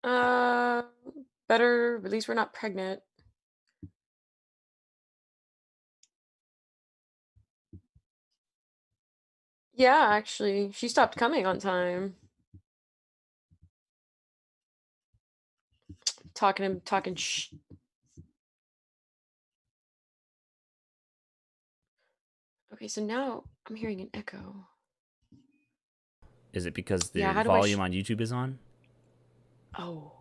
Uh, better. At least we're not pregnant. Yeah, actually, she stopped coming on time. Talking. Okay, so now I'm hearing an echo. Is it because Yeah, the how do I? volume on YouTube is on? Oh,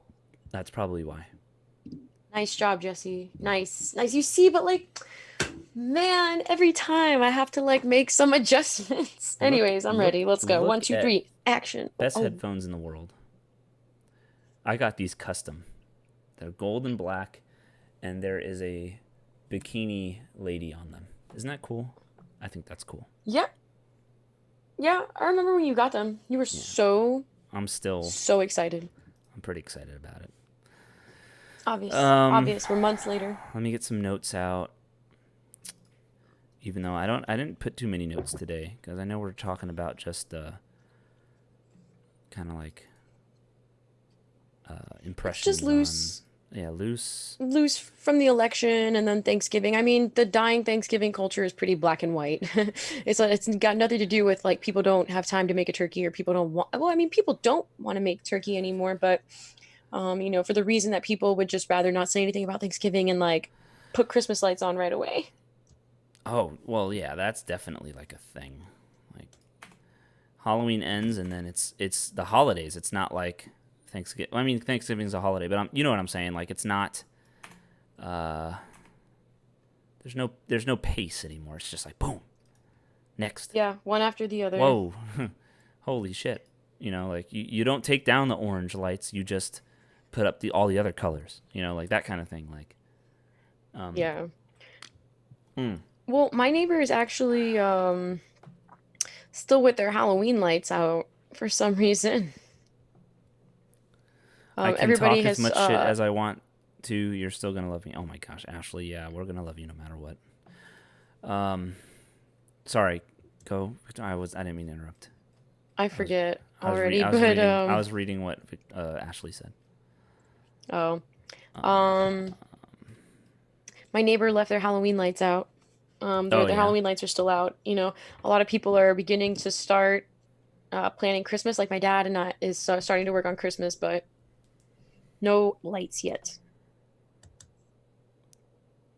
That's probably why. nice job, Jesse. Nice, nice. You see, but like, man, every time I have to like make some adjustments. Look, Anyways, I'm look, ready. Let's go. One, look two, at three. Action. Oh, best oh. headphones in the world. I got these custom. They're gold and black, and there is a bikini lady on them. Isn't that cool? I think that's cool. Yeah, yeah. I remember when you got them. You were Yeah, so, I'm still, so excited. I'm pretty excited about it. Obvious, Um, obvious. We're months later. Let me get some notes out. Even though I didn't put too many notes today because I know we're talking about just kind of like It's just impressions on, loose. yeah, loose. Loose from the election and then Thanksgiving. I mean, the dying Thanksgiving culture is pretty black and white. It's got nothing to do with like people don't have time to make a turkey or people don't want. Well, I mean, people don't want to make turkey anymore, but for the reason that people would just rather not say anything about Thanksgiving and like put Christmas lights on right away. Oh, well, yeah, that's definitely like a thing. Like Halloween ends and then it's the holidays. It's not like Thanksgiving. I mean, Thanksgiving's a holiday, but you know what I'm saying. Like it's not. Uh, there's no pace anymore. It's just like boom, next. Yeah, one after the other. Whoa, holy shit. Like you don't take down the orange lights. You just put up the all the other colors. Like that kind of thing. Like, um, Yeah. mm, Well, my neighbor is actually still with their Halloween lights out for some reason. I can Everybody talk as has much shit as I want to. You're still gonna love me. Oh my gosh, Ashley. Yeah, we're gonna love you no matter what. Um, sorry. Go. I didn't mean to interrupt. I I was forget I was already, I was but reading I was reading what Ashley said. oh. Uh, Um my neighbor left their Halloween lights out. oh Their yeah. Halloween lights are still out. A lot of people are beginning to start planning Christmas. Like my dad and I is starting to work on Christmas, but no lights yet.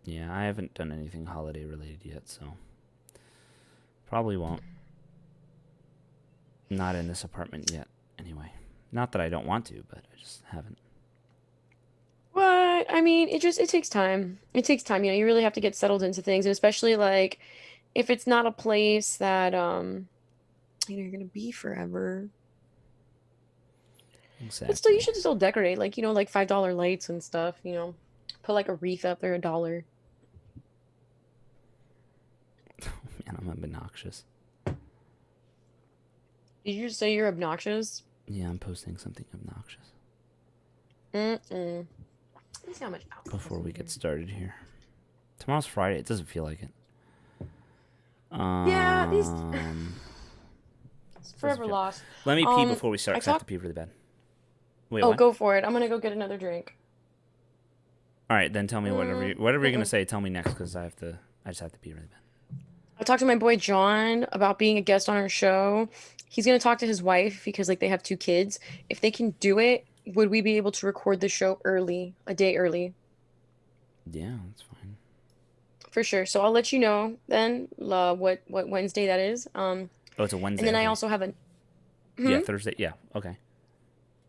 Yeah, I haven't done anything holiday related yet, so probably won't. Not in this apartment yet, anyway. Not that I don't want to, but I just haven't. But I mean, it takes time. It takes time. You really have to get settled into things, and especially like if it's not a place that you're gonna be forever. But still, you Exactly. should still decorate, like, like $5 lights and stuff, Put like a wreath up there, $1. Man, I'm obnoxious. Did you just say you're obnoxious? Yeah, I'm posting something obnoxious Mm-mm. Let me see how much alcohol's before in we get here. started here. Tomorrow's Friday. It doesn't feel like it. Yeah, these it's Doesn't forever feel. lost. Let me pee before we start, I because I have to talked. pee really bad. Wait, Oh, what? go for it. I'm gonna go get another drink. All right, then tell me Mm, whatever you're gonna mm-mm. say. Tell me next, because I just have to pee really bad. I talked to my boy John about being a guest on our show. He's gonna talk to his wife because like they have two kids. If they can do it, would we be able to record the show early, a day early? Yeah, that's fine. For sure. So I'll let you know then what Wednesday that is. Oh, it's a And Wednesday. then I Okay. also have a Yeah, hmm? Thursday. Yeah. Okay.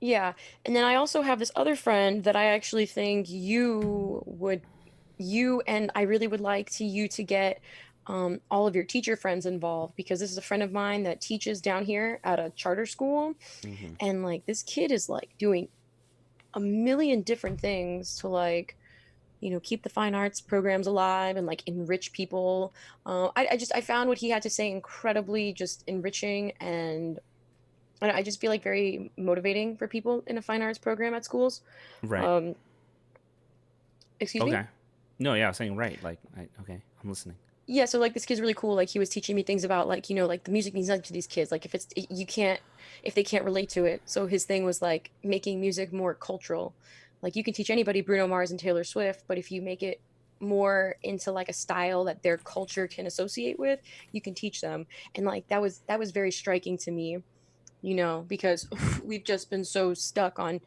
Yeah. And then I also have this other friend that I actually think you and I really would like you to get all of your teacher friends involved because this is a friend of mine that teaches down here at a charter school. Mm-hmm. And like this kid is like doing a million different things to like keep the fine arts programs alive and like enrich people. I found what he had to say incredibly just enriching, and I just feel like very motivating for people in a fine arts program at schools. Right. Um, excuse me? Okay. No, yeah, I was saying right. Okay, I'm listening. yeah, so like this kid's really cool. Like he was teaching me things about like, like the music means nothing to these kids. Like you can't, if they can't relate to it. So his thing was like making music more cultural. Like you can teach anybody Bruno Mars and Taylor Swift, but if you make it more into like a style that their culture can associate with, you can teach them. And like that was very striking to me, because we've just been so stuck on,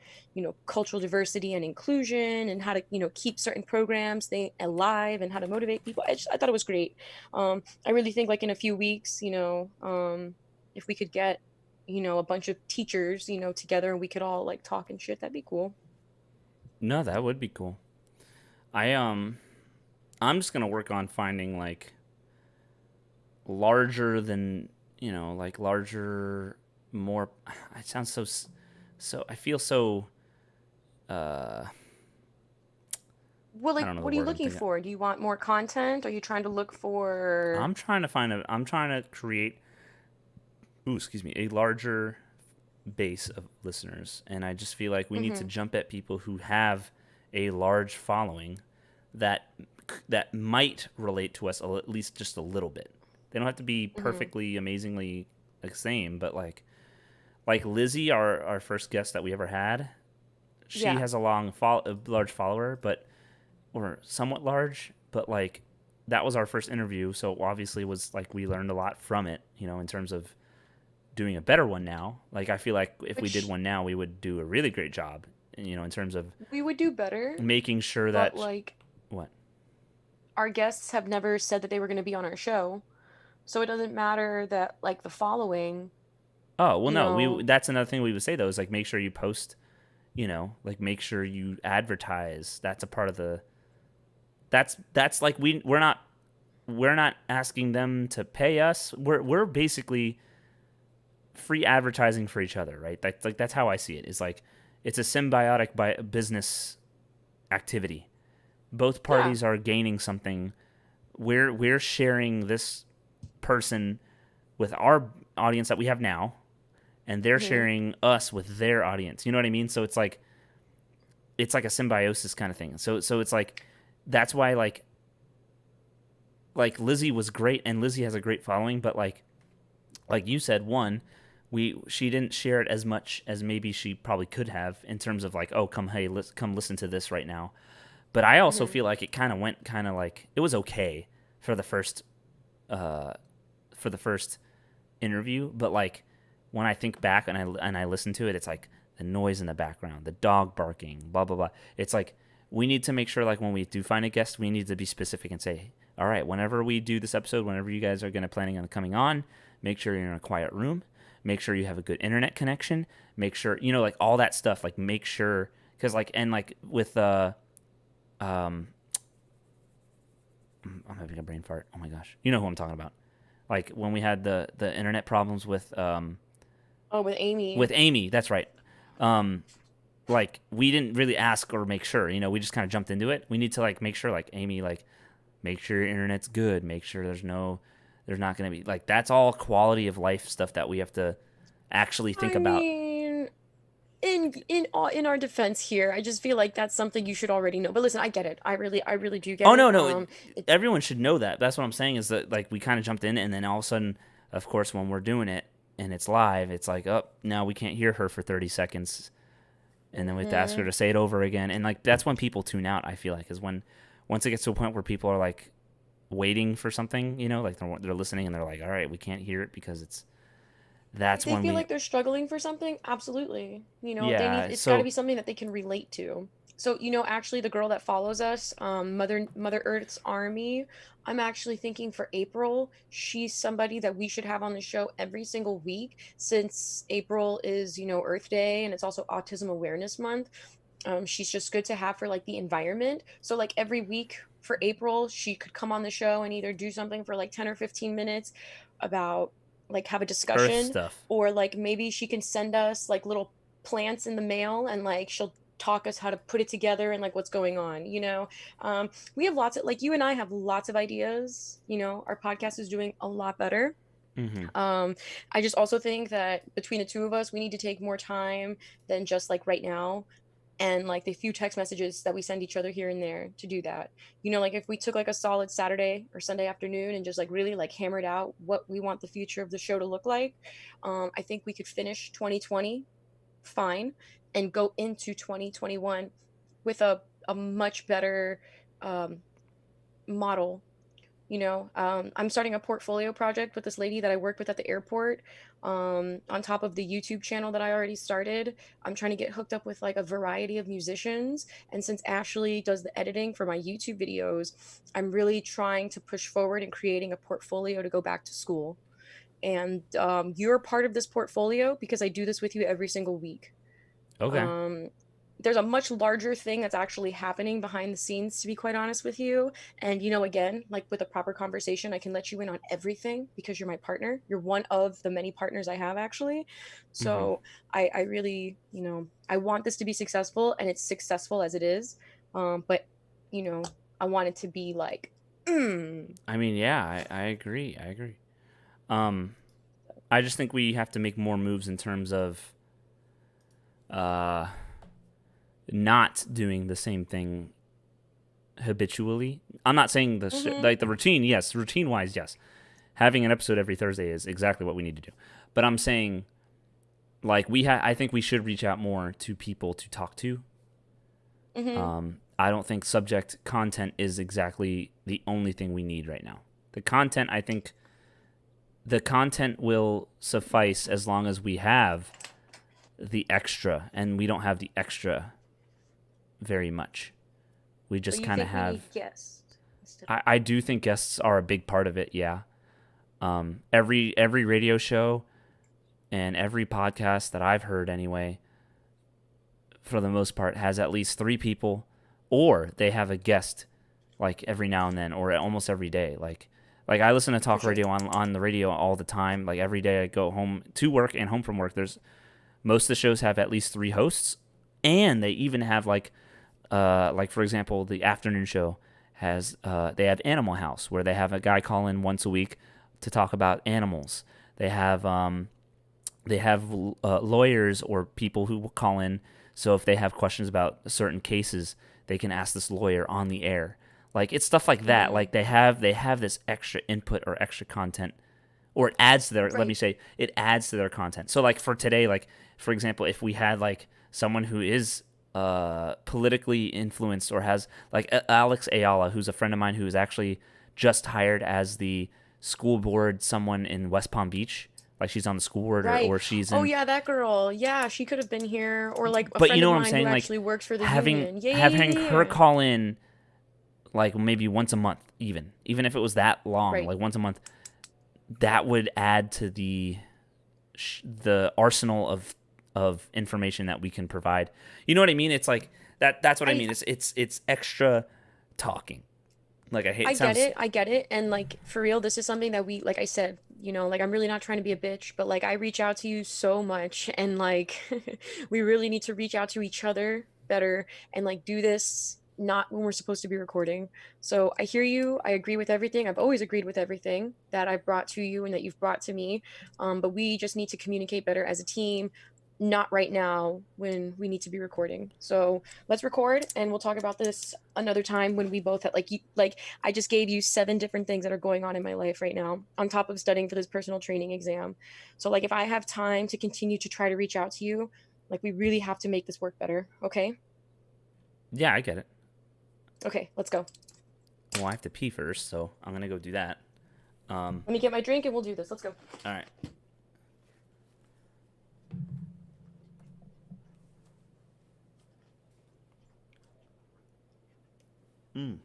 cultural diversity and inclusion and how to, keep certain programs they alive and how to motivate people. I thought it was great. I really think like in a few weeks, if we could get, a bunch of teachers, together and we could all like talk and shit, that'd be cool. No, that would be cool. I I'm just gonna work on finding like larger than like larger, more. It sounds so. I feel so. Uh, Well, I like, don't know the what are you word I'm looking thinking. for? Do you want more content? Are you trying to look for? I'm trying to find a. I'm trying to create. Ooh, excuse me, a larger base of listeners, and I just feel like we need to Hmm. jump at people who have a large following that that might relate to us at least just a little bit. They don't have to be Hmm. perfectly amazingly the same, but like Lizzie, our first guest that we ever had, she Yeah. has a large follower, but or somewhat large, but like that was our first interview, so obviously was like we learned a lot from it, in terms of doing a better one now. Like I feel like if we did Which one now, we would do a really great job, in terms of we would do better, making sure but that like what. our guests have never said that they were going to be on our show. So it doesn't matter that like the following, Oh well, you no, we know, that's another thing we would say though is like make sure you post, like make sure you advertise. That's a part of the. That's like we're not asking them to pay us. We're basically free advertising for each other, right? That's how I see it. Is like it's a symbiotic by business activity. Both yeah. parties are gaining something. We're sharing this person with our audience that we have now, and they're Hmm. sharing us with their audience. You know what I mean? So it's like a symbiosis kind of thing. So it's like that's why like Lizzie was great, and Lizzie has a great following, but like you said, one, she didn't share it as much as maybe she probably could have in terms of like, oh, come listen to this right now. But I also Hmm. feel like it kind of went kind of like it was okay for the first uh for the first interview, but like when I think back and I listen to it, it's like the noise in the background, the dog barking, blah blah blah. It's like we need to make sure like when we do find a guest, we need to be specific and say, all right, whenever we do this episode, whenever you guys are going to planning on coming on, make sure you're in a quiet room, make sure you have a good internet connection, make sure like all that stuff, like make sure because like and like with um I'm having a brain fart. Oh my gosh, you know who I'm talking about. Like when we had the internet problems Oh, with with Amy. Amy. That's right. Um, like we didn't really ask or make sure. We just kind of jumped into it. We need to like make sure, like Amy, like make sure your internet's good. Make sure there's not going to be like that's all quality of life stuff that we have to actually think I about. mean, in our defense here, I just feel like that's something you should already know. But listen, I get it. I really do get Oh no, it. no, It, everyone should know that. That's what I'm saying is that like we kind of jumped in, and then all of a sudden, of course, when we're doing it and it's live, it's like, oh, now we can't hear her for 30 seconds, and then we have to ask her mhm. to say it over again, and like that's when people tune out. I feel like is when once it gets to a point where people are like waiting for something, like they're listening and they're like, all right, we can't hear it because If that's they when feel we like they're struggling for something, absolutely. yeah. It's got to So be something that they can relate to. So, actually the girl that follows us, Mother Earth's Army, I'm actually thinking for April, she's somebody that we should have on the show every single week since April is, Earth Day and it's also Autism Awareness Month. She's just good to have for like the environment. So like every week for April, she could come on the show and either do something for like 10 or 15 minutes about like have a Earth discussion, stuff. or like maybe she can send us like little plants in the mail and like she'll talk us how to put it together and like what's going on, we have lots of like you and I have lots of ideas, our podcast is doing a lot better. Hmm. um I just also think that between the two of us we need to take more time than just like right now, and like the few text messages that we send each other here and there to do that. You know, like if we took like a solid Saturday or Sunday afternoon and just like really like hammered out what we want the future of the show to look like, I think we could finish 2020 fine and go into 2021 with a much better um, model. I'm starting a portfolio project with this lady that I worked with at the airport. On top of the YouTube channel that I already started, I'm trying to get hooked up with like a variety of musicians. And since Ashley does the editing for my YouTube videos, I'm really trying to push forward in creating a portfolio to go back to school. And you're part of this portfolio because I do this with you every single week. Okay. um there's a much larger thing that's actually happening behind the scenes, to be quite honest with you. And again, like with a proper conversation, I can let you in on everything because you're my partner. You're one of the many partners I have, actually. Hmm. So I really, I want this to be successful, and it's successful as it is. But you know I want it to be like I mean, yeah, I agree. I agree. Um, I just think we have to make more moves in terms of uh, not doing the same thing habitually. I'm not saying mm-hmm. like the routine. Yes, routine wise, yes. Having an episode every Thursday is exactly what we need to do. But I'm saying like I think we should reach out more to people to talk to. Mm-hmm. I don't think subject content is exactly the only thing we need right now. The content, I think, the content will suffice as long as we have the extra, and we don't have the extra very much. We But just you kind of think we have. need guests instead of I do think guests are a big part of it. Yeah. Every radio show and every podcast that I've heard anyway, for the most part, has at least three people, or they have a guest like every now and then, or almost every day. Like I listen to for talk sure. radio on the radio all the time. Like every day I go home to work and home from work. There's most of the shows have at least three hosts, and they even have like for example, the afternoon show has they have Animal House, where they have a guy call in once a week to talk about animals. They have lawyers or people who will call in. So if they have questions about certain cases, they can ask this lawyer on the air. Like it's stuff like that. Mm, Like they have this extra input or extra content, or it adds to their. Let me right. say it adds to their content. So like for today, like for example, if we had like someone who is politically influenced or has like Alex Ayala, who's a friend of mine who is actually just hired as the school board someone in West Palm Beach. Like she's on the school board, Right. or she's Oh in. yeah, that girl. Yeah, she could have been here. Or like a But you friend know of what I'm mine who saying? Like actually works for the having union. Yeah, yeah, having yeah, her yeah, yeah. call in like maybe once a month, even if it was that long, Right. like once a month, that would add to the arsenal of information that we can provide. You know what I mean? It's like that's what I I mean. It's extra talking. Like I hate I it get sounds. it. I get it. And like for real, this is something that we, like I said, like I'm really not trying to be a bitch, but like I reach out to you so much, and like we really need to reach out to each other better and like do this not when we're supposed to be recording. So I hear you. I agree with everything. I've always agreed with everything that I've brought to you and that you've brought to me. But we just need to communicate better as a team, not right now when we need to be recording. So let's record and we'll talk about this another time when we both have like I just gave you 7 different things that are going on in my life right now, on top of studying for this personal training exam. So, like, if I have time to continue to try to reach out to you, like, we really have to make this work better. Okay? Yeah, I get it. Okay, let's go. Well, I have to pee first, so I'm gonna go do that. Let me get my drink and we'll do this. Let's go. All right. Mm.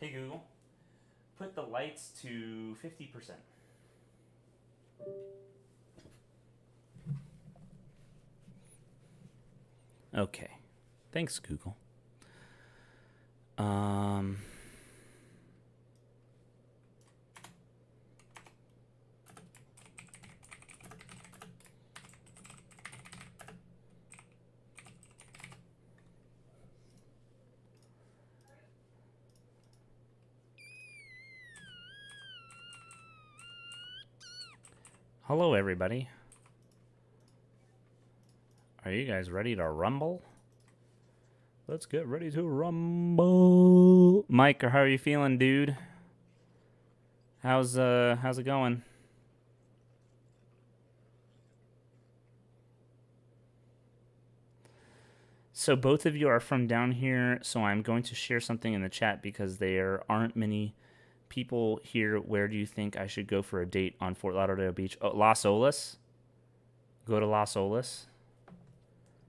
Hey Google, put the lights to 50%. Okay. Thanks, Google. Um, Hello, everybody. Are you guys ready to rumble? Let's get ready to rumble. Mike, how are you feeling, dude? How's it going? So both of you are from down here, so I'm going to share something in the chat because there aren't many people here. Where do you think I should go for a date on Fort Lauderdale Beach? Oh, Las Olas. Go to Las Olas.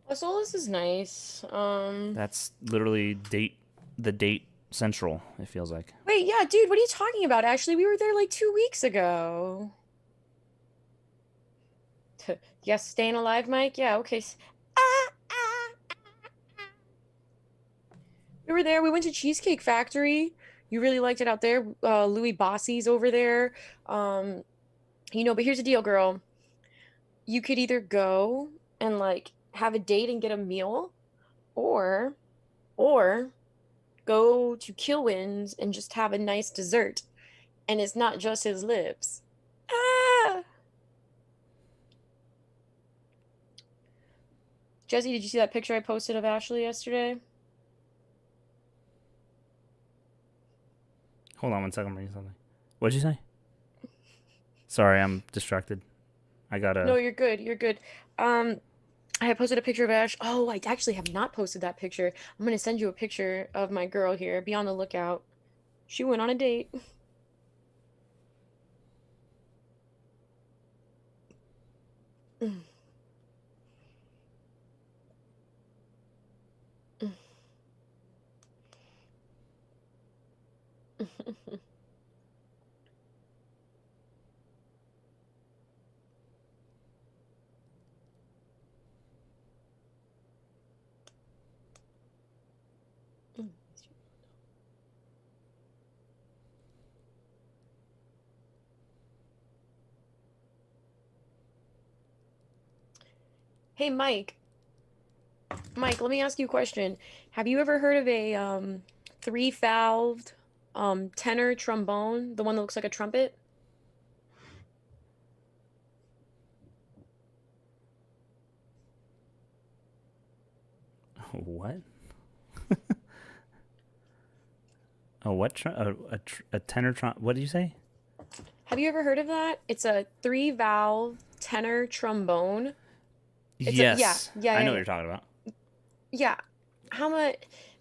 Las Olas is nice. That's literally the date central, it feels like. Wait, yeah, dude, what are you talking about? Actually, we were there like 2 weeks ago. Yes, staying alive, Mike? Yeah, okay. Ah, ah. We were there. We went to Cheesecake Factory. You really liked it out there. Louis Bossi's over there. Um, but here's the deal, girl. You could either go and like have a date and get a meal, or or go to Kilwin's and just have a nice dessert. And it's not just his lips. Ah! Jesse, did you see that picture I posted of Ashley yesterday? Hold on one second, I'm reading something. What'd you say? Sorry, I'm distracted. I gotta. No, you're good. You're good. Um, I had posted a picture of Ash. Oh, I actually have not posted that picture. I'm gonna send you a picture of my girl here. Be on the lookout. She went on a date. Hey, Mike. Mike, let me ask you a question. Have you ever heard of a three-valved tenor trombone, the one that looks like a trumpet? What? A what? A tenor What did you say? Have you ever heard of that? It's a three-valve tenor trombone. It's a yeah, Yes, yeah, I yeah, know what yeah. you're talking about. Yeah. How much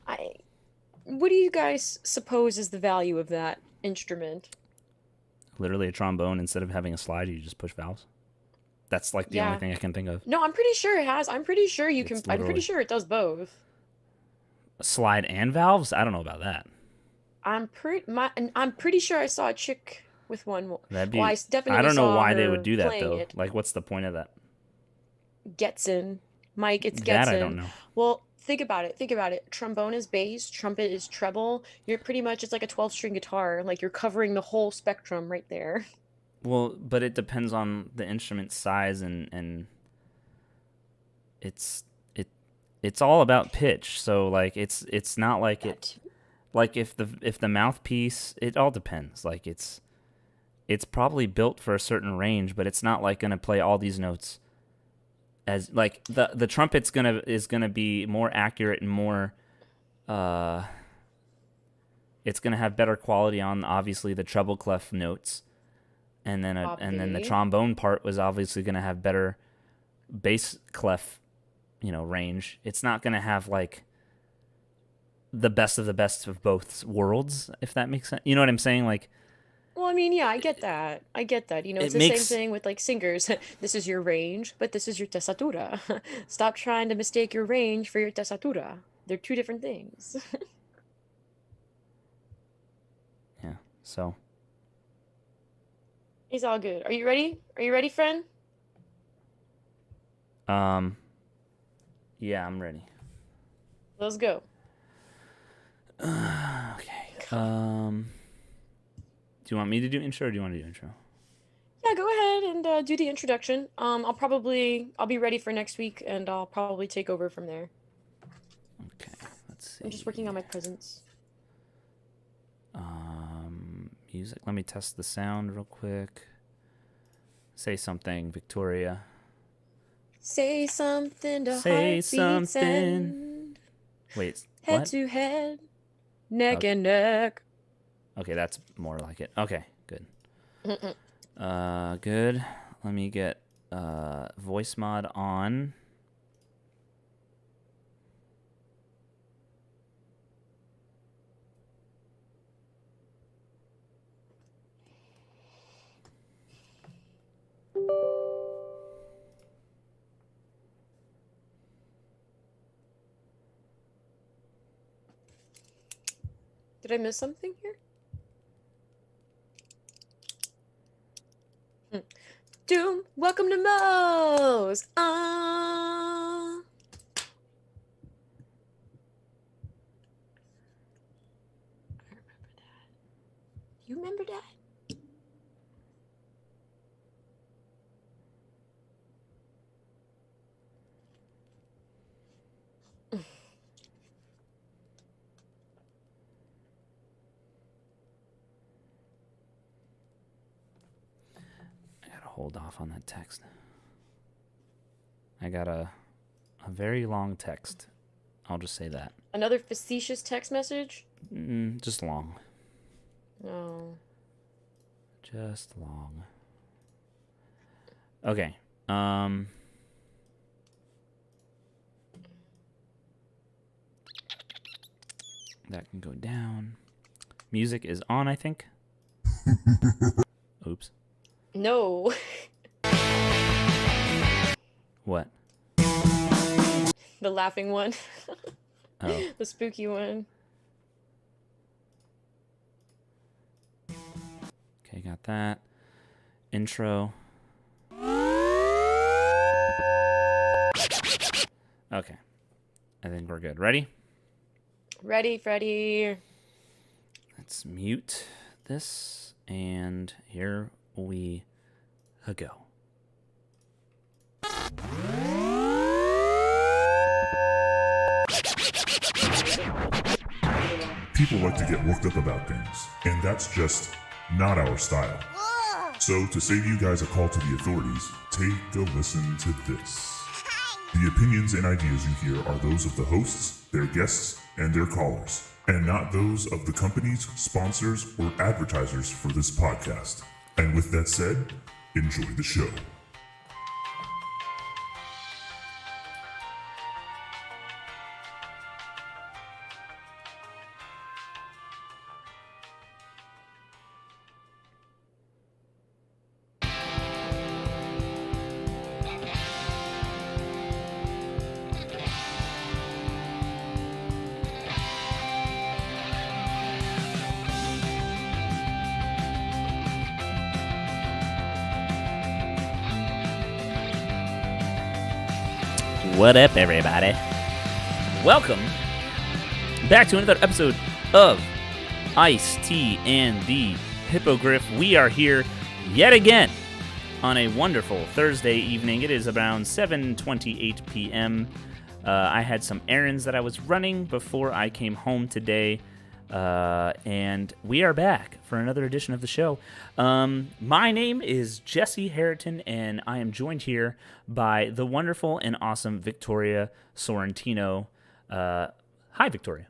I what do you guys suppose is the value of that instrument? Literally a trombone. Instead of having a slide, you just push valves. That's like the only Yeah. thing I can think of. No, I'm pretty sure it has. I'm pretty sure you can. It's I'm pretty literally sure it does both. a slide and valves. I don't know about that. I'm pretty sure I saw a chick with one. That'd Well, be. I definitely don't know saw why they would her do that playing though. it. Like, what's the point of that? Getson. Mike, it's That I don't Getson. know. Well, think about it. Think about it. Trombone is bass, trumpet is treble. You're pretty much it's like a 12-string guitar. Like you're covering the whole spectrum right there. Well, but it depends on the instrument size and it's it it's all about pitch. So like it's not like it That like if the mouthpiece, it all depends. Like it's probably built for a certain range, but it's not like going to play all these notes as like the trumpet's gonna be more accurate and more uh it's gonna have better quality on obviously the treble clef notes, and then the obvi. trombone part was obviously gonna have better bass clef, range. It's not gonna have like the best of both worlds, if that makes sense. You know what I'm saying? Like Well, I mean, yeah, I get that. I get that. it It's the same makes thing with like singers. This is your range, but this is your tessatura. Stop trying to mistake your range for your tessatura. They're two different things. So, It's all good. Are you ready? Are you ready, friend? um, yeah, I'm ready. Let's go. Okay. Do you want me to do intro or do you want to do intro? Yeah, go ahead and do the introduction. I'll be ready for next week, and I'll probably take over from there. Okay, let's I'm see. just working on my presence. Music. Let me test the sound real quick. Say something, Victoria. Say something to Say heartbeats something. and Wait, head what? to head, neck Okay. and neck. Okay, that's more like it. Okay, good. Mm-mm. Good. Let me get voice mod on. Did I miss something here? Doom, welcome to Moe's. You remember that? I gotta hold off on that text. I got a very long text. I'll just say that. Another facetious text message? Just long. Oh. Just long. Okay. That can go down. Music is on, I think. Oops. No. What? The laughing one. Oh. The spooky one. Okay, got that. Intro. Okay. I think we're good. Ready? Ready, Freddy. Let's mute this, and here we go. People like to get worked up about things, and that's just not our style. So, to save you guys a call to the authorities, take a listen to this. The opinions and ideas you hear are those of the hosts, their guests, and their callers, and not those of the companies, sponsors, or advertisers for this podcast. And with that said, enjoy the show. What up, everybody? Welcome back to another episode of IceT and the Hippogriff. We are here yet again on a wonderful Thursday evening. It is around 7:28 p.m. I had some errands that I was running before I came home today, and we are back for another edition of the show. My name is Jesse Harriton, and I am joined here by the wonderful and awesome Victoria Sorrentino. Hi, Victoria.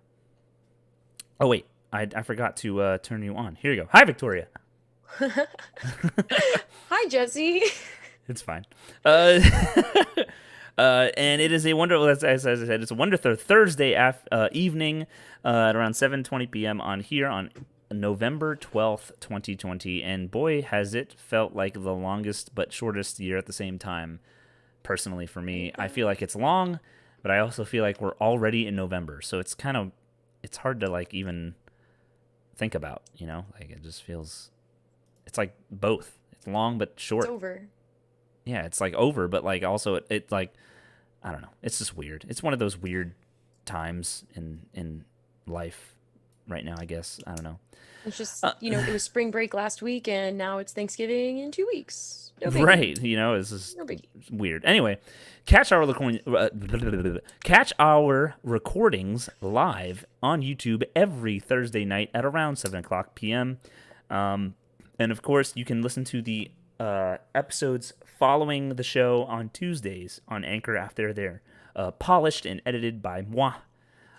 Oh, wait. I forgot to turn you on. Here you go. Hi, Victoria. Hi, Jesse. It's fine. And it is a wonderful, as I said, it's a wonderful Thursday evening at around 7:20 p.m. on here on November 12th, 2020. And boy, has it felt like the longest but shortest year at the same time, personally for me. I feel like it's long, but I also feel like we're already in November. So it's hard to like even think about. Like it just feels. It's like both. It's long but It's short. over. Yeah, it's like over, but like also it like I don't know. It's just weird. It's one of those weird times in life right now. I guess I don't know. It's just, Uh, it was spring break last week and now it's Thanksgiving in 2 weeks. No biggie. right. It's just No biggie. weird. Anyway, catch our catch our recordings live on YouTube every Thursday night at around 7:00 p.m. And of course, you can listen to the episodes following the show on Tuesdays on Anchor after they're polished and edited by moi.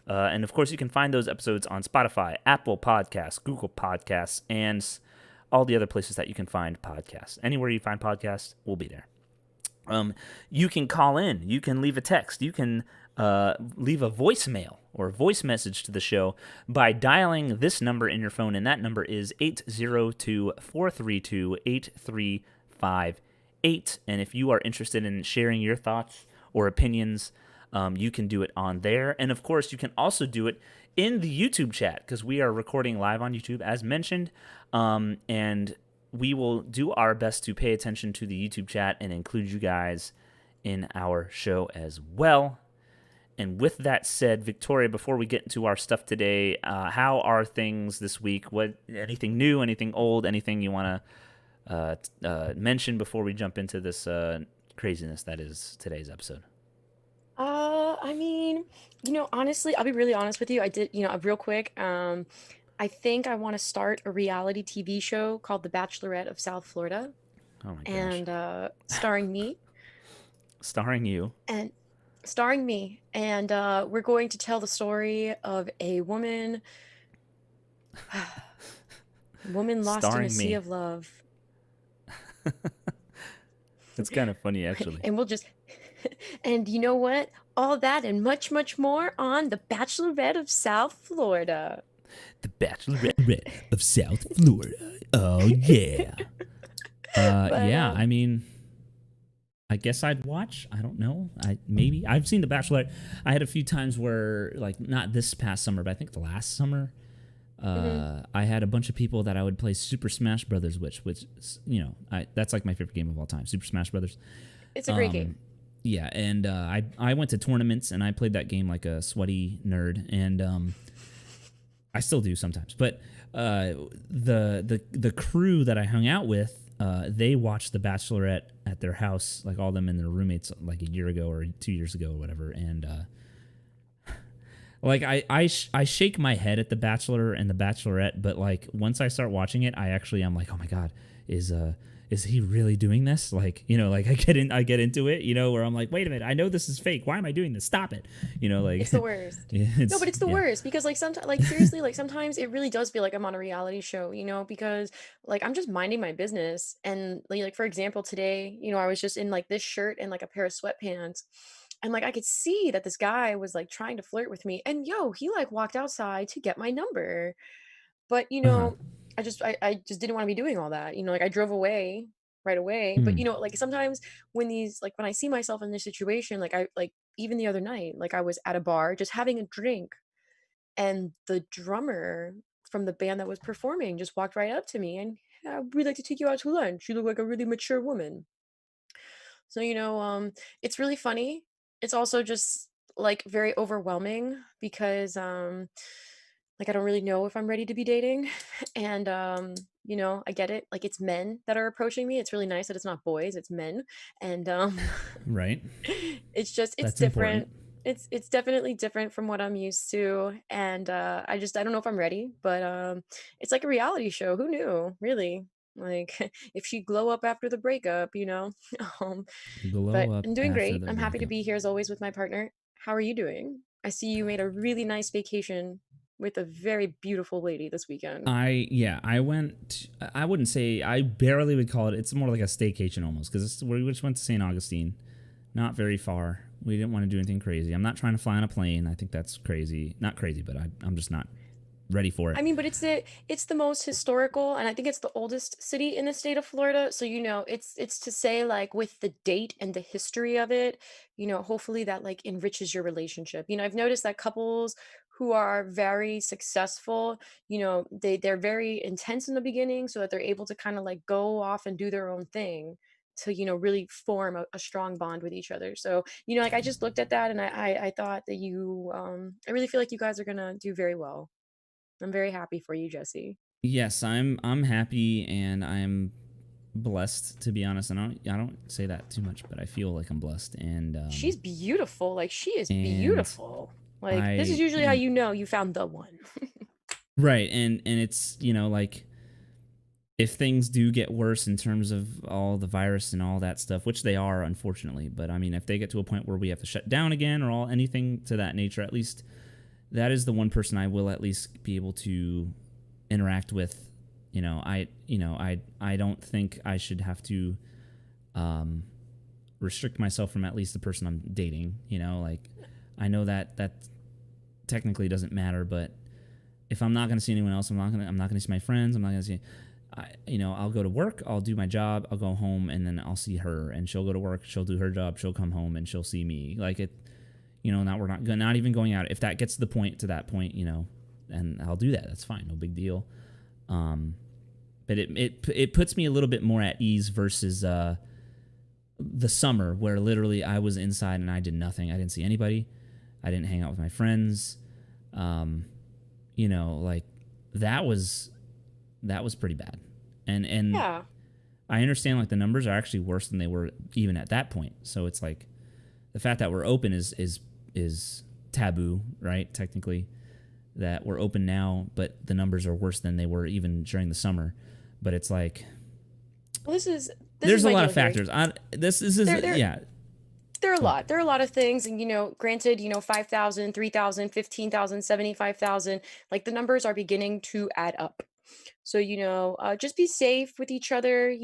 And of course, you can find those episodes on Spotify, Apple Podcasts, Google Podcasts, and all the other places that you can find podcasts. Anywhere you find podcasts, we'll be there. You can call in. You can leave a text. You can leave a voicemail or voice message to the show by dialing this number in your phone, and that number is 802-432-8358. And if you are interested in sharing your thoughts or opinions, you can do it on there. And of course, you can also do it in the YouTube chat because we are recording live on YouTube, as mentioned. And we will do our best to pay attention to the YouTube chat and include you guys in our show as well. And with that said, Victoria, before we get into our stuff today, how are things this week? Anything new, anything old, anything you want to mention before we jump into this craziness that is today's episode? I mean, honestly, I'll be really honest with you. I did, real quick. I think I want to start a reality TV show called The Bachelorette of South Florida, Oh my gosh. and starring me Starring you. and and we're going to tell the story of a woman lost in a Starring sea me. of love. It's kind of funny, actually. And we'll just and you know what? All that and much, much more on The Bachelorette of South Florida. The Bachelorette of South Florida. Oh, yeah. Yeah, I mean, I guess I'd watch. I don't know. Maybe. I've seen The Bachelorette. I had a few times where, like, not this past summer, but I think the last summer, I had a bunch of people that I would play Super Smash Brothers with, which, that's like my favorite game of all time, Super Smash Brothers. It's a great game. Yeah, and I went to tournaments, and I played that game like a sweaty nerd, and I still do sometimes. But the crew that I hung out with, they watched The Bachelorette at their house, like all them and their roommates, like a year ago or 2 years ago or whatever. And like I shake my head at The Bachelor and The Bachelorette, but like once I start watching it, I'm like, oh my god, is he really doing this? Like, like I get into it, where I'm like, wait a minute, I know this is fake. Why am I doing this? Stop it. Like it's the worst. No, but it's the worst because like sometimes, like seriously, like sometimes it really does feel like I'm on a reality show, because like I'm just minding my business. And like for example, today, I was just in like this shirt and like a pair of sweatpants. And like I could see that this guy was like trying to flirt with me. And he like walked outside to get my number. But I just didn't want to be doing all that. Like I drove away right away. But like sometimes when I see myself in this situation, like I like even the other night, like I was at a bar just having a drink, and the drummer from the band that was performing just walked right up to me and, "Yeah, we'd like to take you out to lunch. You look like a really mature woman." So, it's really funny. It's also just like very overwhelming because like I don't really know if I'm ready to be dating. And I get it. Like it's men that are approaching me. It's really nice that it's not boys, it's men. And right. it's That's different. important. It's definitely different from what I'm used to. And I don't know if I'm ready, but it's like a reality show. Who knew, really? Like if she glow up after the breakup, um, but Glow up I'm doing after great. the I'm happy to breakup. be here as always with my partner. How are you doing? I see you made a really nice vacation with a very beautiful lady this weekend. I went. I wouldn't say, I barely would call it. It's more like a staycation almost, because we just went to St. Augustine, not very far. We didn't want to do anything crazy. I'm not trying to fly on a plane. I think that's crazy. Not crazy, but I'm just not ready for it. I mean, but it's the most historical, and I think it's the oldest city in the state of Florida. So it's to say like with the date and the history of it, hopefully that like enriches your relationship. I've noticed that couples who are very successful, they're very intense in the beginning so that they're able to kind of like go off and do their own thing to, really form a strong bond with each other. So, like I just looked at that and I thought that I really feel like you guys are gonna do very well. I'm very happy for you, Jesse. Yes, I'm happy and I'm blessed, to be honest. And I don't say that too much, but I feel like I'm blessed. She's beautiful. Like she is And beautiful. Like this is I usually how you found the one. right, and it's like if things do get worse in terms of all the virus and all that stuff, which they are, unfortunately, but I mean, if they get to a point where we have to shut down again or anything to that nature, at least that is the one person I will at least be able to interact with. I don't think I should have to restrict myself from at least the person I'm dating. Like I know that technically doesn't matter, but if I'm not going to see anyone else, I'm not going to see my friends. I'm not going to see. I'll go to work, I'll do my job, I'll go home, and then I'll see her, and she'll go to work, she'll do her job, she'll come home, and she'll see me. Like it, not we're not even going out. If that gets to that point, and I'll do that. That's fine, no big deal. But it puts me a little bit more at ease versus the summer where literally I was inside and I did nothing. I didn't see anybody. I didn't hang out with my friends. Like that was pretty bad. And Yeah. I understand like the numbers are actually worse than they were even at that point. So it's like the fact that we're open is taboo, right? Technically, that we're open now, but the numbers are worse than they were even during the summer. But it's like, Well, this there's is a my lot deal of here. factors. This is yeah. There are a lot. There are a lot of things. And, granted, 5,000, 3,000, 15,000, 75,000. Like the numbers are beginning to add up. So, just be safe with each other.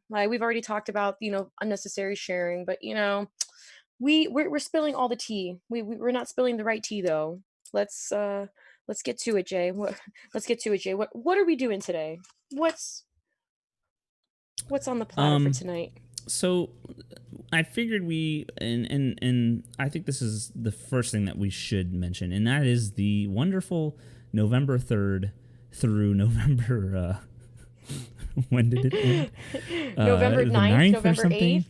Like we've already talked about, unnecessary sharing, but, we're spilling all the tea. We're not spilling the right tea though. Let's get to it, Jay. Let's get to it, Jay. What are we doing today? What's on the platter for tonight? So I figured and I think this is the first thing that we should mention, and that is the wonderful November 3rd through November when did it end? November 9th, November 8th.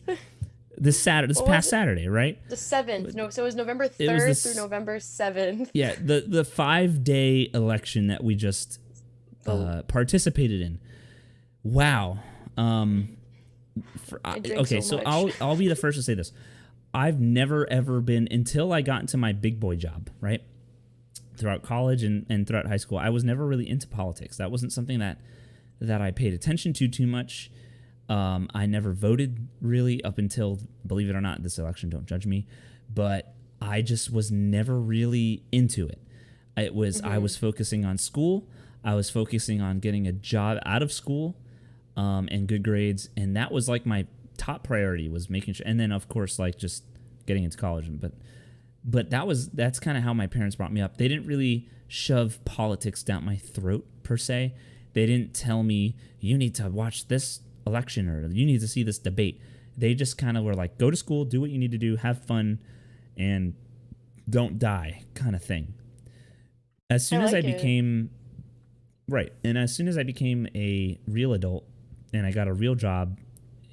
This past Saturday, right? The 7th. No, so it was November 3rd through November 7th. Yeah, the 5-day election that we just participated in. Wow. Okay, so I'll be the first to say this. I've never ever been, until I got into my big boy job, right? Throughout college and throughout high school, I was never really into politics. That wasn't something that I paid attention to too much. I never voted really up until, believe it or not, this election. Don't judge me, but I just was never really into it. I was focusing on school. I was focusing on getting a job out of school, and good grades, and that was like my top priority, was making sure. And then of course, like just getting into college. But that's kind of how my parents brought me up. They didn't really shove politics down my throat per se. They didn't tell me you need to watch this election or you need to see this debate. They just kind of were like, go to school, do what you need to do, have fun, and don't die, kind of thing. As soon as I became a real adult and I got a real job,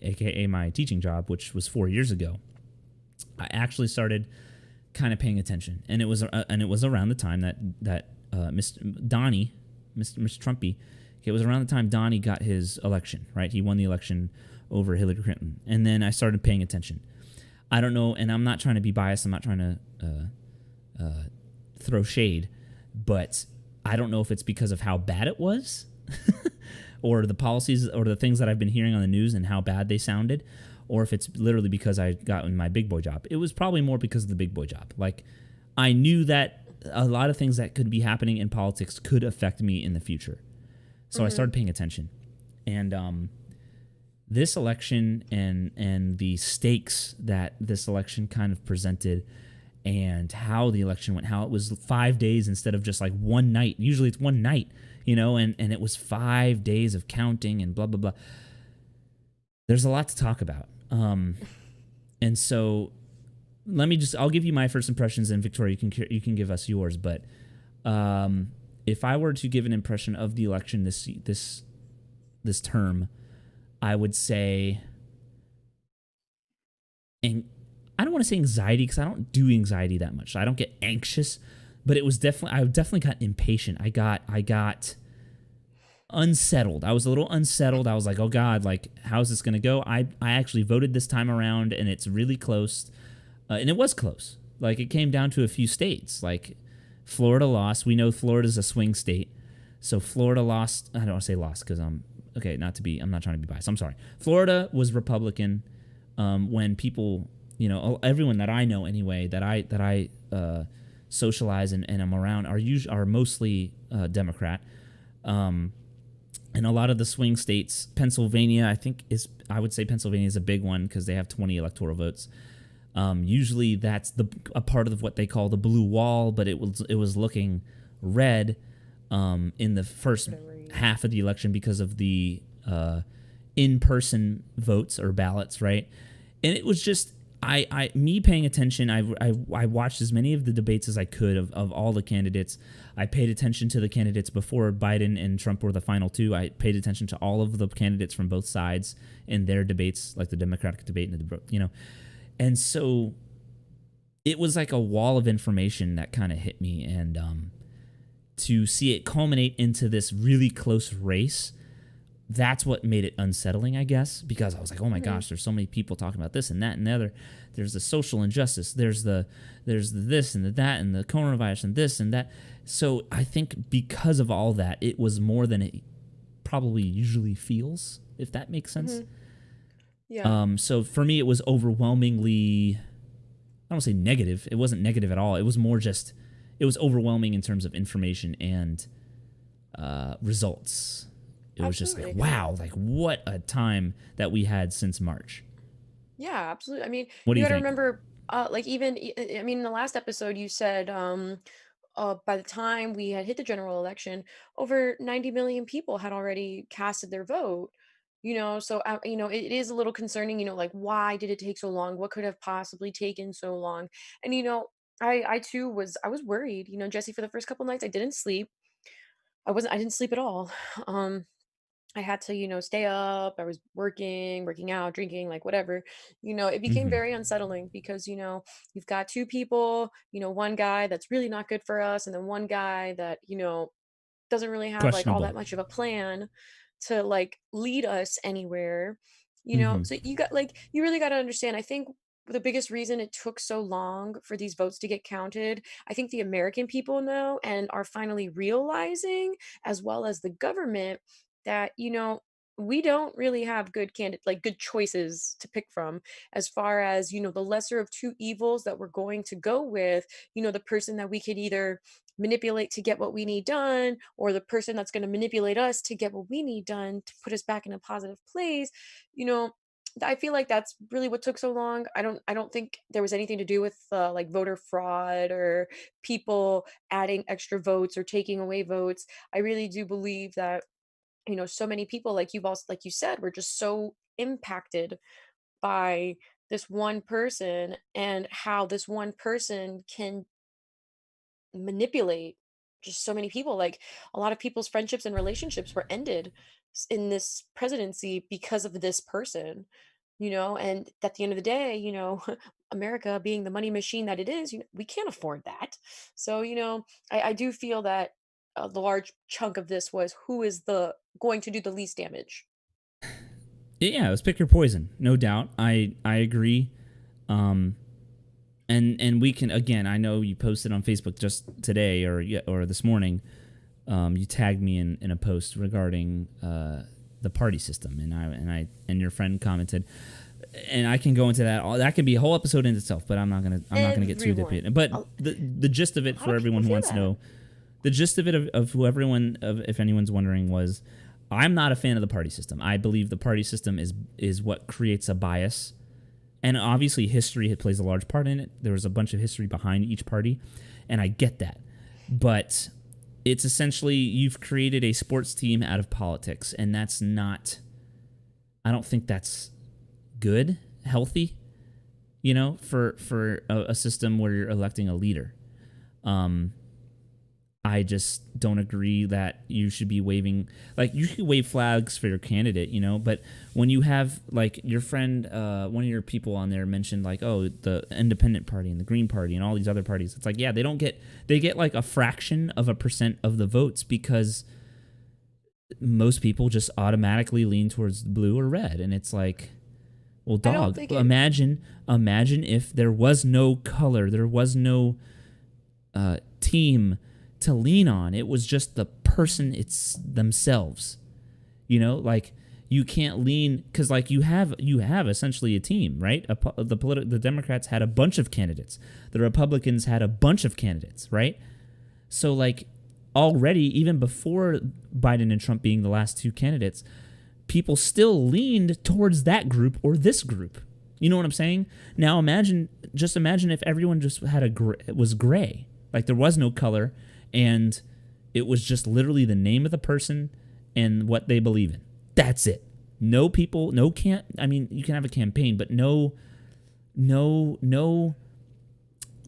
aka my teaching job, which was 4 years ago, I actually started kind of paying attention, and it was around the time that Mr. Trumpy. It was around the time Donnie got his election, right? He won the election over Hillary Clinton. And then I started paying attention. I don't know, and I'm not trying to be biased. I'm not trying to throw shade, but I don't know if it's because of how bad it was or the policies or the things that I've been hearing on the news and how bad they sounded, or if it's literally because I got in my big boy job. It was probably more because of the big boy job. Like, I knew that a lot of things that could be happening in politics could affect me in the future. So I started paying attention, and this election and the stakes that this election kind of presented, and how the election went, how it was 5 days instead of just like one night. Usually it's one night, and it was 5 days of counting and blah, blah, blah. There's a lot to talk about. And so I'll give you my first impressions, and Victoria, you can give us yours, but If I were to give an impression of the election this term, I would say, and I don't want to say anxiety because I don't do anxiety that much. I don't get anxious, but I definitely got impatient. I got unsettled. I was a little unsettled. I was like, oh God, like, how's this going to go? I actually voted this time around, and it's really close. And it was close. Like, it came down to a few states. Like, Florida lost. We know Florida's a swing state. So Florida lost. I don't want to say lost because I'm not trying to be biased. I'm sorry. Florida was Republican when people, everyone that I know anyway, that I socialize and I'm around are mostly Democrat. And a lot of the swing states, Pennsylvania, I would say Pennsylvania is a big one because they have 20 electoral votes. Usually that's a part of what they call the blue wall, but it was looking red in the first half of the election because of the in-person votes or ballots, right? And it was just me paying attention. I watched as many of the debates as I could of all the candidates. I paid attention to the candidates before Biden and Trump were the final two. I paid attention to all of the candidates from both sides in their debates, like the Democratic debate and and so it was like a wall of information that kind of hit me, and to see it culminate into this really close race, that's what made it unsettling, I guess, because I was like, oh my gosh, there's so many people talking about this and that and the other. There's the social injustice. There's the this and the that and the coronavirus and this and that. So I think because of all that, it was more than it probably usually feels, if that makes sense. Yeah. So for me, it was overwhelmingly, I don't want to say negative. It wasn't negative at all. It was more just, it was overwhelming in terms of information and results. It was just like, wow, like what a time that we had since March. Yeah, absolutely. I mean, What do you you got to think? remember, in the last episode, you said, by the time we had hit the general election, over 90 million people had already casted their vote. So it is a little concerning. Like, why did it take so long? What could have possibly taken so long? And I too was worried. Jesse, for the first couple nights, I didn't sleep. I didn't sleep at all. Um, I had to, stay up. I was working out, drinking, like whatever. It became Mm-hmm. very unsettling because, you've got two people, one guy that's really not good for us, and then one guy that, doesn't really have like all Questionable. that much of a plan to like lead us anywhere. Mm-hmm. So you really got to understand. I think the biggest reason it took so long for these votes to get counted, I think the American people know and are finally realizing, as well as the government, that we don't really have good choices to pick from, as far as the lesser of two evils that we're going to go with, the person that we could either manipulate to get what we need done, or the person that's going to manipulate us to get what we need done to put us back in a positive place. you know I feel like that's really what took so long. I don't think there was anything to do with like voter fraud or people adding extra votes or taking away votes. I really do believe that so many people, like you said, were just so impacted by this one person, and how this one person can manipulate just so many people. Like, a lot of people's friendships and relationships were ended in this presidency because of this person. And at the end of the day, America being the money machine that it is, we can't afford that. So I do feel that a large chunk of this was who is the going to do the least damage. Yeah, let's pick your poison, no doubt. I agree. And we can, again, I know you posted on Facebook just today or this morning. You tagged me in a post regarding the party system, and your friend commented, and I can go into that. That could be a whole episode in itself, but I'm not gonna get too deep in it. But the gist of it, A lot for of people everyone who feel wants to that. know, the gist of it if anyone's wondering, was I'm not a fan of the party system. I believe the party system is what creates a bias. And obviously, history plays a large part in it. There was a bunch of history behind each party, and I get that. But it's essentially, you've created a sports team out of politics, and that's not, I don't think that's good, healthy, for a system where you're electing a leader. I just don't agree that you should be waving, like, you should wave flags for your candidate, you know, but when you have, like, your friend, one of your people on there mentioned, like, oh, the Independent Party and the Green Party and all these other parties, it's like, yeah, they get like a fraction of a percent of the votes because most people just automatically lean towards blue or red, and it's like, well, dog, imagine if there was no color, there was no team to lean on. It was just the person, it's themselves. You know, like, you can't lean, because like you have essentially a team, right? The Democrats had a bunch of candidates. The Republicans had a bunch of candidates, right? So like already, even before Biden and Trump being the last two candidates, people still leaned towards that group or this group. You know what I'm saying? Now imagine if everyone just was gray, like there was no color, and it was just literally the name of the person and what they believe in. That's it. No people, I mean, you can have a campaign, but no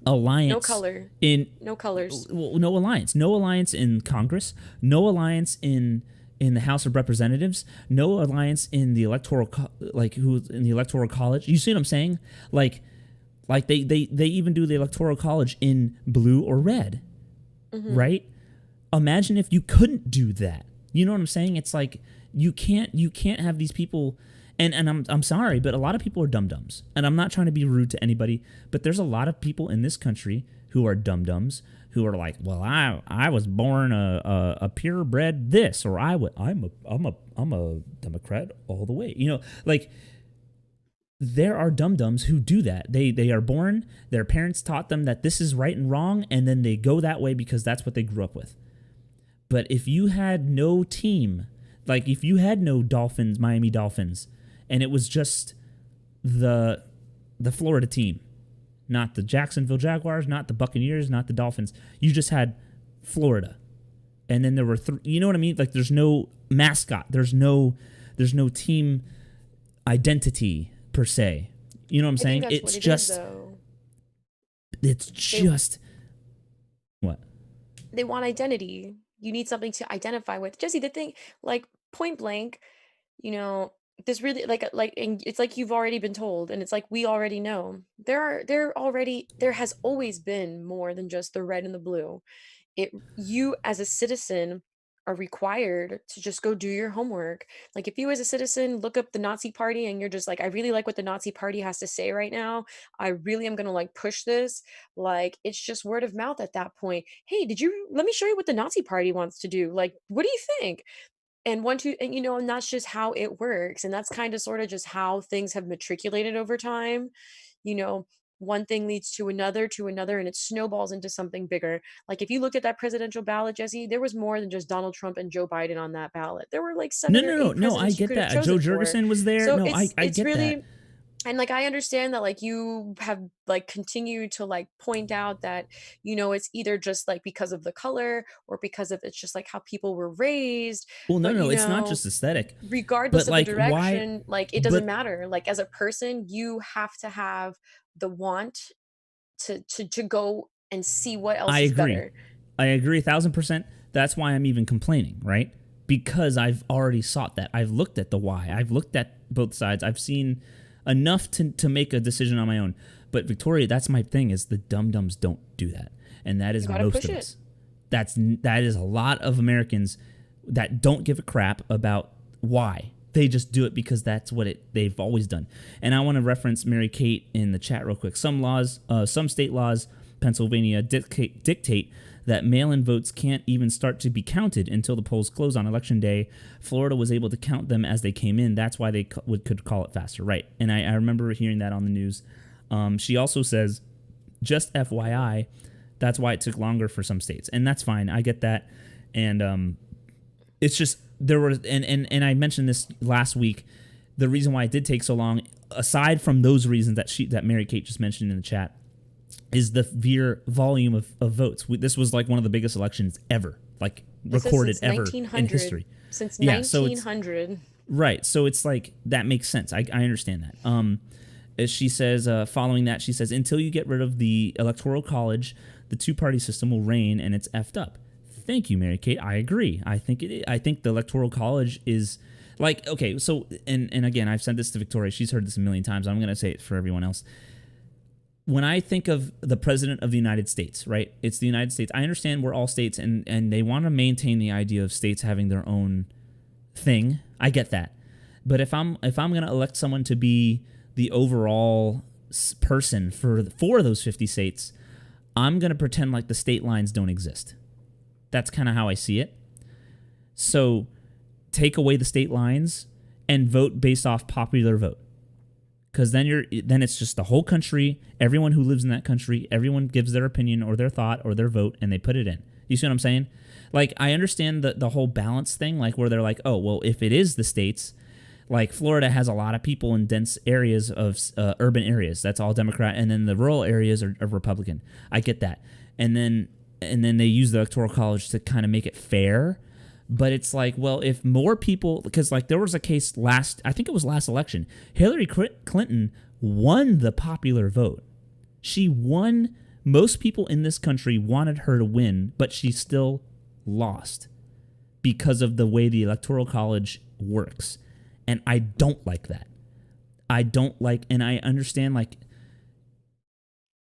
alliance. No color. No colors. No alliance. No alliance in Congress. No alliance in the House of Representatives. No alliance in the electoral college. You see what I'm saying? Like they even do the electoral college in blue or red. Mm-hmm. Right? Imagine if you couldn't do that. You know what I'm saying? It's like you can't have these people, and I'm sorry, but a lot of people are dum-dums. And I'm not trying to be rude to anybody, but there's a lot of people in this country who are dum-dums, who are like, well, I was born a purebred this, or I'm a Democrat all the way. You know, like, there are dum-dums who do that. They are born, their parents taught them that this is right and wrong, and then they go that way because that's what they grew up with. But if you had no team, like if you had no Miami Dolphins, and it was just the Florida team, not the Jacksonville Jaguars, not the Buccaneers, not the Dolphins, you just had Florida. And then there were you know what I mean? Like, there's no mascot, there's no team identity per se. You know what I'm saying? It's just what? They want identity. You need something to identify with. Jesse, the thing, like, point blank, you know, this really, and it's like you've already been told, and it's like we already know. There has always been more than just the red and the blue. You as a citizen are required to just go do your homework. Like, if you as a citizen look up the Nazi Party and you're just like, I really like what the Nazi Party has to say right now, I really am going to like push this. Like, it's just word of mouth at that point. Hey, let me show you what the Nazi Party wants to do. Like, what do you think? And you know, and that's just how it works. And that's kind of sort of just how things have matriculated over time. You know, one thing leads to another, and it snowballs into something bigger. Like, if you look at that presidential ballot, Jesse, there was more than just Donald Trump and Joe Biden on that ballot. There were like seven or eight presidents. No, I get that. Joe Jurgensen was there. So no, I get really, that. And like, I understand that, like, you have like continued to like point out that, you know, it's either just like because of the color or because of it's just like how people were raised. Well, no, it's not just aesthetic. Regardless of the direction, like, it doesn't matter. Like, as a person, you have to have the want to go and see what else is better. I agree 1,000%. That's why I'm even complaining, right? Because I've already sought that. I've looked at the why. I've looked at both sides. I've seen enough to make a decision on my own. But Victoria, that's my thing, is the dum-dums don't do that. And that is most of us. That is a lot of Americans that don't give a crap about why. They just do it because that's what they've always done. And I want to reference Mary Kate in the chat real quick. Some state laws, Pennsylvania, dictate that mail-in votes can't even start to be counted until the polls close on Election Day. Florida was able to count them as they came in. That's why they could call it faster. Right. And I remember hearing that on the news. She also says, just FYI, that's why it took longer for some states. And that's fine. I get that. And it's just, there were, and I mentioned this last week, the reason why it did take so long, aside from those reasons that Mary Kate just mentioned in the chat, is the volume of votes. This was like one of the biggest elections ever, like recorded ever in history. Since 1900. Right. So it's like, that makes sense. I understand that. As she says, following that, she says, until you get rid of the Electoral College, the two-party system will reign and it's effed up. Thank you, Mary Kate. I agree. I think I think the Electoral College is like, okay, so and again, I've said this to Victoria. She's heard this a million times. I'm going to say it for everyone else. When I think of the president of the United States, right? It's the United States. I understand we're all states, and they want to maintain the idea of states having their own thing. I get that. But if I'm going to elect someone to be the overall person for those 50 states, I'm going to pretend like the state lines don't exist. That's kind of how I see it. So take away the state lines and vote based off popular vote. Because then it's just the whole country, everyone who lives in that country, everyone gives their opinion or their thought or their vote, and they put it in. You see what I'm saying? Like, I understand the whole balance thing, like where they're like, oh, well, if it is the states, like Florida has a lot of people in dense areas of urban areas. That's all Democrat, and then the rural areas are Republican. I get that. And then they use the Electoral College to kind of make it fair. But it's like, well, if more people, because like there was a case I think it was last election, Hillary Clinton won the popular vote. She won. Most people in this country wanted her to win, but she still lost because of the way the Electoral College works. And I don't like that. And I understand, like,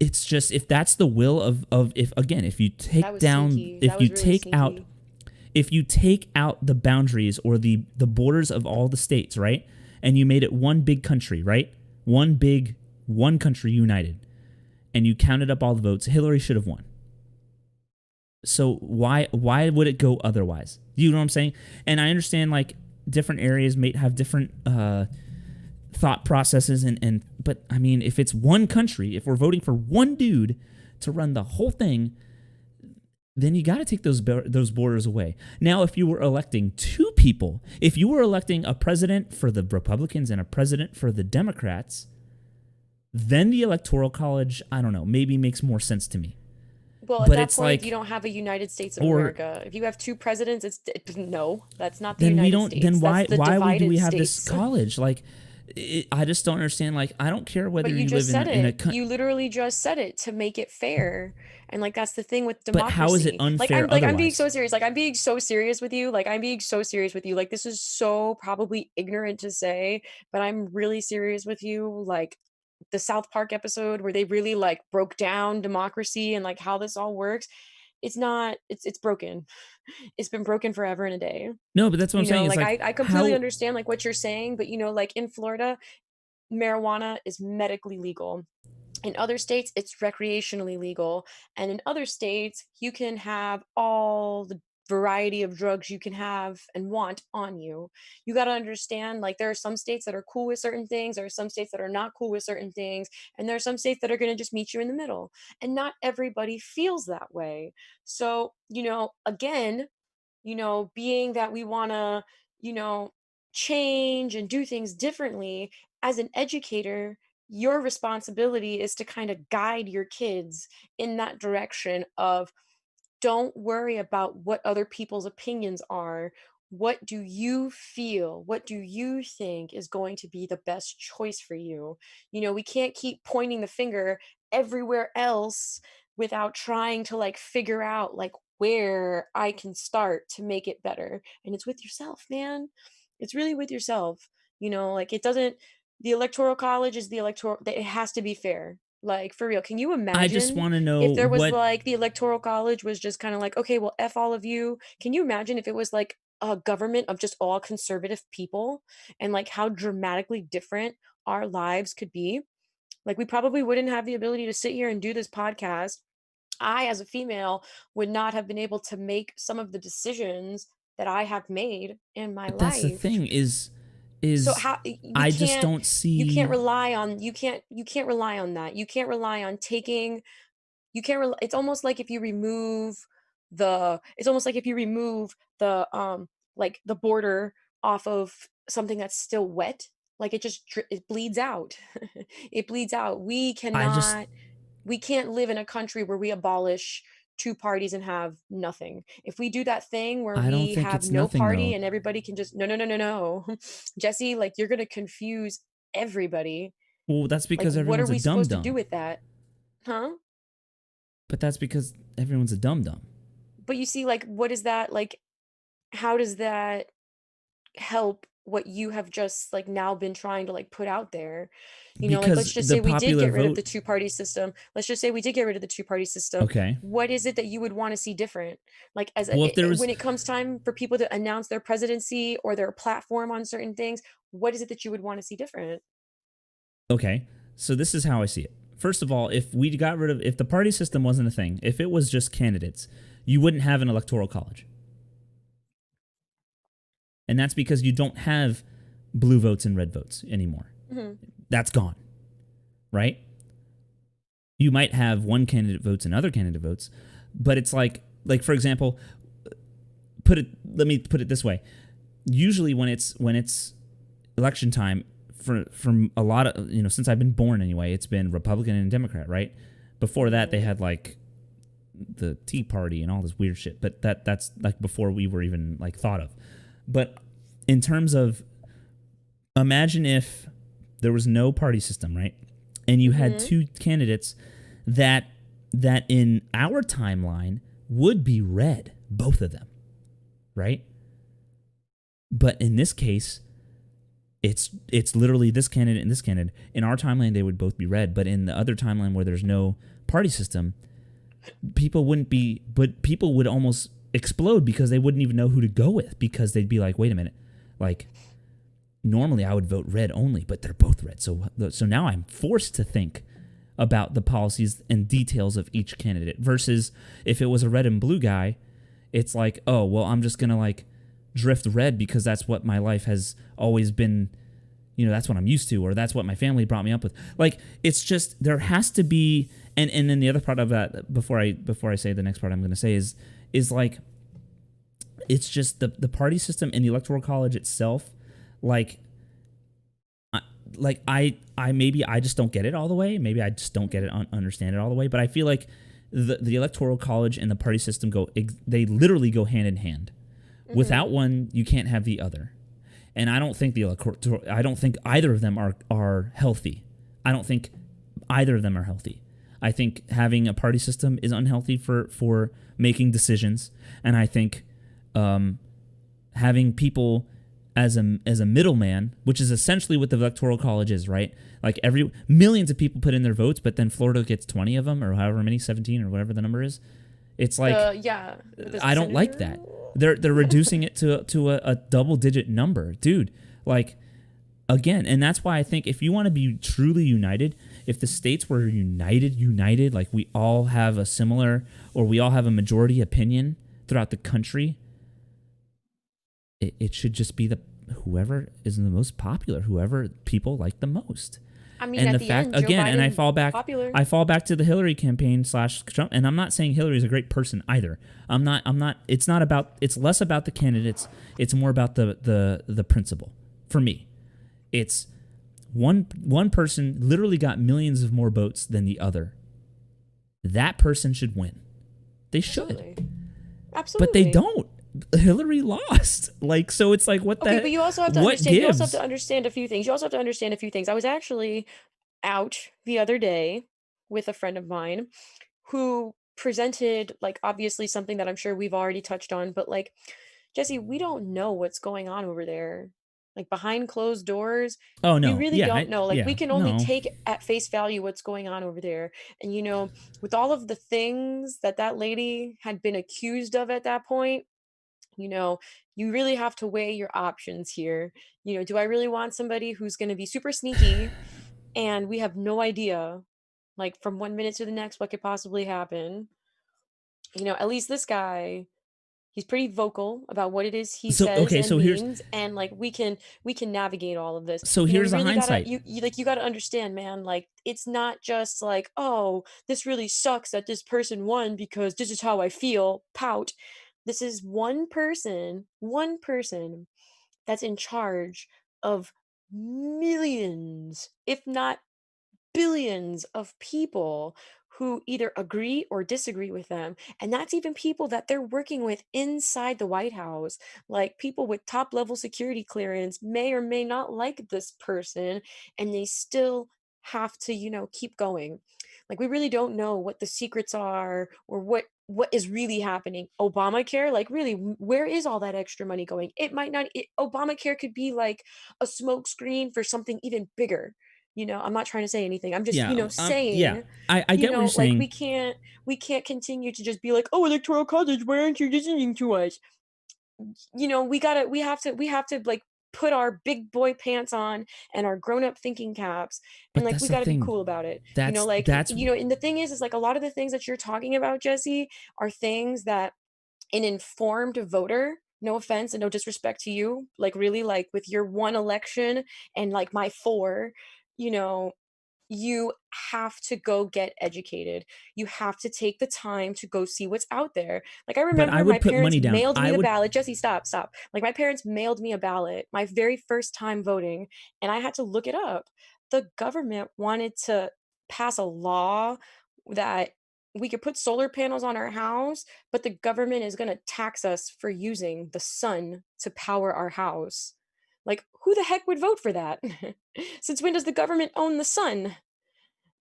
it's just, if that's the will if you take down, sneaky. if you take out, if you take out the boundaries or the borders of all the states, right? And you made it one big country, right? One country united. And you counted up all the votes, Hillary should have won. So why would it go otherwise? You know what I'm saying? And I understand, like, different areas may have different thought processes, but I mean, if it's one country, if we're voting for one dude to run the whole thing, then you got to take those borders away. Now, if you were electing two people, if you were electing a president for the Republicans and a president for the Democrats, then the Electoral College, I don't know, maybe makes more sense to me. Well, at that point, you don't have a United States of America. If you have two presidents, no, that's not the United States. Then why do we have this college? Like, I just don't understand. Like, I don't care whether you live in a country. You literally just said it to make it fair. And like, that's the thing with democracy. But how is it unfair? I'm being so serious. Like, I'm being so serious with you. Like, this is so probably ignorant to say, but I'm really serious with you. Like, the South Park episode where they really like broke down democracy and like how this all works. It's broken. It's been broken forever and a day. No, but that's what I'm saying. Like, I completely understand like what you're saying, but like in Florida, marijuana is medically legal. In other states, it's recreationally legal. And in other states, you can have all the variety of drugs you can have and want on you. You got to understand, like, there are some states that are cool with certain things. There are some states that are not cool with certain things. And there are some states that are going to just meet you in the middle. And not everybody feels that way. So, again, being that we want to, change and do things differently, as an educator, your responsibility is to kind of guide your kids in that direction of, don't worry about what other people's opinions are. What do you feel? What do you think is going to be the best choice for you? We can't keep pointing the finger everywhere else without trying to like figure out like where I can start to make it better. And it's with yourself, man. It's really with yourself. Like, it doesn't, the Electoral College is it has to be fair. Like, for real, can you imagine? I just want to know if there was like the Electoral College was just kind of like, okay, well, F all of you. Can you imagine if it was like a government of just all conservative people, and like how dramatically different our lives could be? Like, we probably wouldn't have the ability to sit here and do this podcast. I, as a female, would not have been able to make some of the decisions that I have made in my life. That's the thing is so how I just don't see, you can't rely on that. You can't rely on taking, it's almost like if you remove the like the border off of something that's still wet, like it bleeds out. It bleeds out. We can't live in a country where we abolish two parties and have nothing. If we do that thing where we have no party and everybody can just no. Jesse, like, you're gonna confuse everybody. Well, that's because like, everyone's what are we a supposed dum-dum. to do with that? Huh? But that's because everyone's a dum-dum. but you see, like, what is that like? How does that help what you have just like now been trying to like put out there? Like let's Because just the say we did popular get rid of vote. the two-party system. Let's just say we did get rid of the two-party system. Okay. What is it that you would want to see different? Like Well, if there was when it comes time for people to announce their presidency or their platform on certain things, what is it that you would want to see different? Okay, so this is how I see it. First of all, if the party system wasn't a thing, if it was just candidates, you wouldn't have an electoral college. And that's because you don't have blue votes and red votes anymore. Hmm. That's gone, right? You might have one candidate votes and other candidate votes, but it's like for example, let me put it this way. Usually when it's election time, from a lot of, since I've been born anyway, it's been Republican and Democrat, right? Before that, they had like the Tea Party and all this weird shit, but that's like before we were even like thought of. But in terms of, imagine if there was no party system, right? And you had two candidates that in our timeline would be red, both of them, right? But in this case, it's literally this candidate and this candidate. In our timeline, they would both be red, but in the other timeline where there's no party system, people would almost explode because they wouldn't even know who to go with, because they'd be like, wait a minute, like normally I would vote red only, but they're both red. So now I'm forced to think about the policies and details of each candidate, versus if it was a red and blue guy, it's like, oh, well, I'm just going to like drift red because that's what my life has always been, that's what I'm used to, or that's what my family brought me up with. Like, it's just, there has to be, and then the other part of that, before I say the next part I'm going to say is like, it's just the party system and the electoral college itself, I maybe I just don't get it all the way. Maybe I just don't get it, understand it all the way. But I feel like the electoral college and the party system they literally go hand in hand. Mm-hmm. Without one, you can't have the other. And I don't think I don't think either of them are healthy. I don't think either of them are healthy. I think having a party system is unhealthy for making decisions, and I think having people as a middleman, which is essentially what the electoral college is, right? Like millions of people put in their votes, but then Florida gets 20 of them, or however many, 17 or whatever the number is. It's like, I don't like that. They're reducing it to a double digit number, dude. Like, again, and that's why I think if you want to be truly united, if the states were united, like we all have a similar, or we all have a majority opinion throughout the country, it should just be whoever is the most popular, whoever people like the most. I mean, and at the the fact end, Joe again, Biden, and popular. I fall back to the Hillary campaign / Trump, and I'm not saying Hillary is a great person either. I'm not. It's less about the candidates. It's more about the principle. For me, it's one person literally got millions of more votes than the other. That person should win. They should. Absolutely. But they don't. Hillary lost. Like, so it's like, what but you also have to understand. You also have to understand a few things. I was actually out the other day with a friend of mine who presented, like, obviously something that I'm sure we've already touched on, but like, Jesse, we don't know what's going on over there. Like, behind closed doors, oh no, we really yeah, don't know. Like, we can only no. take at face value what's going on over there. And with all of the things that lady had been accused of at that point, you really have to weigh your options here. Do I really want somebody who's going to be super sneaky and we have no idea, like, from one minute to the next, what could possibly happen? At least this guy, he's pretty vocal about what it is he says and means, and like we can navigate all of this. So here's you the really hindsight. You gotta understand, man. Like, it's not just like, oh, this really sucks that this person won because this is how I feel. Pout. This is one person that's in charge of millions, if not billions of people who either agree or disagree with them. And that's even people that they're working with inside the White House. Like, people with top level security clearance may or may not like this person, and they still have to, keep going. Like, we really don't know what the secrets are or what what is really happening. Obamacare, like really, where is all that extra money going? It might not, Obamacare could be like a smokescreen for something even bigger. I'm not trying to say anything. I'm just, Yeah, yeah. saying, I get what you're like saying. we can't continue to just be like, oh, electoral college, why aren't you listening to us? We have to like put our big boy pants on and our grown-up thinking caps, and But like that's we the got to be thing. cool about it. That's Like, that's and the thing is like a lot of the things that you're talking about, Jesse, are things that an informed voter, no offense and no disrespect to you, like really, like with your one election and like my four, you know you have to go get educated. You have to take the time to go see what's out there. Like I but I remember my would put parents money down. mailed me I the would ballot. Jesse, stop, stop. Like my parents mailed me a ballot, my very first time voting, and I had to look it up. The government wanted to pass a law that we could put solar panels on our house, but the government is going to tax us for using the sun to power our house. Like, who the heck would vote for that? Since when does the government own the sun?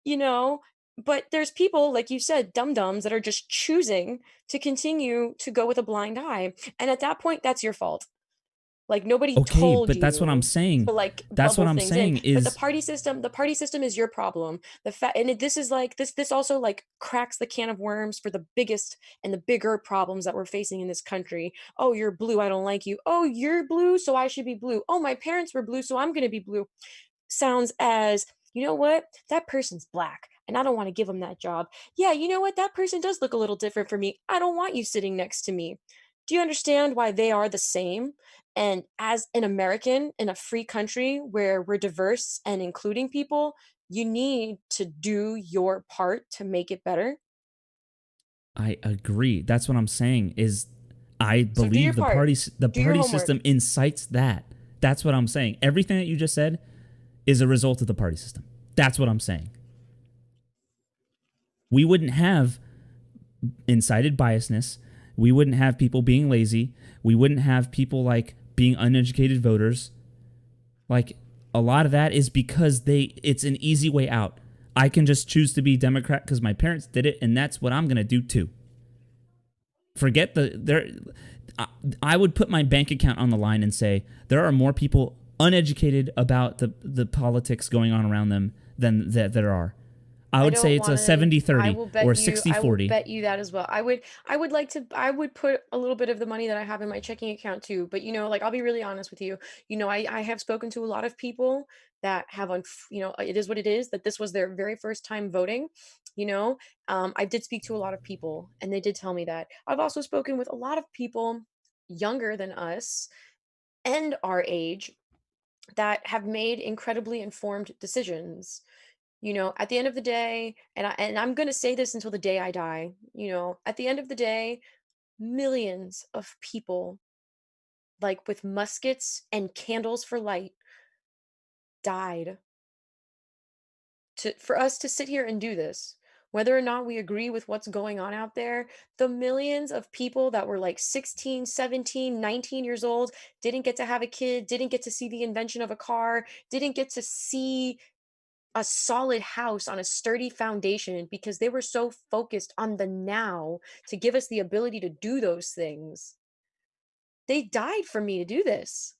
you know but there's people, like you said, dum-dums, that are just choosing to continue to go with a blind eye, and at that point that's your fault. Like nobody Okay, told but that's what I'm you saying. to like That's what bubble I'm things in, saying but the is party system is your problem. The fact, and this is like this also like cracks the can of worms for the biggest and the bigger problems that we're facing in this country. Oh, you're blue, I don't like you. Oh, you're blue, so I should be blue. Oh, my parents were blue, so I'm going to be blue. Sounds as, you know what, that person's black and I don't want to give them that job. Yeah, you know what, that person does look a little different for me. I don't want you sitting next to me. Do you understand why they are the same? And as an American in a free country where we're diverse and including people, you need to do your part to make it better. I agree. That's what I'm saying is I So do your believe part. the Do your party homework. system incites that. That's what I'm saying. Everything that you just said is a result of the party system. That's what I'm saying. We wouldn't have incited biasness. We wouldn't have people being lazy. We wouldn't have people like being uneducated voters. Like a lot of that is because it's an easy way out. I can just choose to be Democrat because my parents did it, and that's what I'm gonna do too. Forget I would put my bank account on the line and say there are more people uneducated about the politics going on around them than that there are. I would say it's a 70-30 or 60-40. I will bet you that as well. I would put a little bit of the money that I have in my checking account too. But like I'll be really honest with you. I have spoken to a lot of people that have it is what it is, that this was their very first time voting. I did speak to a lot of people and they did tell me that. I've also spoken with a lot of people younger than us and our age that have made incredibly informed decisions. At the end of the day, and I'm going to say this until the day I die, at the end of the day, millions of people, like with muskets and candles for light, died for us to sit here and do this. Whether or not we agree with what's going on out there, the millions of people that were like 16, 17, 19 years old, didn't get to have a kid, didn't get to see the invention of a car, didn't get to see a solid house on a sturdy foundation because they were so focused on the now to give us the ability to do those things. They died for me to do this.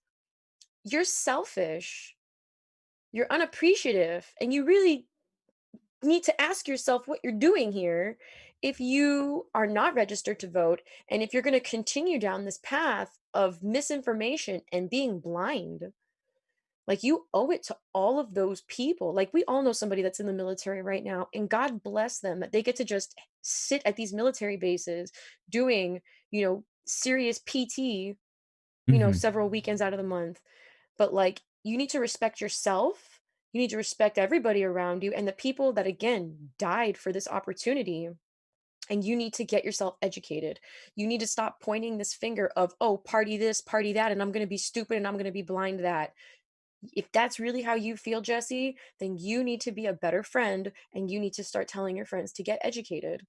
You're selfish. You're unappreciative. And you really need to ask yourself what you're doing here if you are not registered to vote and if you're going to continue down this path of misinformation and being blind. Like, you owe it to all of those people. Like, we all know somebody that's in the military right now, and God bless them that they get to just sit at these military bases doing, serious PT, Mhm. several weekends out of the month. But like, you need to respect yourself. You need to respect everybody around you and the people that, again, died for this opportunity. And you need to get yourself educated. You need to stop pointing this finger of, oh, party this, party that, and I'm going to be stupid and I'm going to be blind to that. If that's really how you feel, Jesse, then you need to be a better friend and you need to start telling your friends to get educated.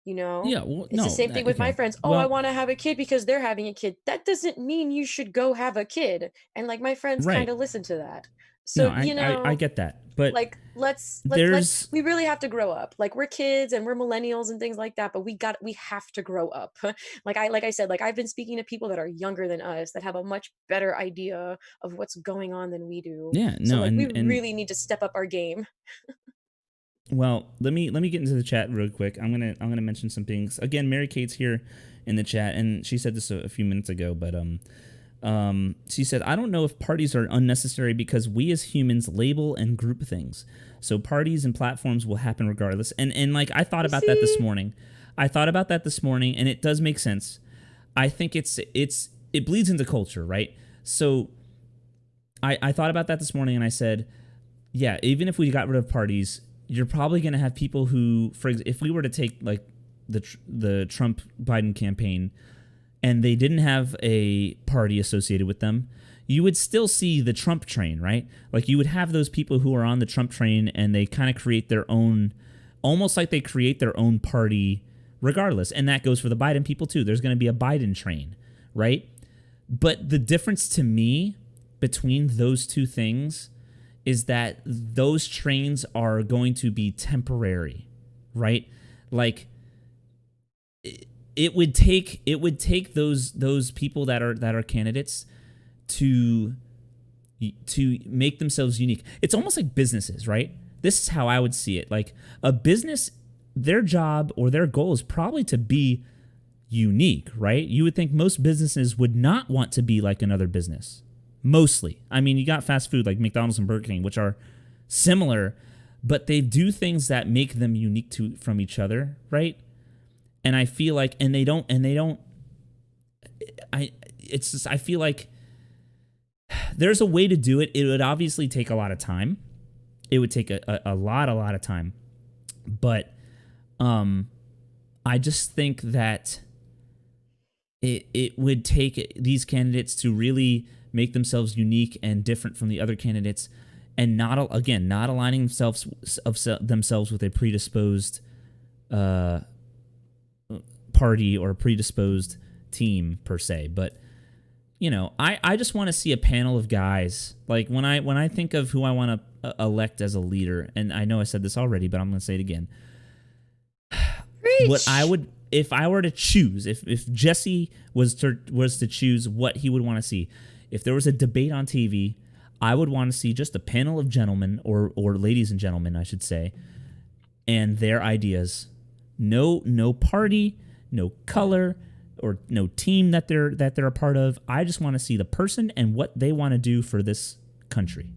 Yeah, well, It's the no, same thing with my okay. friends. Oh, I Well, want to have a kid because they're having a kid. That doesn't mean you should go have a kid. And like my friends kind right. of listen to that. No, So, I get that. But Like let's there's we really have to grow up. Like we're kids and we're millennials and things like that, but we have to grow up. Like I said, like I've been speaking to people that are younger than us that have a much better idea of what's going on than we do. yeah, So no, like we and really need to step up our game. well, let me get into the chat real quick. I'm gonna mention some things. Again, Mary Kate's here in the chat, and she said this a few minutes ago, but she said, I don't know if parties are unnecessary because we as humans label and group things. So parties and platforms will happen regardless. And like I thought about that this morning. And it does make sense. I think it bleeds into culture, right? So I thought about that this morning and I said, yeah, even if we got rid of parties, you're probably going to have people who, if we were to take like the Trump Biden campaign and they didn't have a party associated with them, you would still see the Trump train, right? Like you would have those people who are on the Trump train and they kind of create their own, almost like they create their own party regardless. And that goes for the Biden people too. There's going to be a Biden train, right? But the difference to me between those two things is that those trains are going to be temporary, right? Like it would take those people that are candidates to make themselves unique. It's almost like businesses, right? This is how I would see it. Like a business, their job or their goal is probably to be unique, right? You would think most businesses would not want to be like another business. Mostly. I mean, you got fast food like McDonald's and Burger King, which are similar, but they do things that make them unique from each other, right? And I feel like, I feel like there's a way to do it. It would obviously take a lot of time. It would take a lot of time. But I just think that it would take these candidates to really make themselves unique and different from the other candidates, and not aligning themselves with a predisposed party or a predisposed team per se. But you know, I just want to see a panel of guys. Like when I think of who I want to elect as a leader, and I know I said this already, but I'm going to say it again. Preach. What I would, if I were to choose, if Jesse was to choose what he would want to see, if there was a debate on TV, I would want to see just a panel of gentlemen or ladies and gentlemen, I should say, and their ideas. No party, no color, or no team that they're a part of. I just want to see the person and what they want to do for this country.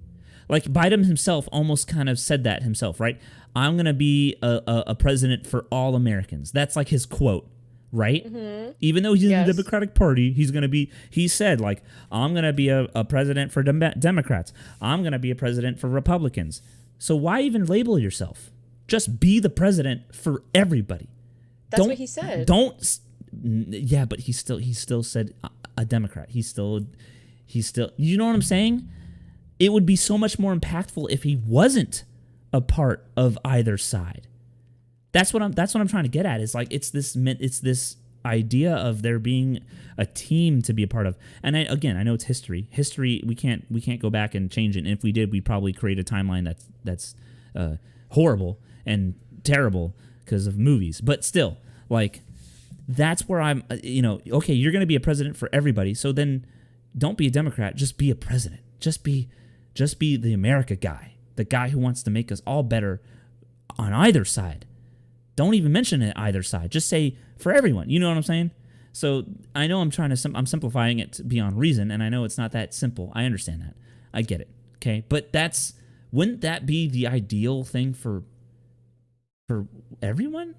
Like Biden himself almost kind of said that himself, right? I'm going to be a president for all Americans. That's like his quote, right? Mm-hmm. Even though he's in the Democratic Party, he said like, I'm going to be a president for Democrats. I'm going to be a president for Republicans. So why even label yourself? Just be the president for everybody. That's what he said. Yeah, but he still said a Democrat. He's still, you know what I'm saying? It would be so much more impactful if he wasn't a part of either side. That's what I'm trying to get at. Is like it's this idea of there being a team to be a part of. And I know it's history. History, we can't go back and change it. And if we did, we'd probably create a timeline that's horrible and terrible because of movies. But still, like that's where I'm. Okay, you're going to be a president for everybody. So then, don't be a Democrat. Just be a president. Just be the America guy, the guy who wants to make us all better on either side. Don't even mention it either side. Just say for everyone. You know what I'm saying? So I know I'm simplifying it beyond reason, and I know it's not that simple. I understand that. I get it. Okay, but wouldn't that be the ideal thing for everyone?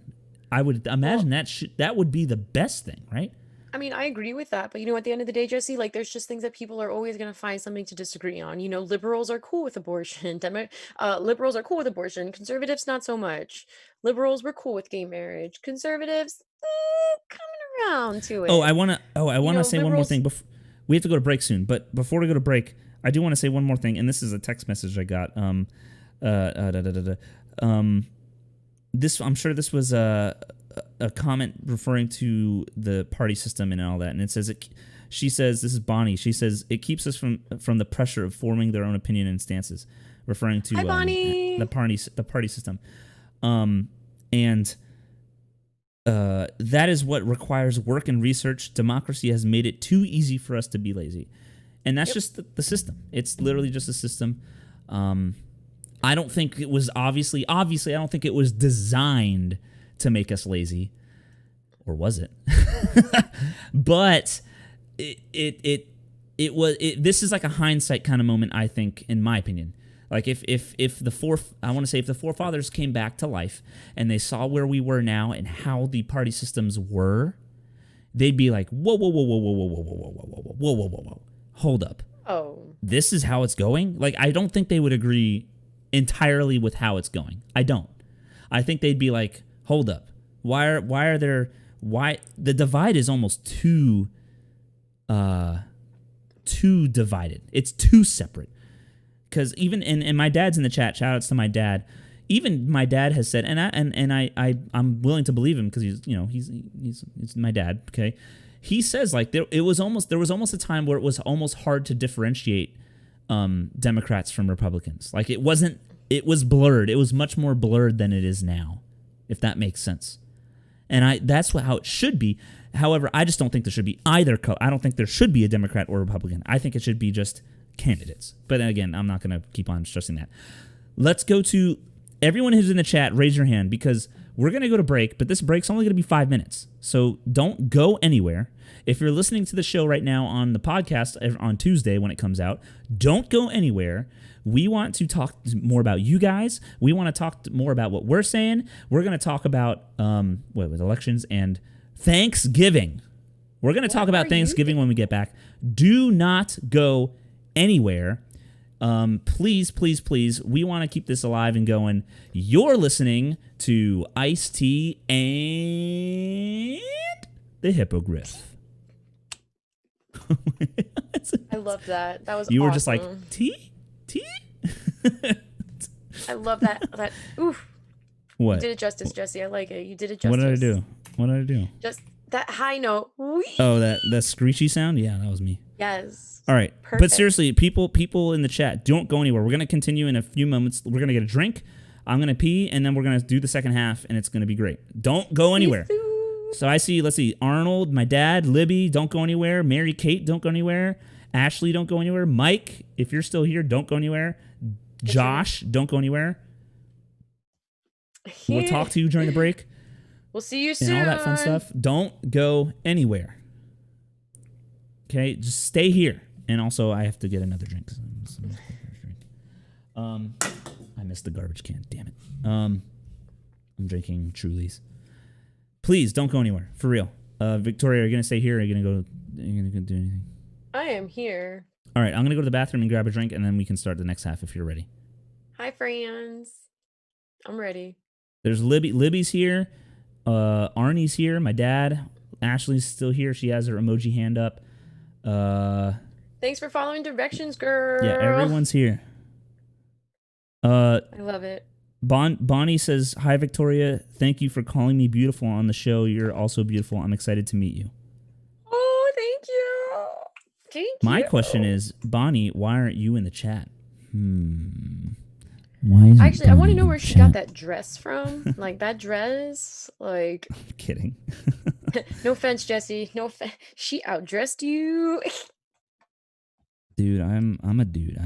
I would imagine that would be the best thing, right? I mean, I agree with that, but at the end of the day, Jesse, like there's just things that people are always going to find something to disagree on. Liberals are cool with abortion. Liberals are cool with abortion. Conservatives, not so much. Liberals were cool with gay marriage. Conservatives, coming around to it. I want to say one more thing. We have to go to break soon, but before we go to break, I do want to say one more thing, and this is a text message I got. This, I'm sure this was a comment referring to the party system and all that, and it says she says, this is Bonnie, she says it keeps us from the pressure of forming their own opinion and stances. referring to Hi, Bonnie. the party system. And that is what requires work and research. Democracy has made it too easy for us to be lazy. And that's just the system. It's literally just a system. I don't think it was obviously, I don't think it was designed to make us lazy. Or was it? But it was. This is like a hindsight kind of moment, I think, in my opinion. Like if the forefathers came back to life and they saw where we were now and how the party systems were, they'd be like, whoa, whoa, whoa, whoa, whoa, whoa, whoa, whoa, whoa, whoa, whoa, whoa, whoa, whoa, whoa, hold up. Oh, This is how it's going? Like, I don't think they would agree entirely with how it's going. I don't. I think they'd be like, hold up. Why the divide is almost too divided. It's too separate. Because even and my dad's in the chat. Shout outs to my dad. Even my dad has said, I'm willing to believe him because he's my dad. Okay, he says like there was almost a time where it was almost hard to differentiate Democrats from Republicans. Like it was blurred. It was much more blurred than it is now, if that makes sense. And that's how it should be. However, I just don't think there should be either. I don't think there should be a Democrat or Republican. I think it should be just candidates. But then again, I'm not going to keep on stressing that. Let's go to everyone who's in the chat. Raise your hand because we're going to go to break, but this break's only going to be 5 minutes. So don't go anywhere. If you're listening to the show right now on the podcast on Tuesday when it comes out, don't go anywhere. We want to talk more about you guys. We want to talk more about what we're saying. We're going to talk about with elections and Thanksgiving. We're going to talk about Thanksgiving when we get back. Do not go anywhere. Please, please, please. We want to keep this alive and going. You're listening to IceT and the Hippogriff. I love that. That was you awesome. were just like, tea? I love that. Oof. What? You did it justice, Jesse. I like it. You did it justice. What did I do? Just that high note. Whee! Oh, that screechy sound? Yeah, that was me. Yes. All right. Perfect. But seriously, people in the chat, don't go anywhere. We're going to continue in a few moments. We're going to get a drink. I'm going to pee, and then we're going to do the second half, and it's going to be great. Don't go anywhere. So let's see, Arnold, my dad, Libby, don't go anywhere. Mary Kate, don't go anywhere. Ashley, don't go anywhere. Mike, if you're still here, don't go anywhere. Josh, don't go anywhere. We'll talk to you during the break. We'll see you soon. And all that fun stuff. Don't go anywhere. Okay, just stay here. And also, I have to get another drink. I missed the garbage can. Damn it. I'm drinking Trulies. Please don't go anywhere. For real. Victoria, are you gonna stay here? Or are you gonna go do anything? I am here. All right, I'm gonna go to the bathroom and grab a drink, and then we can start the next half if you're ready. Hi, friends. I'm ready. There's Libby. Libby's here. Arnie's here. My dad. Ashley's still here. She has her emoji hand up. Thanks for following directions, girl. Yeah, everyone's here. I love it. Bonnie says, "Hi, Victoria. Thank you for calling me beautiful on the show. You're also beautiful. I'm excited to meet you." Oh, thank you. My question is, Bonnie, why aren't you in the chat? Why isn't Actually, I want to Bonnie know in where the she chat? got that dress from. Like, that dress, like... I'm kidding. No offense, Jesse. No offense. She outdressed you. Dude, I'm a dude.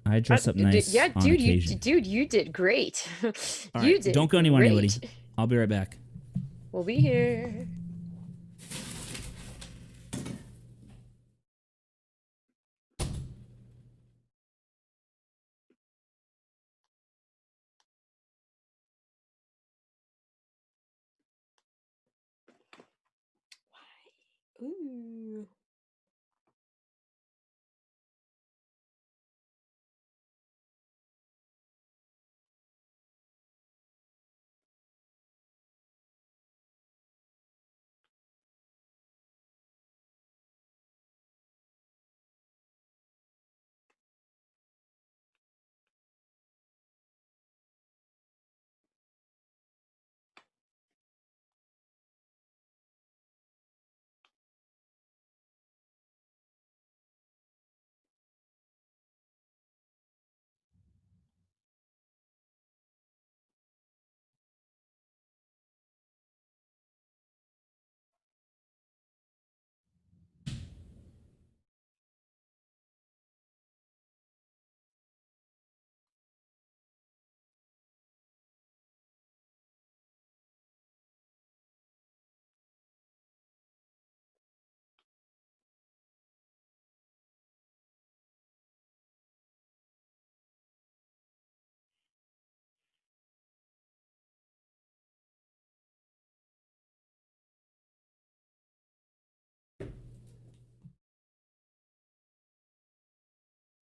I dress up nice Yeah, on dude, occasion. you did great. All You right, did don't go anywhere, great. anybody. I'll be right back. We'll be here. Ooh.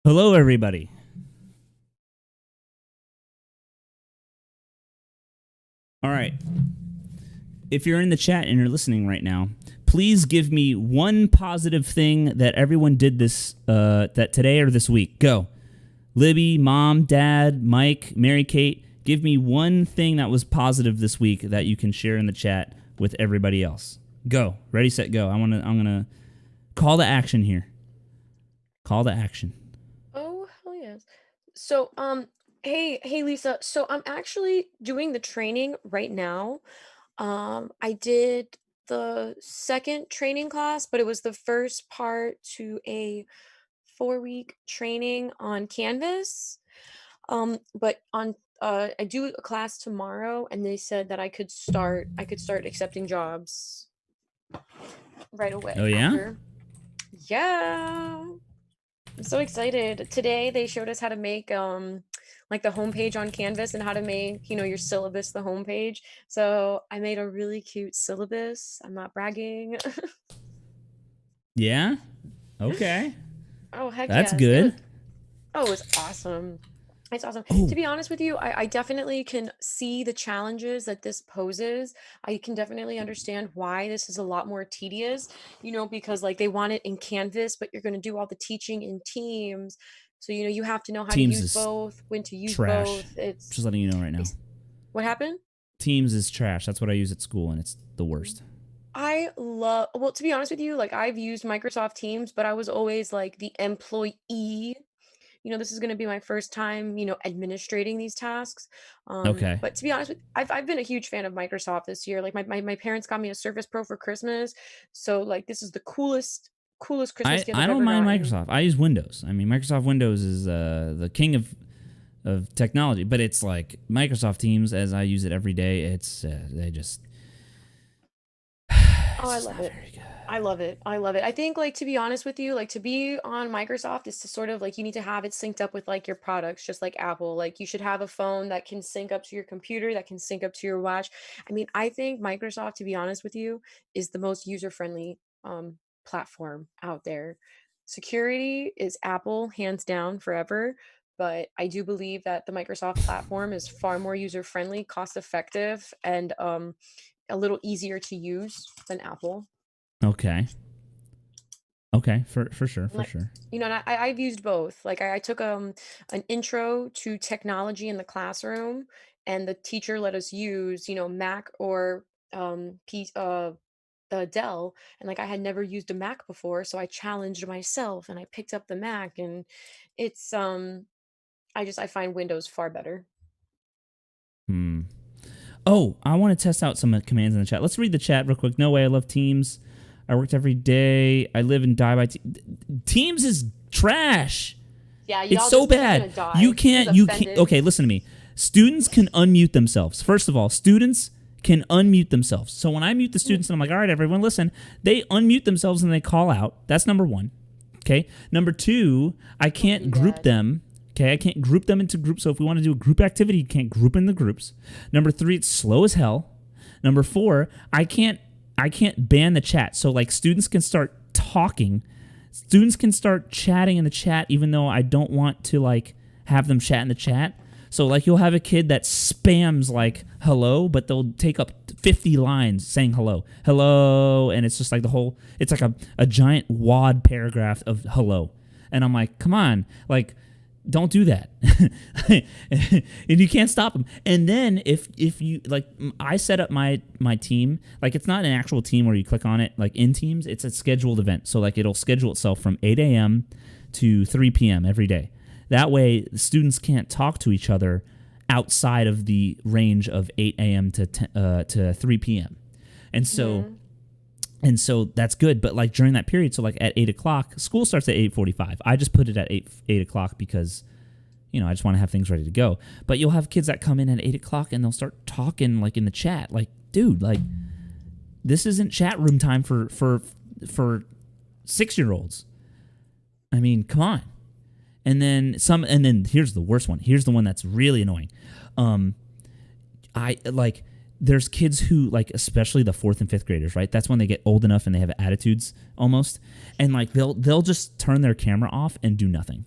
Hello, everybody. All right. If you're in the chat and you're listening right now, please give me one positive thing that everyone did this that today or this week. Go. Libby, Mom, Dad, Mike, Mary Kate, give me one thing that was positive this week that you can share in the chat with everybody else. Go. Ready, set, go. I'm gonna call to action here. Call to action. Oh, hell yes. So, hey, Lisa. So I'm actually doing the training right now. I did the second training class, but it was the first part to a 4-week training on Canvas. But on I do a class tomorrow, and they said that I could start accepting jobs right away Oh, yeah? after. Yeah. I'm so excited. Today they showed us how to make like the homepage on Canvas and how to make, your syllabus the homepage. So I made a really cute syllabus. I'm not bragging. Yeah? Okay. Oh, heck That's yes. good. It was awesome. It's awesome. Oh. To be honest with you, I definitely can see the challenges that this poses. I can definitely understand why this is a lot more tedious, because like they want it in Canvas, but you're going to do all the teaching in Teams. So, you have to know how Teams to use is both, when to use trash. both. It's Just letting you know right now. What happened? Teams is trash. That's what I use at school, and it's the worst. Well, to be honest with you, like I've used Microsoft Teams, but I was always like the employee. This is going to be my first time, administrating these tasks. Okay. But to be honest I've been a huge fan of Microsoft this year. Like my parents got me a Surface Pro for Christmas. So like this is the coolest Christmas gift I I've don't ever mind gotten. Microsoft. I use Windows. I mean, Microsoft Windows is the king of technology, but it's like Microsoft Teams, as I use it every day. It's they just. Oh, I love it. I love it. I love it. I think, like, to be honest with you, like, to be on Microsoft is to sort of like you need to have it synced up with like your products, just like Apple. Like, you should have a phone that can sync up to your computer, that can sync up to your watch. I mean, I think Microsoft, to be honest with you, is the most user-friendly platform out there. Security is Apple, hands down, forever. But I do believe that the Microsoft platform is far more user-friendly, cost-effective, and a little easier to use than Apple. Okay. Okay, for sure, for Like, sure. and I've used both. Like I took an intro to technology in the classroom, and the teacher let us use, Mac or Dell, and like I had never used a Mac before, so I challenged myself and I picked up the Mac, and it's I find Windows far better. Oh, I want to test out some commands in the chat. Let's read the chat real quick. No way, I love Teams. I worked every day. I live and die by Teams is trash. Yeah, It's so bad. You can't. Okay, listen to me. Students can unmute themselves. First of all, students can unmute themselves. So when I mute the students and I'm like, all right, everyone, listen, they unmute themselves and they call out. That's number one. Okay. Number two, I can't group them. Okay, I can't group them into groups. So if we want to do a group activity, you can't group in the groups. Number three, it's slow as hell. Number four, I can't ban the chat. So like students can start talking. Students can start chatting in the chat even though I don't want to like have them chat in the chat. So like you'll have a kid that spams like hello, but they'll take up 50 lines saying hello. Hello, and it's just like it's like a giant wad paragraph of hello. And I'm like, come on, like don't do that. And you can't stop them. And then if you like, I set up my team, like it's not an actual team where you click on it like in Teams, it's a scheduled event. So like it'll schedule itself from 8 a.m. to 3 p.m. every day. That way students can't talk to each other outside of the range of 8 a.m. to 3 p.m. And so And so that's good, but like during that period, so like at 8 o'clock, school starts at 8:45. I just put it at 8 o'clock because, I just want to have things ready to go. But you'll have kids that come in at 8 o'clock and they'll start talking like in the chat, like, dude, like this isn't chat room time for 6-year-olds. I mean, come on. And then here's the worst one. Here's the one that's really annoying. There's kids who, like, especially the 4th and 5th graders, right? That's when they get old enough and they have attitudes almost. And, like, they'll just turn their camera off and do nothing.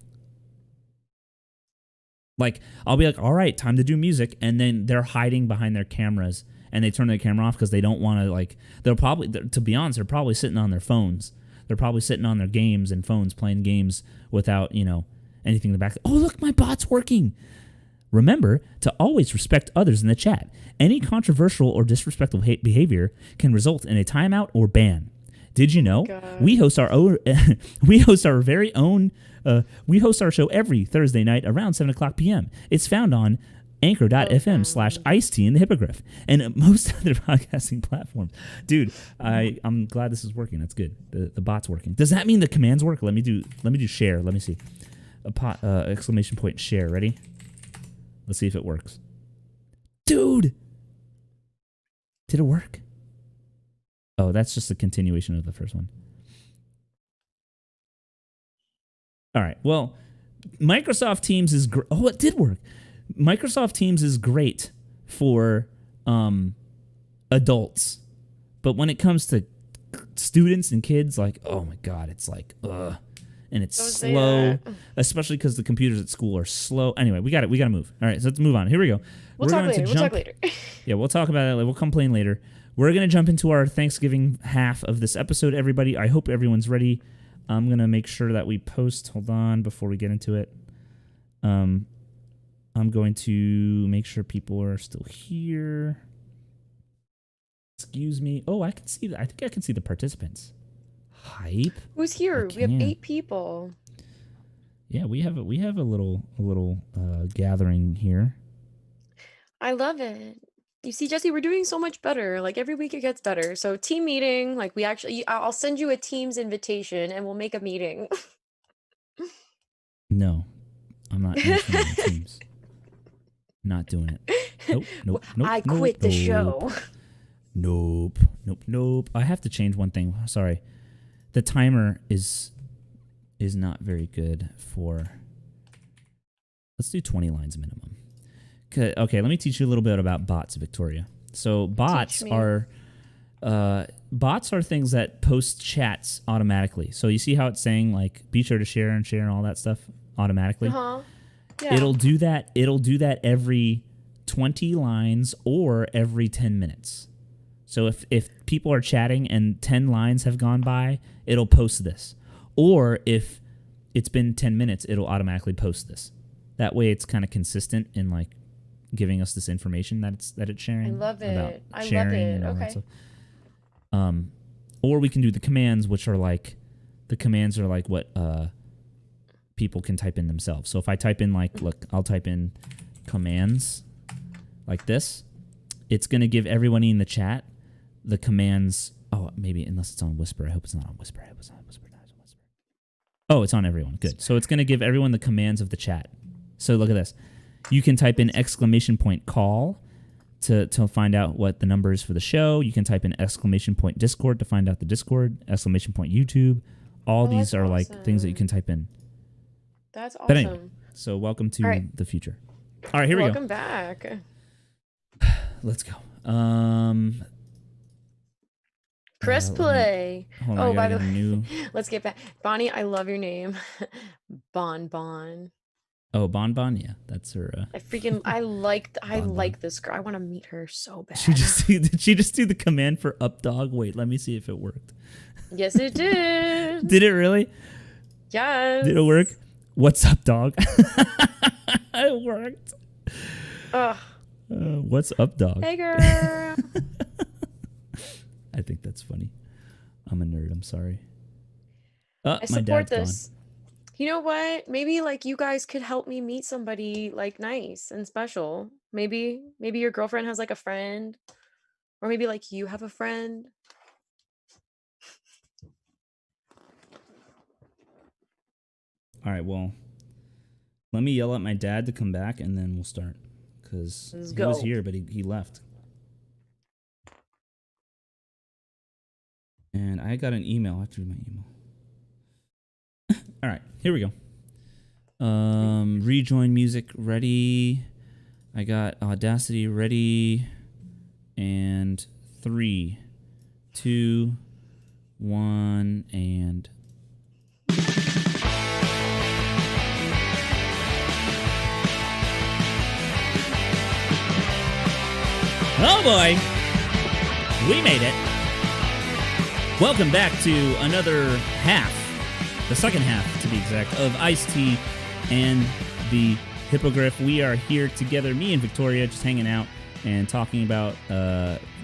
Like, I'll be like, all right, time to do music. And then they're hiding behind their cameras and they turn their camera off because they don't want to, like, they'll probably, to be honest, they're probably sitting on their phones. They're probably sitting on their games and phones playing games without, anything in the back. Oh, look, my bot's working. Remember to always respect others in the chat. Any controversial or disrespectful behavior can result in a timeout or ban. Did you know we host our own? We host our very own. We host our show every Thursday night around 7:00 p.m. It's found on anchor.fm/IceT in the Hippogriff and most other podcasting platforms. Dude, I'm glad this is working. That's good. The bot's working. Does that mean the commands work? Let me do share. Let me see. Exclamation point share. Ready? Let's see if it works. Dude, did it work? Oh, that's just a continuation of the first one. All right. Well, Microsoft Teams is great. Oh, it did work. Microsoft Teams is great for adults, but when it comes to students and kids, like, oh my god, it's like, ugh, and it's slow, especially because the computers at school are slow. Anyway, we got to move. All right, so let's move on. Here we go. We'll talk later. Yeah, we'll talk about it. We'll complain later. We're going to jump into our Thanksgiving half of this episode, everybody. I hope everyone's ready. I'm going to make sure that we post. Hold on before we get into it. I'm going to make sure people are still here. Excuse me. Oh, I can see that. I think I can see the participants. Hype. Who's here? We have 8 people. Yeah, we have a little gathering here. I love it. You see, Jesse, we're doing so much better. Like every week it gets better. So team meeting, like I'll send you a Teams invitation and we'll make a meeting. No, I'm not mentioning the Teams. Not doing it. Nope. I quit the show. Nope. I have to change one thing. Sorry. The timer is not very good for... Let's do 20 lines minimum. Okay, let me teach you a little bit about bots, Victoria. So bots are things that post chats automatically. So you see how it's saying, like, be sure to share and all that stuff automatically? Uh-huh. Yeah. It'll do that every 20 lines or every 10 minutes. So if people are chatting and 10 lines have gone by, it'll post this. Or if it's been 10 minutes, it'll automatically post this. That way it's kind of consistent in, like, giving us this information that it's sharing. I love it. Okay. Or we can do the commands, which are like, the commands are like what people can type in themselves. So if I type in, like, look, I'll type in commands like this. It's going to give everybody in the chat the commands. Oh, maybe, unless it's on Whisper. I hope it's not on Whisper. Oh, it's on everyone. Good. So it's going to give everyone the commands of the chat. So look at this. You can type in exclamation point call to find out what the number is for the show. You can type in exclamation point Discord to find out the Discord, exclamation point YouTube. All these are awesome. Like things that you can type in. That's awesome. But anyway, so welcome to the future. All right, here we go. Welcome back. Let's go. Press play. Hold on, by the way, let's get back. Bonnie, I love your name. Bon. Oh, Bon, yeah, that's her. I like this girl. I want to meet her so bad. Did she just do the command for up dog? Wait, let me see if it worked. Yes, it did. Did it really? Yes. Did it work? What's up, dog? It worked. What's up, dog? Hey, girl. I think that's funny. I'm a nerd. I'm sorry. I support this. Gone. You know what? Maybe, like, you guys could help me meet somebody, like, nice and special. Maybe your girlfriend has, like, a friend, or maybe, like, you have a friend. All right. Well, let me yell at my dad to come back, and then we'll start. Because he was here, but he left. And I got an email. I have to read my email. All right, here we go. Rejoin music ready. I got Audacity ready. And 3, 2, 1, and... Oh boy, we made it. Welcome back to another half, the second half to be exact, of IceT and the Hippogriff. We are here together, me and Victoria, just hanging out and talking about,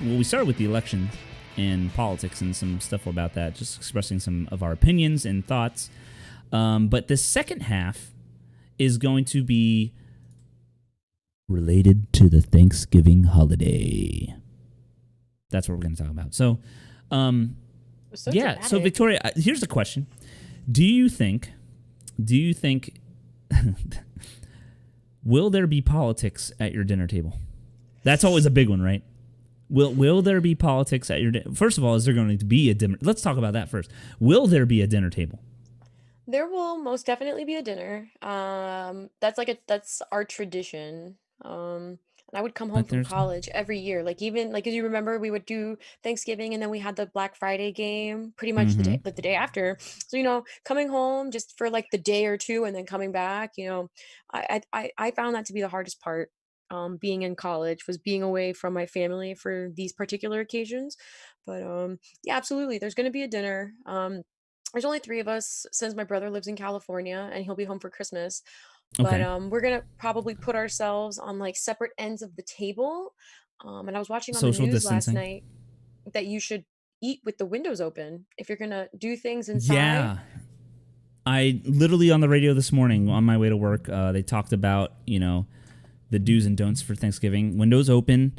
we started with the election and politics and some stuff about that, just expressing some of our opinions and thoughts. But the second half is going to be related to the Thanksgiving holiday. That's what we're going to talk about. So, so Victoria, here's a question. Do you think will there be politics at your dinner table? That's always a big one, right? Will there be politics at your dinner? First of all, is there going to be a dinner? Let's talk about that first. Will there be a dinner table? There will most definitely be a dinner. That's our tradition. And I would come home from college every year. Like even like as you remember, we would do Thanksgiving and then we had the Black Friday game pretty much the day after. So, coming home just for like the day or two and then coming back, I found that to be the hardest part. Being in college was being away from my family for these particular occasions. But yeah, absolutely. There's gonna be a dinner. There's only three of us since my brother lives in California and he'll be home for Christmas. But Okay. we're gonna probably put ourselves on like separate ends of the table. And I was watching on the Social news last distancing. night that you should eat with the windows open if you're gonna do things inside. Yeah. I literally on the radio this morning on my way to work, they talked about, the do's and don'ts for Thanksgiving. Windows open,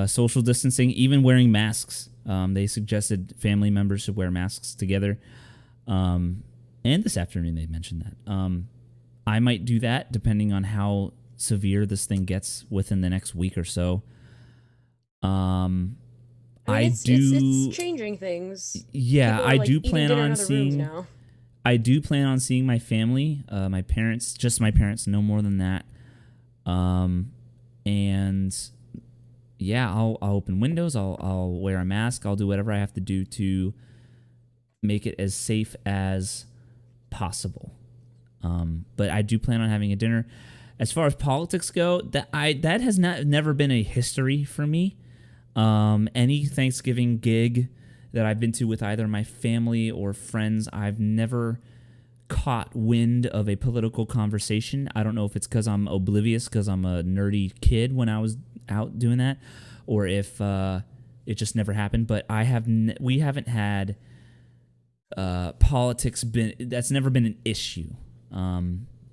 social distancing, even wearing masks. They suggested family members should wear masks together. And this afternoon they mentioned that. I might do that depending on how severe this thing gets within the next week or so. It's changing things. Yeah, People are, I like, do eating plan dinner in on other rooms seeing. now. I do plan on seeing my family, my parents, just my parents, no more than that. And yeah, I'll open windows. I'll wear a mask. I'll do whatever I have to do to make it as safe as possible. But I do plan on having a dinner. As far as politics go, that has never been a history for me. Any Thanksgiving gig that I've been to with either my family or friends, I've never caught wind of a political conversation. I don't know if it's because I'm oblivious, because I'm a nerdy kid when I was out doing that, or if it just never happened. But we haven't had politics that's never been an issue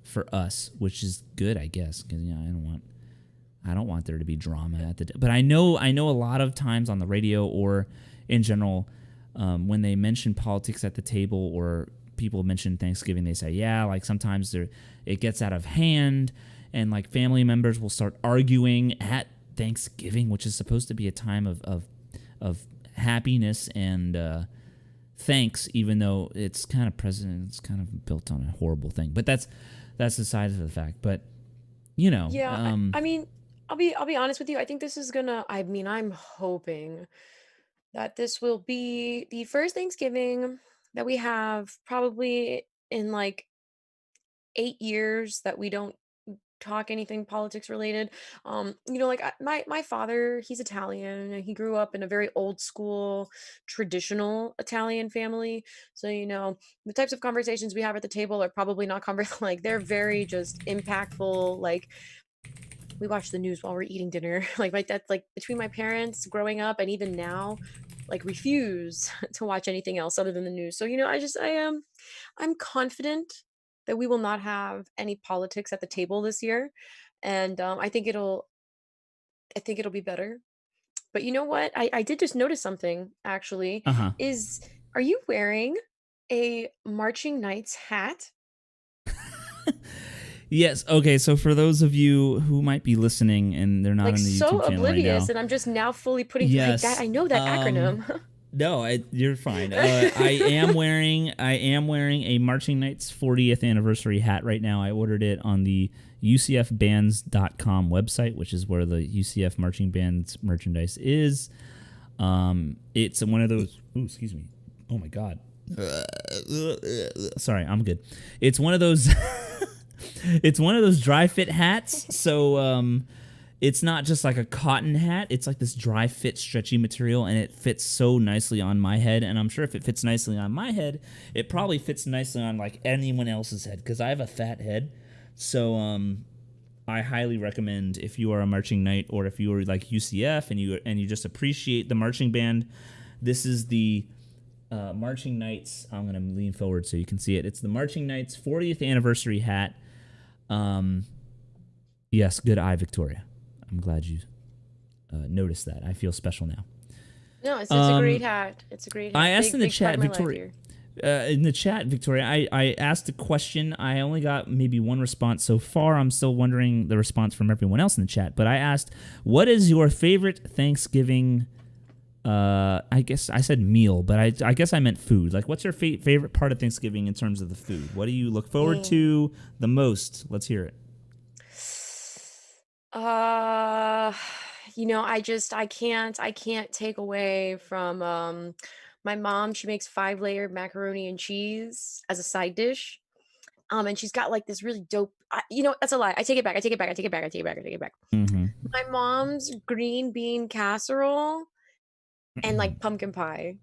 for us, which is good, I guess, because I don't want there to be drama at the. But I know a lot of times on the radio or in general, when they mention politics at the table or people mention Thanksgiving, they say, yeah, like sometimes it gets out of hand, and like family members will start arguing at Thanksgiving, which is supposed to be a time of happiness and thanks, even though it's kind of built on a horrible thing. But that's the side of the fact. But Yeah, I mean, I'll be honest with you. I think this is gonna. I mean, I'm hoping that this will be the first Thanksgiving that we have probably in like 8 years that we don't talk anything politics related. My father, he's Italian and he grew up in a very old school, traditional Italian family. So, the types of conversations we have at the table are probably not like they're very just impactful. Like we watch the news while we're eating dinner. Like that's like between my parents growing up and even now, like refuse to watch anything else other than the news. So, I'm confident that we will not have any politics at the table this year. And I think it'll be better. But you know what? I did just notice something actually. uh-huh. Are you wearing a Marching Knights hat? Yes. Okay. So for those of you who might be listening and they're not Like on the so YouTube channel oblivious, right and I'm just now fully putting like yes, that. I know that acronym. No, you're fine. I am wearing a Marching Knights 40th anniversary hat right now. I ordered it on the UCFbands.com website, which is where the UCF marching bands merchandise is. It's one of those. Ooh, excuse me. Oh my God. Sorry, I'm good. It's one of those. It's one of those dry fit hats. So It's not just like a cotton hat. It's like this dry fit, stretchy material, and it fits so nicely on my head. And I'm sure if it fits nicely on my head, it probably fits nicely on like anyone else's head because I have a fat head. So I highly recommend if you are a marching knight or if you are like UCF and you just appreciate the marching band. This is the Marching Knights. I'm going to lean forward so you can see it. It's the Marching Knights 40th anniversary hat. Yes, good eye, Victoria. I'm glad you noticed that. I feel special now. No, it's a great hat. It's a great hat. I asked in the chat, Victoria. In the chat, Victoria, I asked a question. I only got maybe one response so far. I'm still wondering the response from everyone else in the chat. But I asked, what is your favorite Thanksgiving? I guess I said meal, but I guess I meant food. Like, what's your favorite part of Thanksgiving in terms of the food? What do you look forward to the most? Let's hear it. I can't take away from my mom. She makes 5-layer macaroni and cheese as a side dish. And she's got like this really dope. That's a lie. I take it back. Mm-hmm. My mom's green bean casserole and like pumpkin pie.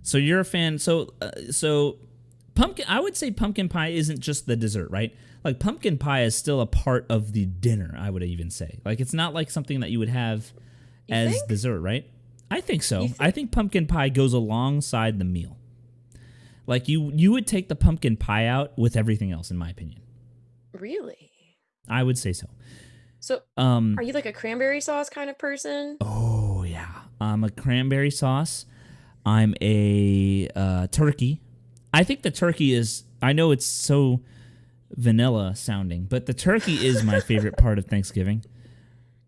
So you're a fan. So pumpkin. I would say pumpkin pie isn't just the dessert, right? Like pumpkin pie is still a part of the dinner. I would even say, like, it's not like something that you would have as dessert, right? I think so. I think pumpkin pie goes alongside the meal. Like you would take the pumpkin pie out with everything else, in my opinion. Really? I would say so. So, are you like a cranberry sauce kind of person? Oh yeah, I'm a cranberry sauce. I'm a turkey. I think the turkey is. I know it's so vanilla sounding, but the turkey is my favorite part of Thanksgiving.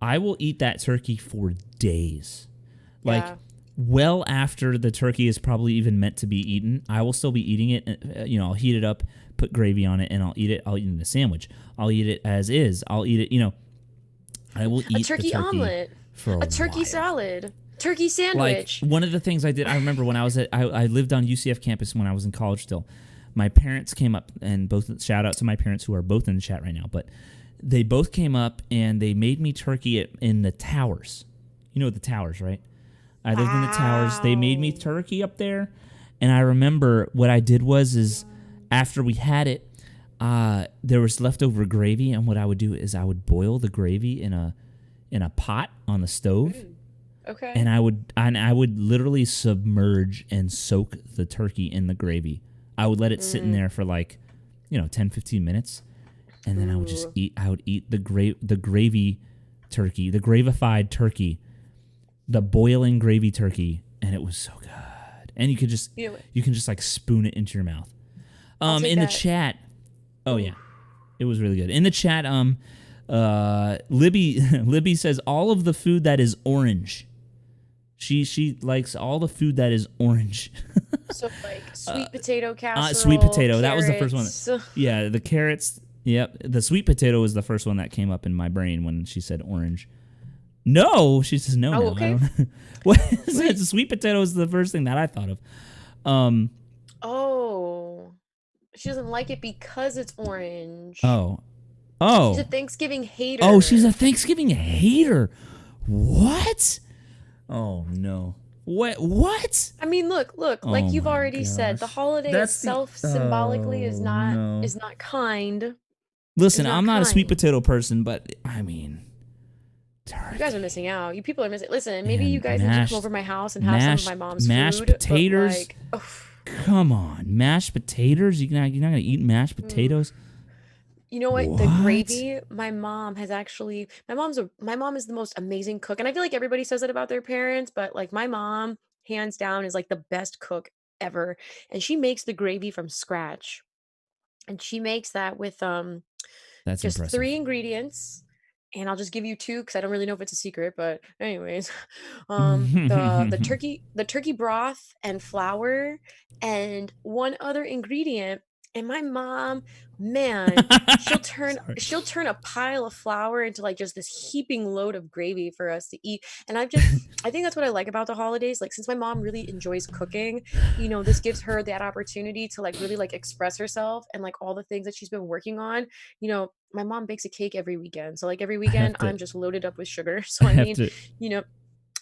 I will eat that turkey for days. Like, well after the turkey is probably even meant to be eaten, I will still be eating it. I'll heat it up, put gravy on it, and I'll eat it. I'll eat it in a sandwich. I'll eat it as is. I'll eat it, I will eat a turkey omelet, for a turkey salad, turkey sandwich. Like, one of the things I did, I remember when I was I lived on UCF campus when I was in college still. My parents came up, and both, shout out to my parents who are both in the chat right now, but they both came up and they made me turkey in the towers. You know the towers, right? I lived in the towers. They made me turkey up there, and I remember what I did was after we had it, there was leftover gravy, and what I would do is I would boil the gravy in a pot on the stove. Okay. And I would literally submerge and soak the turkey in the gravy. I would let it sit in there for like, 10, 15 minutes, and then I would just eat. I would eat the gravy turkey, the gravified turkey, the boiling gravy turkey, and it was so good. And you can just like spoon it into your mouth. In the chat, oh yeah, it was really good. In the chat, Libby says all of the food that is orange. She likes all the food that is orange. So like sweet potato casserole. Sweet potato. Carrots. That was the first one. Yeah, the carrots. Yep. The sweet potato was the first one that came up in my brain when she said orange. No, she says no. Oh, okay. What is it? Sweet potato is the first thing that I thought of. Oh, she doesn't like it because it's orange. Oh. She's a Thanksgiving hater. Oh, she's a Thanksgiving hater. What? Oh no. What? I mean, look, like you've already said, the holiday itself symbolically is not kind. Listen, I'm not a sweet potato person, but I mean, you guys are missing out. You people are missing. Listen, maybe you guys need to come over to my house and have some of my mom's mashed potatoes. Come on, mashed potatoes. You're not gonna eat mashed potatoes. You know what? The gravy, my mom is the most amazing cook. And I feel like everybody says it about their parents, but like my mom, hands down, is like the best cook ever. And she makes the gravy from scratch. And she makes that with That's just impressive. 3 ingredients. And I'll just give you 2 because I don't really know if it's a secret, but anyways, the turkey broth and flour and one other ingredient. And my mom, man, she'll turn a pile of flour into like just this heaping load of gravy for us to eat. And I think that's what I like about the holidays. Like, since my mom really enjoys cooking, this gives her that opportunity to like really like express herself and like all the things that she's been working on, my mom bakes a cake every weekend. So like every I have weekend to. I'm just loaded up with sugar. So I I have mean, to. you know,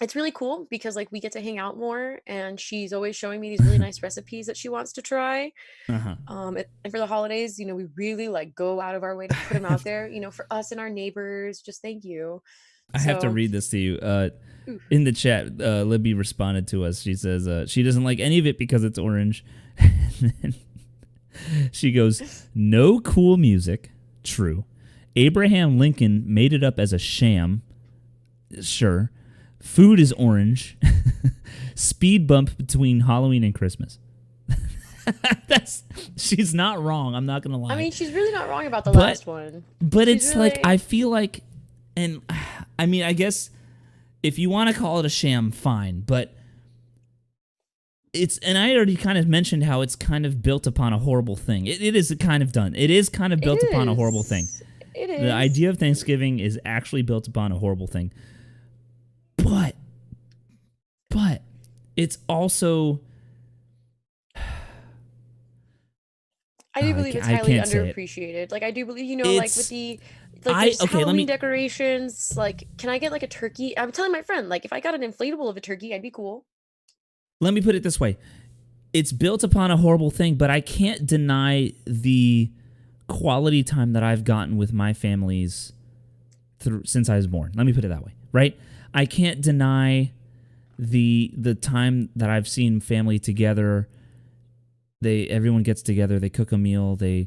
it's really cool because like we get to hang out more and she's always showing me these really nice recipes that she wants to try. Uh-huh. And for the holidays, we really like go out of our way to put them out there, for us and our neighbors. Just thank you. I have to So, read this to you. oof. In the chat, Libby responded to us. She says she doesn't like any of it because it's orange. And then she goes, no cool music. True. Abraham Lincoln made it up as a sham. Sure. Food is orange. Speed bump between Halloween and Christmas. She's not wrong. I'm not gonna lie. I mean, she's really not wrong about the last one. But She's it's really... like I feel like, and I mean, I guess if you want to call it a sham, fine. But and I already kind of mentioned how it's kind of built upon a horrible thing. It is kind of done. It is kind of built upon a horrible thing. It is. The idea of Thanksgiving is actually built upon a horrible thing. But it's also. I do believe it's highly underappreciated. Like I do believe, like with the Halloween decorations, like can I get like a turkey? I'm telling my friend, like if I got an inflatable of a turkey, I'd be cool. Let me put it this way. It's built upon a horrible thing, but I can't deny the quality time that I've gotten with my families since I was born. Let me put it that way, right? I can't deny the time that I've seen family together. Everyone gets together, they cook a meal, I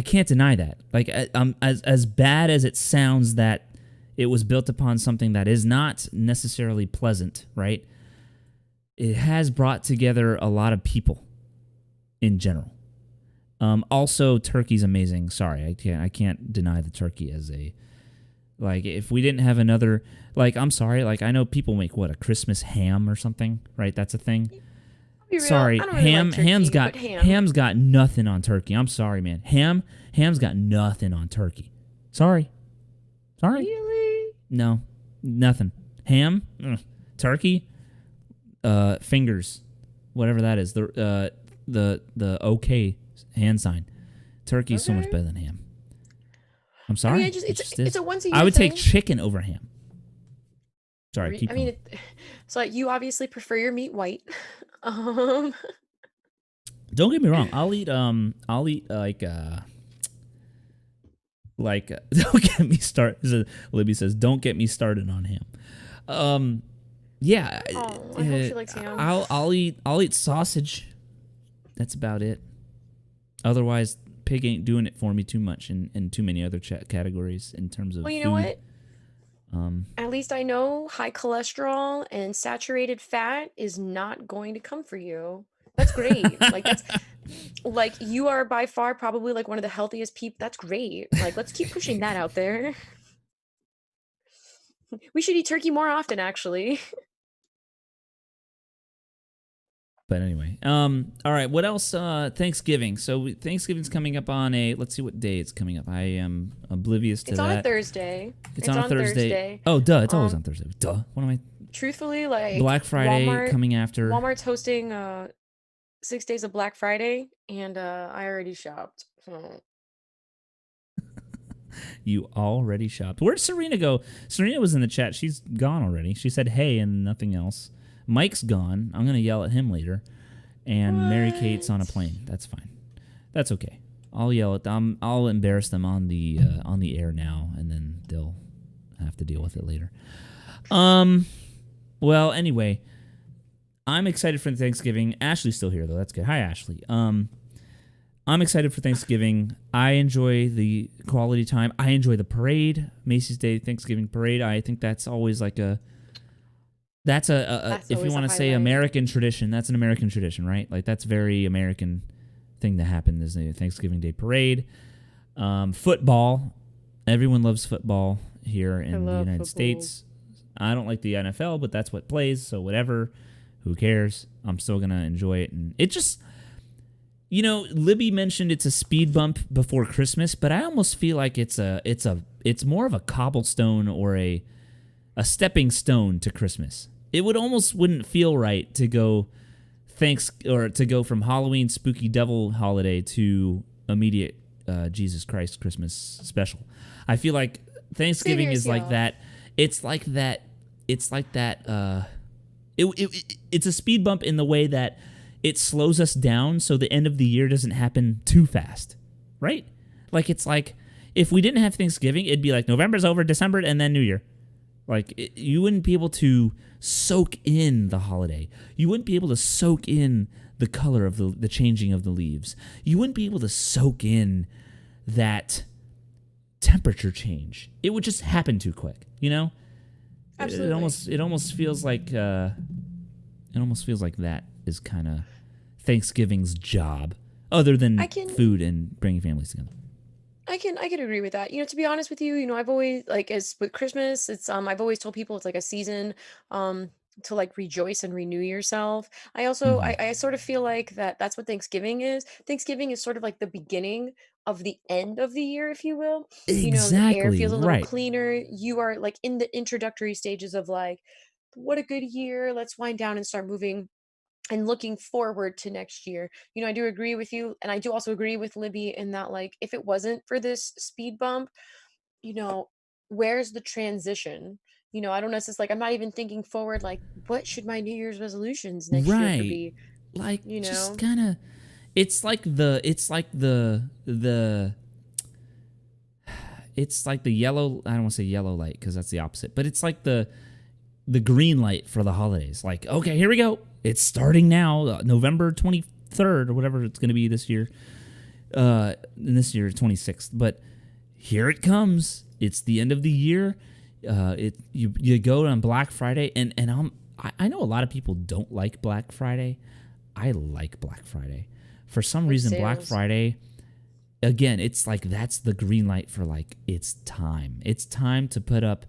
can't deny that. Like as bad as it sounds that it was built upon something that is not necessarily pleasant, right? It has brought together a lot of people in general. Also, turkey's amazing. Sorry, I can't deny the turkey as a if we didn't have another I'm sorry, I know people make a Christmas ham or something, right? That's a thing. Sorry, ham's got nothing on turkey. I'm sorry, man. Ham's got nothing on turkey. Sorry. Really? No, nothing. Ham, turkey, fingers, whatever that is. The okay hand sign. Turkey is so much better than ham. I'm sorry. I mean, it's a once a year I would thing. take chicken over ham. Sorry, keep going. So you obviously prefer your meat white. Don't get me wrong. I'll eat don't get me started. Libby says, "Don't get me started on ham." Yeah. I hope she likes ham. I'll eat sausage. That's about it. Otherwise, pig ain't doing it for me too much in too many other categories in terms of. Well, you food. know what? At least I know high cholesterol and saturated fat is not going to come for you. That's great. That's you are by far probably one of the healthiest people. That's great. Let's keep pushing that out there. We should eat turkey more often, actually. But anyway, all right. What else? Thanksgiving. So Thanksgiving's coming up on let's see what day it's coming up. I am oblivious to that. It's on a Thursday. It's on a Thursday. Oh, duh. It's always on Thursday. Duh. What am I? Truthfully, Black Friday coming after. Walmart's hosting 6 days of Black Friday, and I already shopped. So. You already shopped. Where'd Serena go? Serena was in the chat. She's gone already. She said hey and nothing else. Mike's gone. I'm going to yell at him later. And what? Mary Kate's on a plane. That's fine. That's okay. I'll yell at them. I'll embarrass them on the air now, and then they'll have to deal with it later. Well, anyway, I'm excited for Thanksgiving. Ashley's still here, though. That's good. Hi, Ashley. I'm excited for Thanksgiving. I enjoy the quality time. I enjoy the parade, Macy's Day Thanksgiving Parade. I think that's always That's if you want to say American tradition, that's an American tradition, right? That's very American thing to happen is the Thanksgiving Day Parade. Football. Everyone loves football here in the United States. I don't like the NFL, but that's what plays, so whatever. Who cares? I'm still going to enjoy it. And it just, Libby mentioned it's a speed bump before Christmas, but I almost feel like it's more of a cobblestone or a stepping stone to Christmas. It wouldn't feel right to go from Halloween spooky devil holiday to immediate Jesus Christ Christmas special. I feel like Thanksgiving is like that. It's like that. It's like that. It's a speed bump in the way that it slows us down so the end of the year doesn't happen too fast, right? Like, it's like if we didn't have Thanksgiving, it'd be like November's over, December, and then New Year. Like, you wouldn't be able to soak in the holiday. You wouldn't be able to soak in the color of the changing of the leaves. You wouldn't be able to soak in that temperature change. It would just happen too quick, you know? Absolutely. It almost feels like that is kind of Thanksgiving's job, other than food and bringing families together. I can agree with that. To be honest with you, I've always like as with Christmas, it's I've always told people it's like a season to like rejoice and renew yourself. I also Mhm. I sort of feel like that's what Thanksgiving is. Thanksgiving is sort of like the beginning of the end of the year, if you will. The air Exactly, feels a little right. cleaner. You are like in the introductory stages of like, what a good year. Let's wind down and start moving and looking forward to next year. I do agree with you, and I do also agree with Libby in that, like, if it wasn't for this speed bump, you know, where's the transition? I don't know. It's just like I'm not even thinking forward. Like, what should my New Year's resolutions next year for Right. be? Like, You just know, kind of it's like the yellow, I don't want to say yellow light cuz that's the opposite, but it's like the green light for the holidays. Like, okay, here we go. It's starting now, November 23rd or whatever it's going to be this year. And this year 26th, but here it comes. It's the end of the year. You go on Black Friday, and I know a lot of people don't like Black Friday. I like Black Friday. For some with reason, Black sales. Friday, again, it's like that's the green light for like it's time. It's time to put up.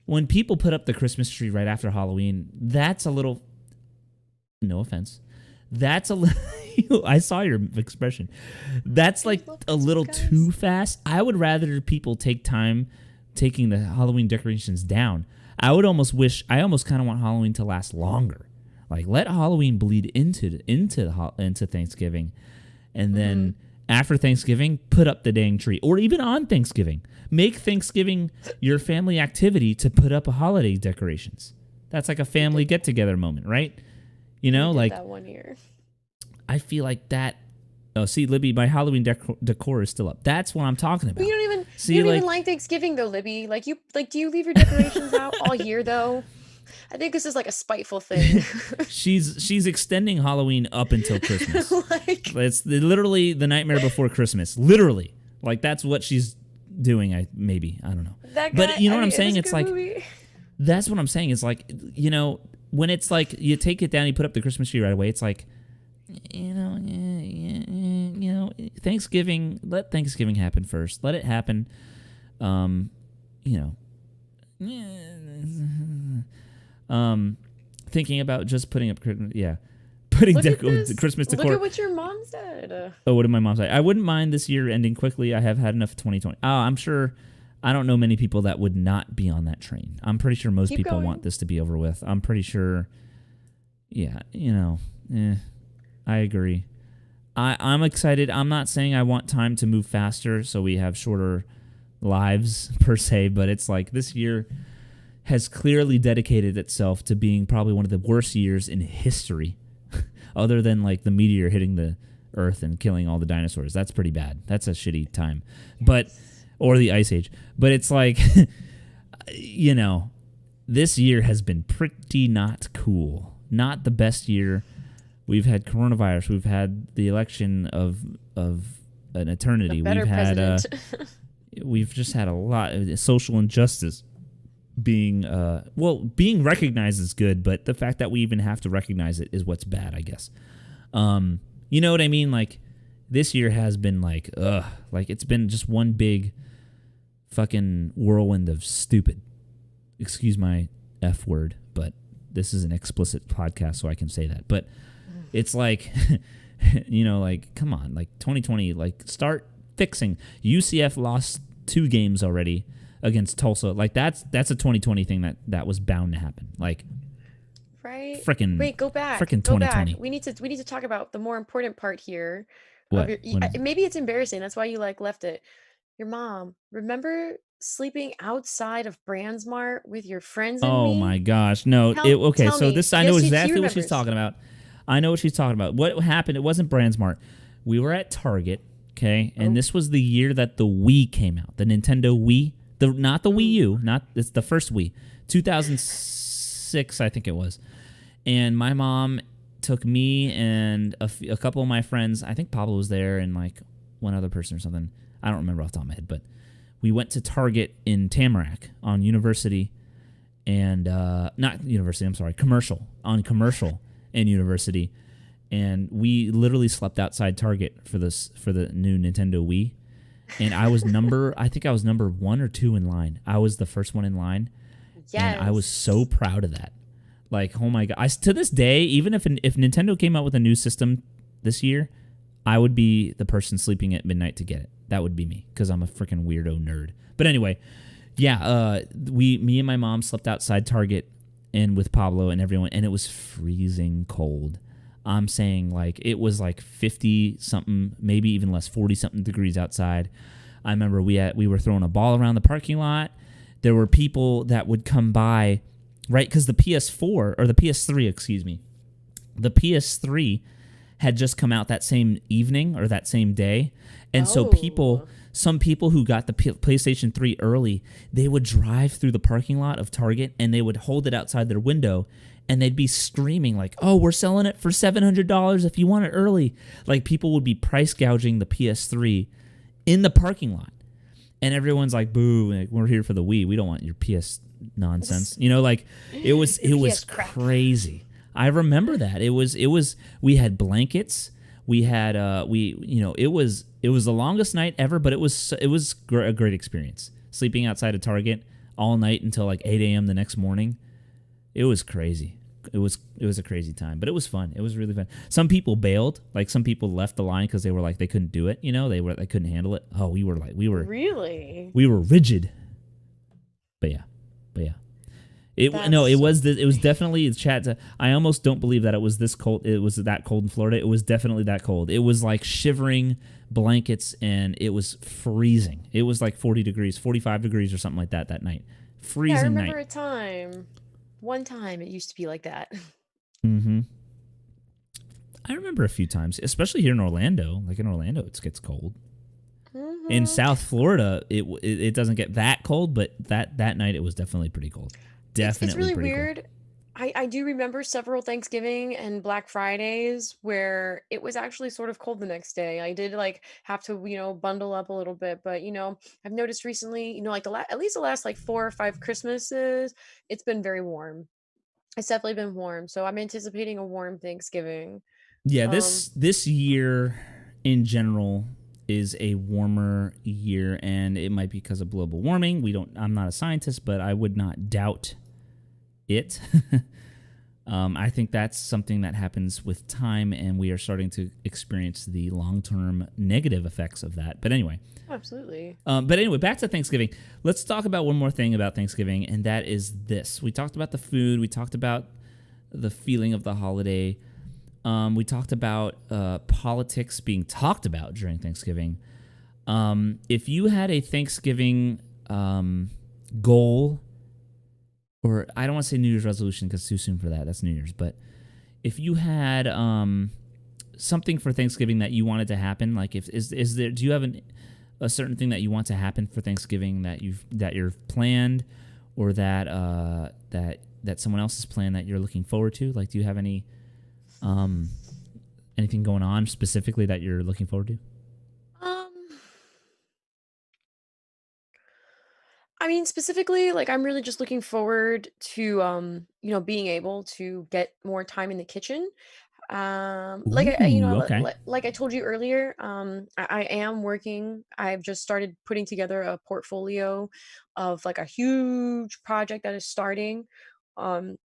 When people put up the Christmas tree right after Halloween, that's a little. No offense. That's a little. I saw your expression. That's like love a this, little guys. too fast. I would rather people take time taking the Halloween decorations down. I almost kind of want Halloween to last longer. Like, let Halloween bleed into Thanksgiving, and then after Thanksgiving, put up the dang tree, or even on Thanksgiving, make Thanksgiving your family activity to put up holiday decorations. That's like a family get together moment, right? We did Like, that one year. I feel like that. Oh, see, Libby, my Halloween decor is still up. That's what I'm talking about. But See, you don't even like, like Thanksgiving though, Libby. Do you leave your decorations out all year though? I think this is like a spiteful thing. she's extending Halloween up until Christmas. Like, It's literally the nightmare before Christmas. Literally, like that's what she's doing. I don't know. that guy. But you know what I'm it was saying? a It's good like movie. that's what I'm saying. It's like when it's like you take it down, you put up the Christmas tree right away. It's like Thanksgiving. Let Thanksgiving happen first. Let it happen. Thinking about just putting up Christmas. Yeah, putting Look at this. Christmas decor. Look at what your mom said. Oh, what did my mom say? I wouldn't mind this year ending quickly. I have had enough of 2020. Oh, I'm sure. I don't know many people that would not be on that train. I'm pretty sure most Keep people going. want this to be over with. I'm pretty sure. Yeah, I agree. I'm excited. I'm not saying I want time to move faster so we have shorter lives per se, but it's like this year has clearly dedicated itself to being probably one of the worst years in history, other than like the meteor hitting the Earth and killing all the dinosaurs. That's pretty bad. That's a shitty time. Or the Ice Age. But it's like, this year has been pretty not cool. Not the best year. We've had coronavirus. We've had the election of an eternity. The better president. We've just had a lot of social injustice being recognized is good, but the fact that we even have to recognize it is what's bad, I guess. You know what I mean? Like, this year has been like, it's been just one big fucking whirlwind of stupid. Excuse my F word, but this is an explicit podcast, so I can say that. But it's like, like, come on, like 2020, like start fixing. UCF lost 2 games already against Tulsa. Like that's a 2020 thing that was bound to happen. Like, Right? frickin' Wait, go back. frickin' Go back. 2020. We need to talk about the more important part here. of What? your What is it? maybe it's embarrassing. That's why you like left it. Your mom, remember sleeping outside of Brandsmart with your friends and Oh me? my gosh. No. Okay. Tell So me. this, I know Yes, she exactly what she's remembers. talking about. I know what she's talking about. What happened? It wasn't Brandsmart. We were at Target. Okay, and Oh. this was the year that the Wii came out, the Nintendo Wii, not the Wii U, not it's the first Wii, 2006, I think it was. And my mom took me and a couple of my friends. I think Pablo was there and like one other person or something. I don't remember off the top of my head, but we went to Target in Tamarack on University and not University. I'm sorry, Commercial on Commercial and University, and we literally slept outside Target for the new Nintendo Wii. And I think I was number 1 or 2 in line. I was the first one in line, and I was so Yes. proud of that. Like, oh my god! To this day, even if Nintendo came out with a new system this year, I would be the person sleeping at midnight to get it. That would be me because I'm a freaking weirdo nerd. But anyway, yeah, me and my mom slept outside Target and with Pablo and everyone, and it was freezing cold. I'm saying like it was like 50 something, maybe even less, 40 something degrees outside. I remember we were throwing a ball around the parking lot. There were people that would come by, right? Because the PS4 or the PS3, excuse me, the PS3 had just come out that same evening or that same day. And so Oh. some people who got the PlayStation 3 early, they would drive through the parking lot of Target and they would hold it outside their window and they'd be screaming like, "Oh, we're selling it for $700 if you want it early." Like people would be price gouging the PS3 in the parking lot. And everyone's like, "Boo, like, we're here for the Wii. We don't want your PS nonsense." Like it was Your it was PS crap. crazy. I remember that. It was we had blankets. We had it was the longest night ever, but it was a great experience. Sleeping outside of Target all night until like 8 a.m. the next morning. It was crazy. It was a crazy time, but it was fun. It was really fun. Some people bailed, like some people left the line because they were like they couldn't do it. They couldn't handle it. Oh, we were like Really? we were rigid. But yeah, but yeah. That's so It was funny. definitely the chat. I almost don't believe that it was this cold. It was that cold in Florida. It was definitely that cold. It was like shivering blankets and it was freezing. It was like 40 degrees, 45 degrees or something like that night. Yeah, I Freezing remember night. a time. One time it used to be like that. Mm-hmm. I remember a few times, especially here in Orlando. Like in Orlando, it gets cold. In Hmm. South Florida, it doesn't get that cold, but that night it was definitely pretty cold. It's Definitely really pretty cold. weird. I do remember several Thanksgiving and Black Fridays where it was actually sort of cold the next day. I did like have to, bundle up a little bit, but I've noticed recently, like at least the last like 4 or 5 Christmases, it's been very warm. It's definitely been warm. So I'm anticipating a warm Thanksgiving. Yeah, Um, this year in general is a warmer year, and it might be because of global warming. I'm not a scientist, but I would not doubt it. I think that's something that happens with time, and we are starting to experience the long-term negative effects of that. But anyway, Absolutely. back to Thanksgiving. Let's talk about one more thing about Thanksgiving, and that is this. We talked about the food. We talked about the feeling of the holiday. We talked about politics being talked about during Thanksgiving. If you had a Thanksgiving goal, or I don't want to say New Year's resolution because it's too soon for that. That's New Year's. But if you had something for Thanksgiving that you wanted to happen, like is there? Do you have a certain thing that you want to happen for Thanksgiving that you're planned, or that someone else has planned that you're looking forward to? Like, do you have anything going on specifically that you're looking forward to? Um, I mean, specifically, like I'm really just looking forward to being able to get more time in the kitchen. Like Ooh, okay. like I told you earlier, I am working. I've just started putting together a portfolio of like a huge project that is starting. Um,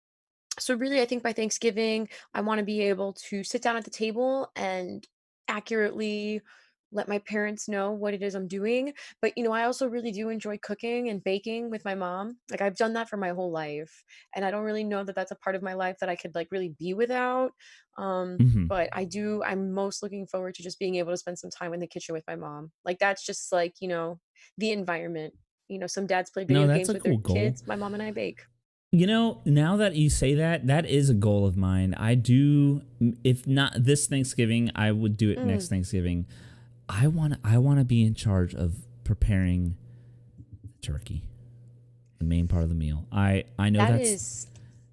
so really, I think by Thanksgiving, I want to be able to sit down at the table and accurately let my parents know what it is I'm doing. But, I also really do enjoy cooking and baking with my mom. Like, I've done that for my whole life, and I don't really know that that's a part of my life that I could like really be without. Hmm. But I'm most looking forward to just being able to spend some time in the kitchen with my mom. Like, that's just like, the environment. Some dads play No, video that's games a with their cool goal. kids. My mom and I bake. Now that you say that, that is a goal of mine. I do, if not this Thanksgiving, I would do it next Mm, Thanksgiving. I want to be in charge of preparing the turkey, the main part of the meal. I know that that's is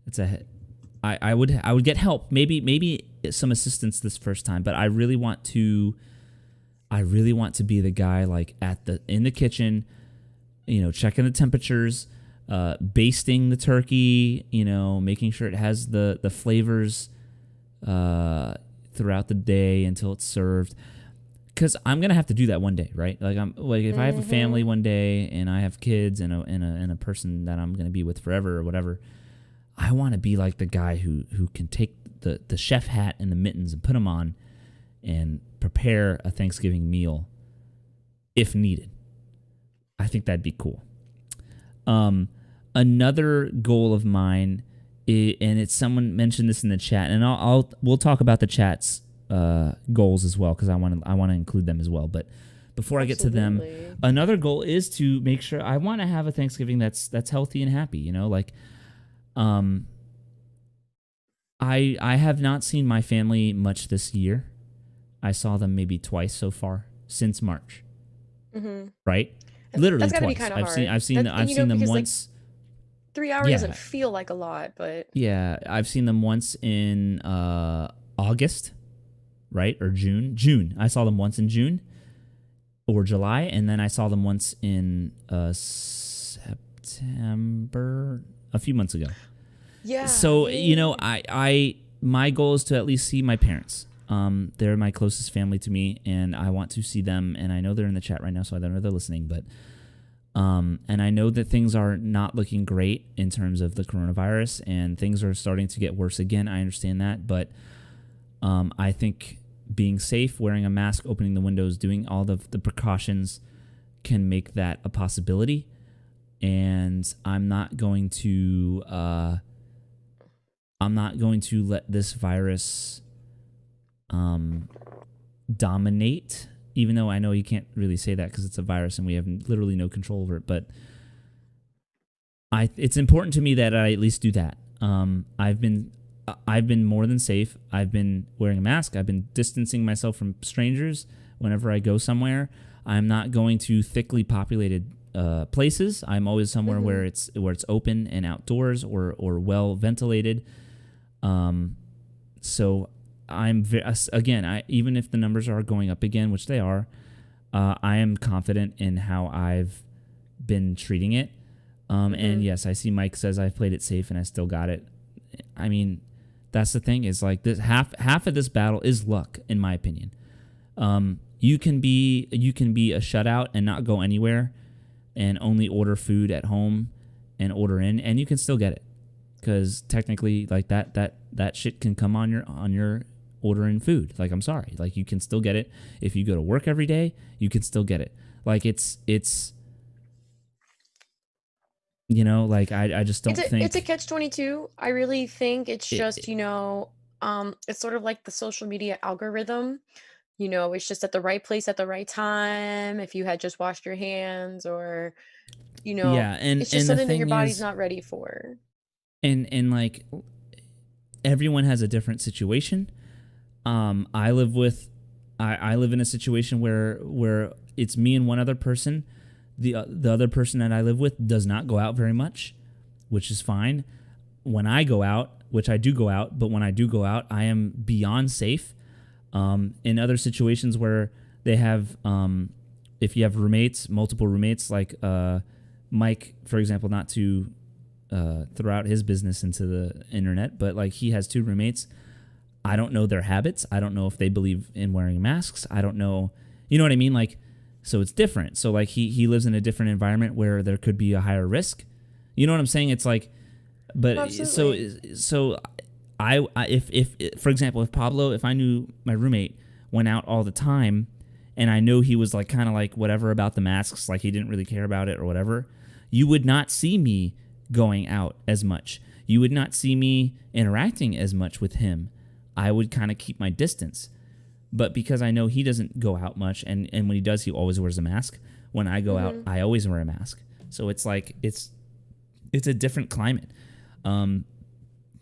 it's a I would get help, maybe some assistance this first time, but I really want to be the guy like in the kitchen, checking the temperatures, basting the turkey, making sure it has the flavors throughout the day until it's served. Because I'm gonna have to do that one day, right? Like if I have a family mhm. one day and I have kids and a person that I'm gonna be with forever or whatever, I want to be like the guy who can take the chef hat and the mittens and put them on and prepare a Thanksgiving meal if needed. I think that'd be cool. Um, Another goal of mine, and it's someone mentioned this in the chat, and we'll talk about the chat's goals as well because I want to include them as well. But before I get to them, Absolutely. another goal is to make sure I want to have a Thanksgiving that's healthy and happy. Um, I have not seen my family much this year. I saw them maybe twice so far since March, Hmm. right? Literally That's got to be twice. kind of I've seen hard. I've seen That and I've seen them because like once. 3 hours doesn't Yeah, feel like a lot, but yeah. I've seen them once in August, right? Or June. June. I saw them once in June or July, and then I saw them once in September, a few months ago. yeah, So yeah, yeah, yeah. I my goal is to at least see my parents. They're my closest family to me, and I want to see them. And I know they're in the chat right now, so I don't know if they're listening. But and I know that things are not looking great in terms of the coronavirus, and things are starting to get worse again. I understand that, but I think being safe, wearing a mask, opening the windows, doing all the precautions can make that a possibility. And I'm not going to let this virus dominate, even though I know you can't really say that because it's a virus and we have literally no control over it. But it's important to me that I at least do that. I've been more than safe. I've been wearing a mask. I've been distancing myself from strangers whenever I go somewhere. I'm not going to thickly populated places. I'm always somewhere where Hmm. it's open and outdoors or well ventilated. So again, even if the numbers are going up again, which they are, I am confident in how I've been treating it. And Hmm. yes, I see Mike says I've played it safe and I still got it. I mean, that's the thing is like this half of this battle is luck, in my opinion. You can be a shutout and not go anywhere and only order food at home and order in, and you can still get it because technically, like that shit can come on your ordering food. Like, I'm sorry, like you can still get it if you go to work every day. You can still get it. Like it's like I just It's don't a think catch-22. I really think it's just, it. it's sort of like the social media algorithm. It's just at the right place at the right time. If you had just washed your hands, or Yeah, and it's just the something that your thing body's is, not ready for. and like everyone has a different situation. I live with, I live in a situation where it's me and one other person. The other person that I live with does not go out very much, which is fine. When I go out, which I do go out, but when I do go out, I am beyond safe. In other situations where they have, if you have roommates, multiple roommates, like Mike, for example, not to throw out his business into the internet, but like he has two roommates. I don't know their habits. I don't know if they believe in wearing masks. I don't know, you know what I mean? Like, so it's different. So like he lives in a different environment where there could be a higher risk. You know what I'm saying? It's like, but Absolutely. so if for example, if I knew my roommate went out all the time and I know he was like kind of like whatever about the masks, like he didn't really care about it or whatever, you would not see me going out as much. You would not see me interacting as much with him. I would kind of keep my distance. But because I know he doesn't go out much, and when he does, he always wears a mask. When I go out, I always wear a mask. So it's like it's a different climate.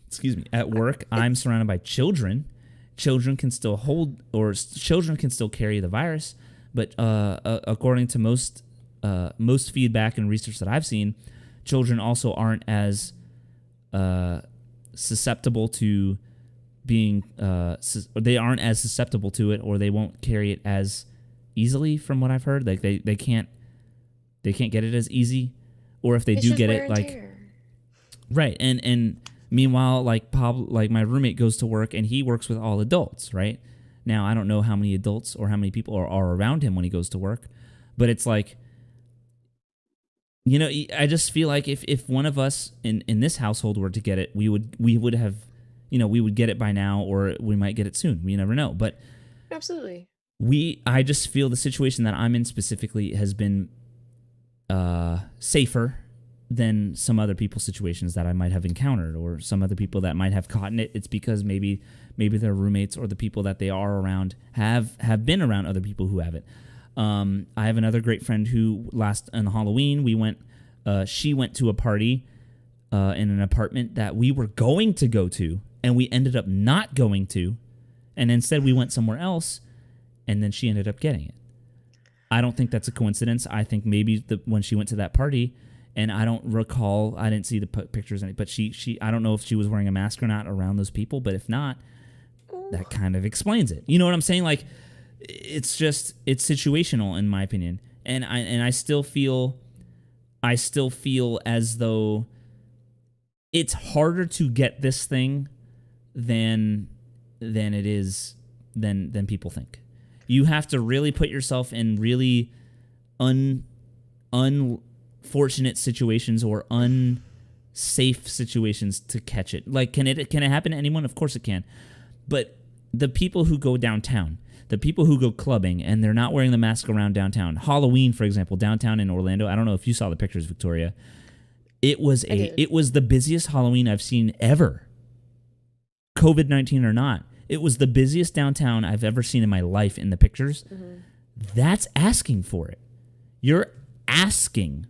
Excuse me. At work, I'm surrounded by children. Children can still children can still carry the virus. But according to most feedback and research that I've seen, children also aren't as susceptible to being they aren't as susceptible to it, or they won't carry it as easily, from what I've heard. Like they can't get it as easy, or if they do get it, like tear. Right. And meanwhile, like my roommate goes to work and he works with all adults, right? Now I don't know how many adults or how many people are around him when he goes to work, but it's like, you know, I just feel like if one of us in this household were to get it, we would have, you know, we would get it by now, or we might get it soon. We never know. But Absolutely. I just feel the situation that I'm in specifically has been safer than some other people's situations that I might have encountered, or some other people that might have caught it. It's because maybe their roommates or the people that they are around have been around other people who have it. I have another great friend who on Halloween she went to a party in an apartment that we were going to go to, and we ended up not going to, and instead we went somewhere else, and then she ended up getting it. I don't think that's a coincidence. I think maybe when she went to that party, and I don't recall, I didn't see the pictures, but she I don't know if she was wearing a mask or not around those people, but if not, that kind of explains it. You know what I'm saying? Like, it's situational in my opinion, and I still feel as though it's harder to get this thing than people think. You have to really put yourself in really unfortunate situations or unsafe situations to catch it. Like, can it happen to anyone? Of course it can. But the people who go downtown, the people who go clubbing and they're not wearing the mask around downtown. Halloween, for example, downtown in Orlando. I don't know if you saw the pictures, Victoria. It was the busiest Halloween I've seen ever. COVID-19 or not. It was the busiest downtown I've ever seen in my life in the pictures. Mm-hmm. That's asking for it. You're asking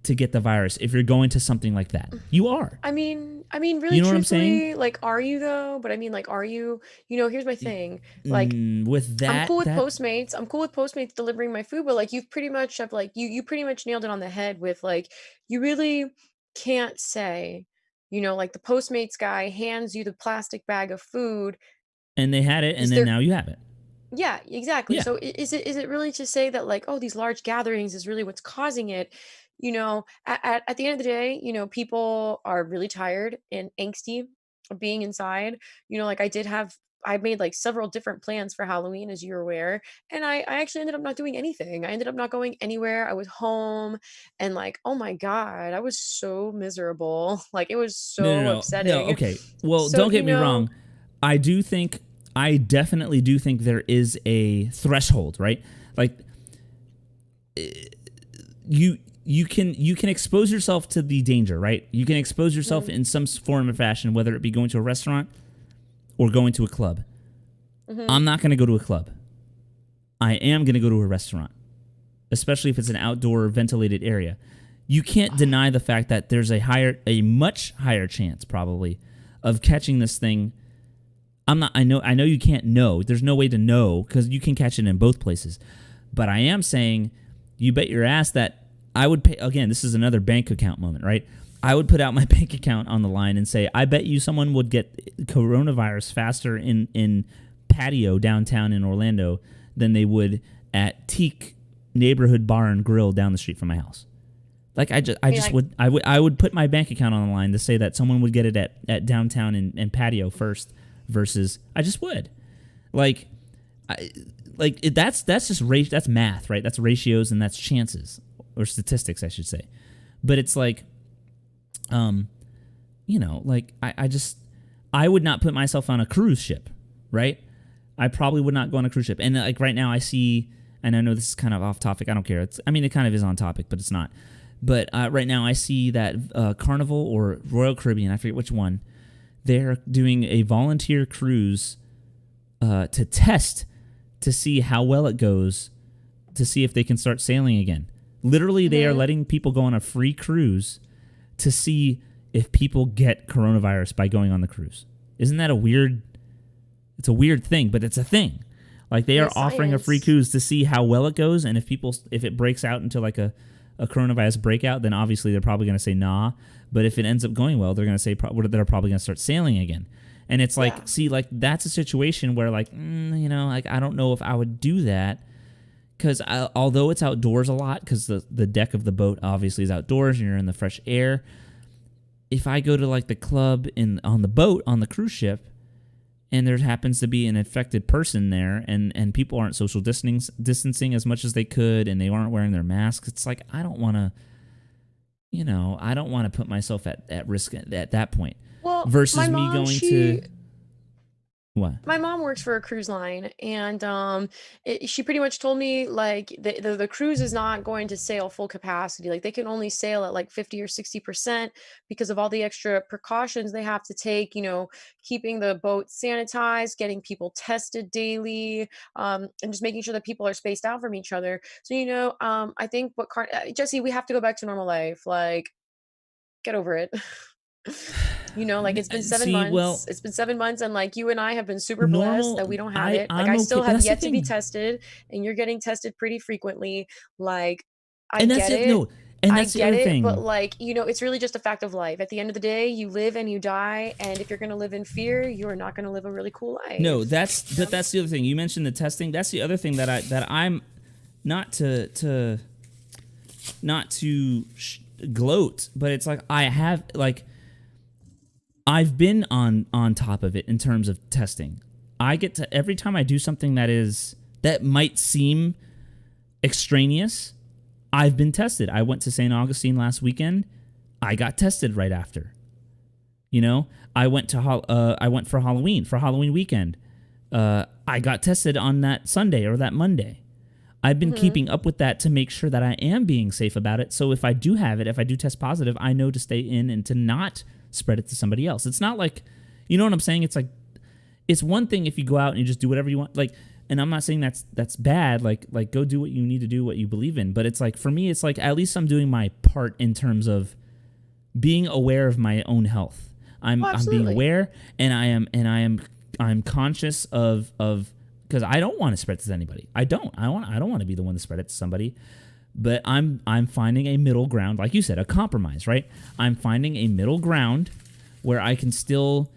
to get the virus if you're going to something like that. You are. I mean, really, you know what I'm truthfully, saying? like, are you though? But I mean, like, are you? You know, here's my thing. Like, with that, I'm cool with Postmates. I'm cool with Postmates delivering my food, but like, you've pretty much you pretty much nailed it on the head with like, you really can't say, you know, like the Postmates guy hands you the plastic bag of food, and they had it, and then now you have it. Yeah, exactly. Yeah. So is it really to say that like, oh, these large gatherings is really what's causing it? You know, at the end of the day, you know, people are really tired and angsty of being inside. You know, like I made like several different plans for Halloween, as you're aware, and I actually ended up not doing anything. I ended up not going anywhere. I was home, and like, oh my God, I was so miserable. Like, it was so upsetting. No, okay. Well, So, don't get me wrong. I definitely do think there is a threshold, right? Like, you can expose yourself to the danger, right? You can expose yourself in some form or fashion, whether it be going to a restaurant or going to a club. Mm-hmm. I'm not going to go to a club. I am going to go to a restaurant, especially if it's an outdoor ventilated area. You can't deny the fact that there's a much higher chance probably of catching this thing. I know you can't know. There's no way to know because you can catch it in both places. But I am saying, you bet your ass that I would pay. Again, this is another bank account moment, right? I would put out my bank account on the line and say, I bet you someone would get coronavirus faster in patio downtown in Orlando than they would at Teak neighborhood bar and grill down the street from my house. Like I would put my bank account on the line to say that someone would get it at downtown and patio first. Versus, I just would, that's just that's math, right? That's ratios and that's chances or statistics, I should say. But it's like, you know, like I would not put myself on a cruise ship, right? I probably would not go on a cruise ship. And like right now, I see and I know this is kind of off topic. I don't care. I mean, it kind of is on topic, but it's not. But right now I see that Carnival or Royal Caribbean, I forget which one, they're doing a volunteer cruise to test to see how well it goes, to see if they can start sailing again. Literally, they are letting people go on a free cruise to see if people get coronavirus by going on the cruise. Isn't that a weird... It's a weird thing, but it's a thing. Like, they are offering a free cruise to see how well it goes, and if it breaks out into like a coronavirus breakout, then obviously they're probably going to say nah. But if it ends up going well, they're going to say they're probably going to start sailing again. And it's like, see, like, that's a situation where, like, like, I don't know if I would do that, because although it's outdoors a lot, because the deck of the boat obviously is outdoors and you're in the fresh air, if I go to, like, the club on the boat, on the cruise ship, and there happens to be an infected person there, and people aren't social distancing as much as they could, and they aren't wearing their masks, it's like, I don't want to, I don't want to put myself at risk at that point. Well, versus me going to... What? My mom works for a cruise line, and she pretty much told me, like, the cruise is not going to sail full capacity. Like, they can only sail at like 50 or 60% because of all the extra precautions they have to take, keeping the boat sanitized, getting people tested daily, and just making sure that people are spaced out from each other. So, I think Jesse, we have to go back to normal life. Like, get over it. Like, it's been 7 months. Well, it's been 7 months, and like, you and I have been super blessed that we don't have it. Like, I'm I still okay. have yet to be tested, and you're getting tested pretty frequently. Like, I that's get it. No, and that's I the other thing. But like, it's really just a fact of life. At the end of the day, you live and you die, and if you're going to live in fear, you are not going to live a really cool life. No, that's the other thing. You mentioned the testing. That's the other thing that I'm not to gloat, but it's like I've been on top of it in terms of testing. I get to, every time I do something that might seem extraneous, I've been tested. I went to St. Augustine last weekend. I got tested right after. I went for Halloween weekend. I got tested on that Sunday or that Monday. I've been keeping up with that to make sure that I am being safe about it. So if I do have it, if I do test positive, I know to stay in and to not spread it to somebody else. It's not like, you know what I'm saying? It's like, it's one thing if you go out and you just do whatever you want. Like, and I'm not saying that's bad. Like go do what you need to do, what you believe in. But it's like, for me, it's like, at least I'm doing my part in terms of being aware of my own health. I'm being aware, and I'm conscious of because I don't want to spread it to anybody. I don't want to be the one to spread it to somebody. But I'm finding a middle ground, like you said, a compromise, right? I'm finding a middle ground where I can still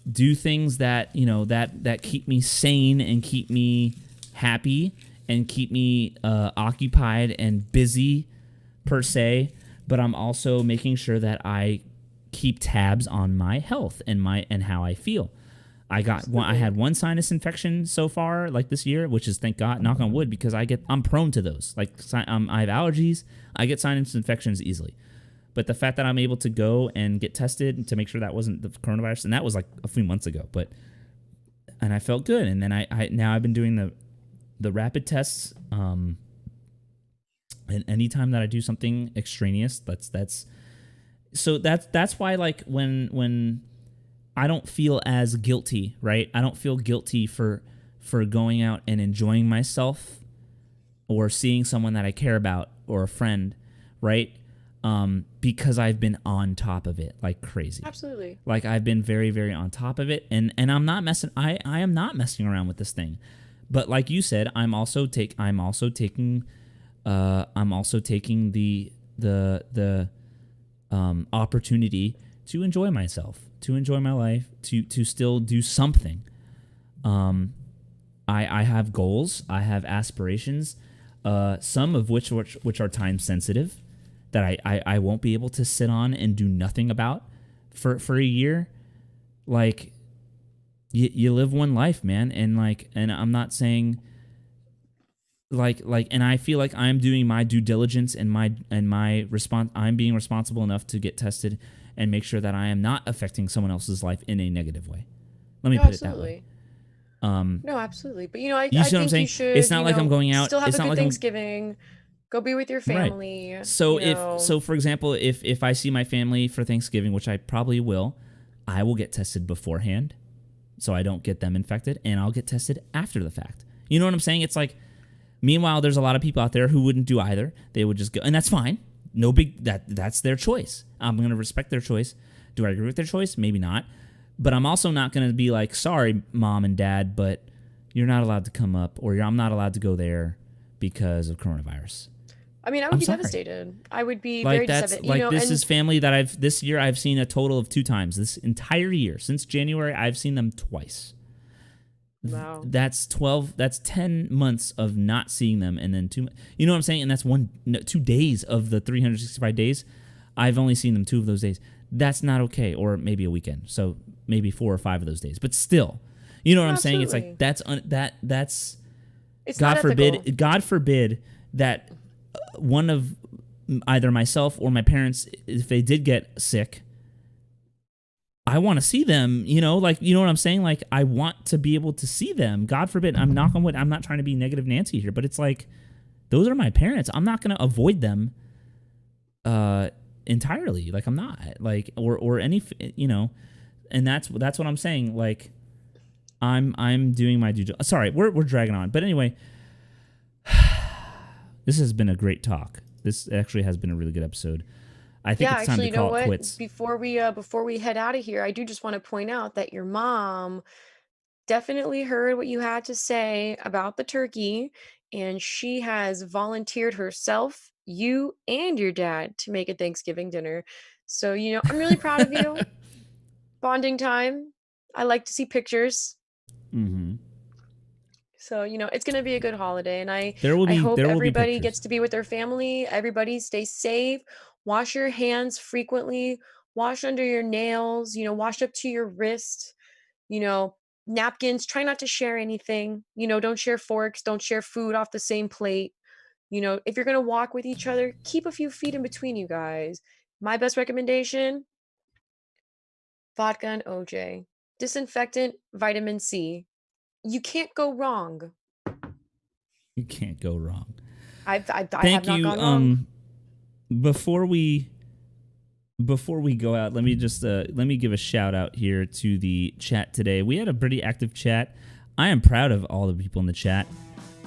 do things that, that keep me sane and keep me happy and keep me occupied and busy per se, but I'm also making sure that I keep tabs on my health and how I feel. I had one sinus infection so far, like this year, which is, thank God, knock on wood, because I'm prone to those. Like, I have allergies. I get sinus infections easily. But the fact that I'm able to go and get tested to make sure that wasn't the coronavirus, and that was like a few months ago, and I felt good. And then now I've been doing the rapid tests. And anytime that I do something extraneous, that's why, like, when I don't feel as guilty, right? I don't feel guilty for going out and enjoying myself or seeing someone that I care about or a friend, right? Because I've been on top of it like crazy. Absolutely. Like, I've been very, very on top of it, and I'm not messing. I am not messing around with this thing. But like you said, I'm also taking the opportunity to enjoy myself, to enjoy my life, to still do something. I have goals, I have aspirations, some of which are time sensitive, that I won't be able to sit on and do nothing about for a year. Like, you live one life, man, and I'm not saying and I feel like I'm doing my due diligence and my response. I'm being responsible enough to get tested and make sure that I am not affecting someone else's life in a negative way. Let me put it that way. No, absolutely. But You I see what I'm think you saying? should, It's not like I'm going out. still have It's a not good like I'm Thanksgiving. Go be with your right. family. So for example, if I see my family for Thanksgiving, which I probably will, I will get tested beforehand, so I don't get them infected, and I'll get tested after the fact. You know what I'm saying? It's like, meanwhile, there's a lot of people out there who wouldn't do either. They would just go, and that's fine. No big that's their choice. I'm gonna respect their choice. Do I agree with their choice? Maybe not. But I'm also not gonna be like, sorry, mom and dad, but you're not allowed to come up, or I'm not allowed to go there because of coronavirus. I mean, I would be devastated. I would be Like very that's devastated. like this is family that this year I've seen a total of 2 times. This entire year since January, I've seen them twice. Wow. That's 10 months of not seeing them, and then 2. You know what I'm saying? And that's 2 days of the 365 days. I've only seen them 2 of those days. That's not okay. Or maybe a weekend. So maybe 4 or 5 of those days. But still, you know what I'm saying? It's like that's It's God not forbid. ethical. God forbid that one of either myself or my parents, if they did get sick, I want to see them, you know what I'm saying? Like, I want to be able to see them. God forbid. I'm not trying to be negative Nancy here, but it's like, those are my parents. I'm not going to avoid them entirely. Like, I'm not. Like, or any, and that's what I'm saying. Like, I'm doing my due diligence. Sorry, we're dragging on. But anyway, this has been a great talk. This actually has been a really good episode. I think it's time to call it quits. Before we head out of here, I do just want to point out that your mom definitely heard what you had to say about the turkey, and she has volunteered herself, you, and your dad to make a Thanksgiving dinner. So, I'm really proud of you. Bonding time. I like to see pictures. Mm-hmm. So, it's going to be a good holiday, and I there hope will be everybody pictures. gets to be with their family. Everybody stay safe. Wash your hands frequently. Wash under your nails, wash up to your wrist, napkins. Try not to share anything. Don't share forks. Don't share food off the same plate. If you're going to walk with each other, keep a few feet in between you guys. My best recommendation, vodka and OJ. Disinfectant, vitamin C. You can't go wrong. You can't go wrong. I have Thank not you. gone wrong. Before we go out, let me just let me give a shout out here to the chat today. We had a pretty active chat. I am proud of all the people in the chat,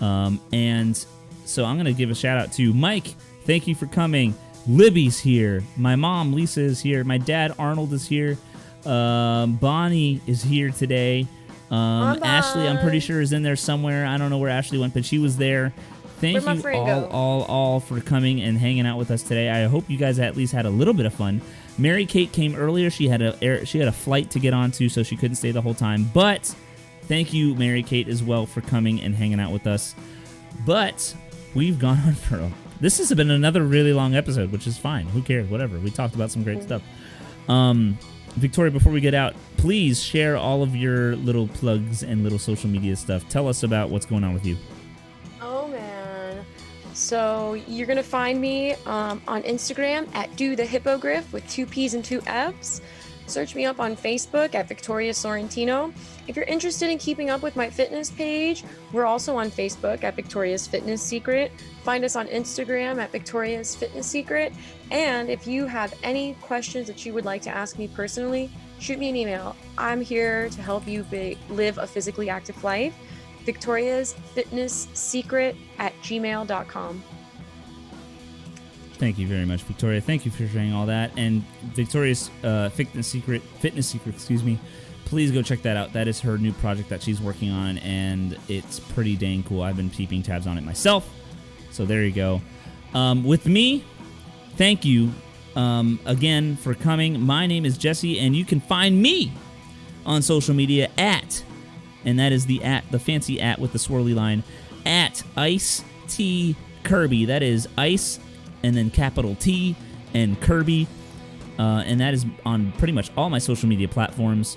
and so I'm gonna give a shout out to Mike. Thank you for coming. Libby's here. My mom Lisa is here. My dad Arnold is here. Bonnie is here today. Ashley, I'm pretty sure, is in there somewhere. I don't know where Ashley went, but she was there. Thank you all for coming and hanging out with us today. I hope you guys at least had a little bit of fun. Mary Kate came earlier. She had a flight to get onto, so she couldn't stay the whole time. But thank you, Mary Kate, as well, for coming and hanging out with us. But we've gone on for this has been another really long episode, which is fine. Who cares? Whatever. We talked about some great stuff. Victoria, before we get out, please share all of your little plugs and little social media stuff. Tell us about what's going on with you. Oh, man. So you're going to find me on Instagram at Do the Hippogriff with 2 P's and 2 F's. Search me up on Facebook at Victoria Sorrentino. If you're interested in keeping up with my fitness page, we're also on Facebook at Victoria's Fitness Secret. Find us on Instagram at Victoria's Fitness Secret. And if you have any questions that you would like to ask me personally, shoot me an email. I'm here to help you live a physically active life. Victoria's Fitness Secret at gmail.com. Thank you very much, Victoria. Thank you for sharing all that. And Victoria's Fitness Secret, please go check that out. That is her new project that she's working on, and it's pretty dang cool. I've been keeping tabs on it myself. So there you go. With me, thank you again for coming. My name is Jesse, and you can find me on social media and that is the fancy @ with the swirly line, at IceT Kirby. That is Ice and then capital T and Kirby. And that is on pretty much all my social media platforms.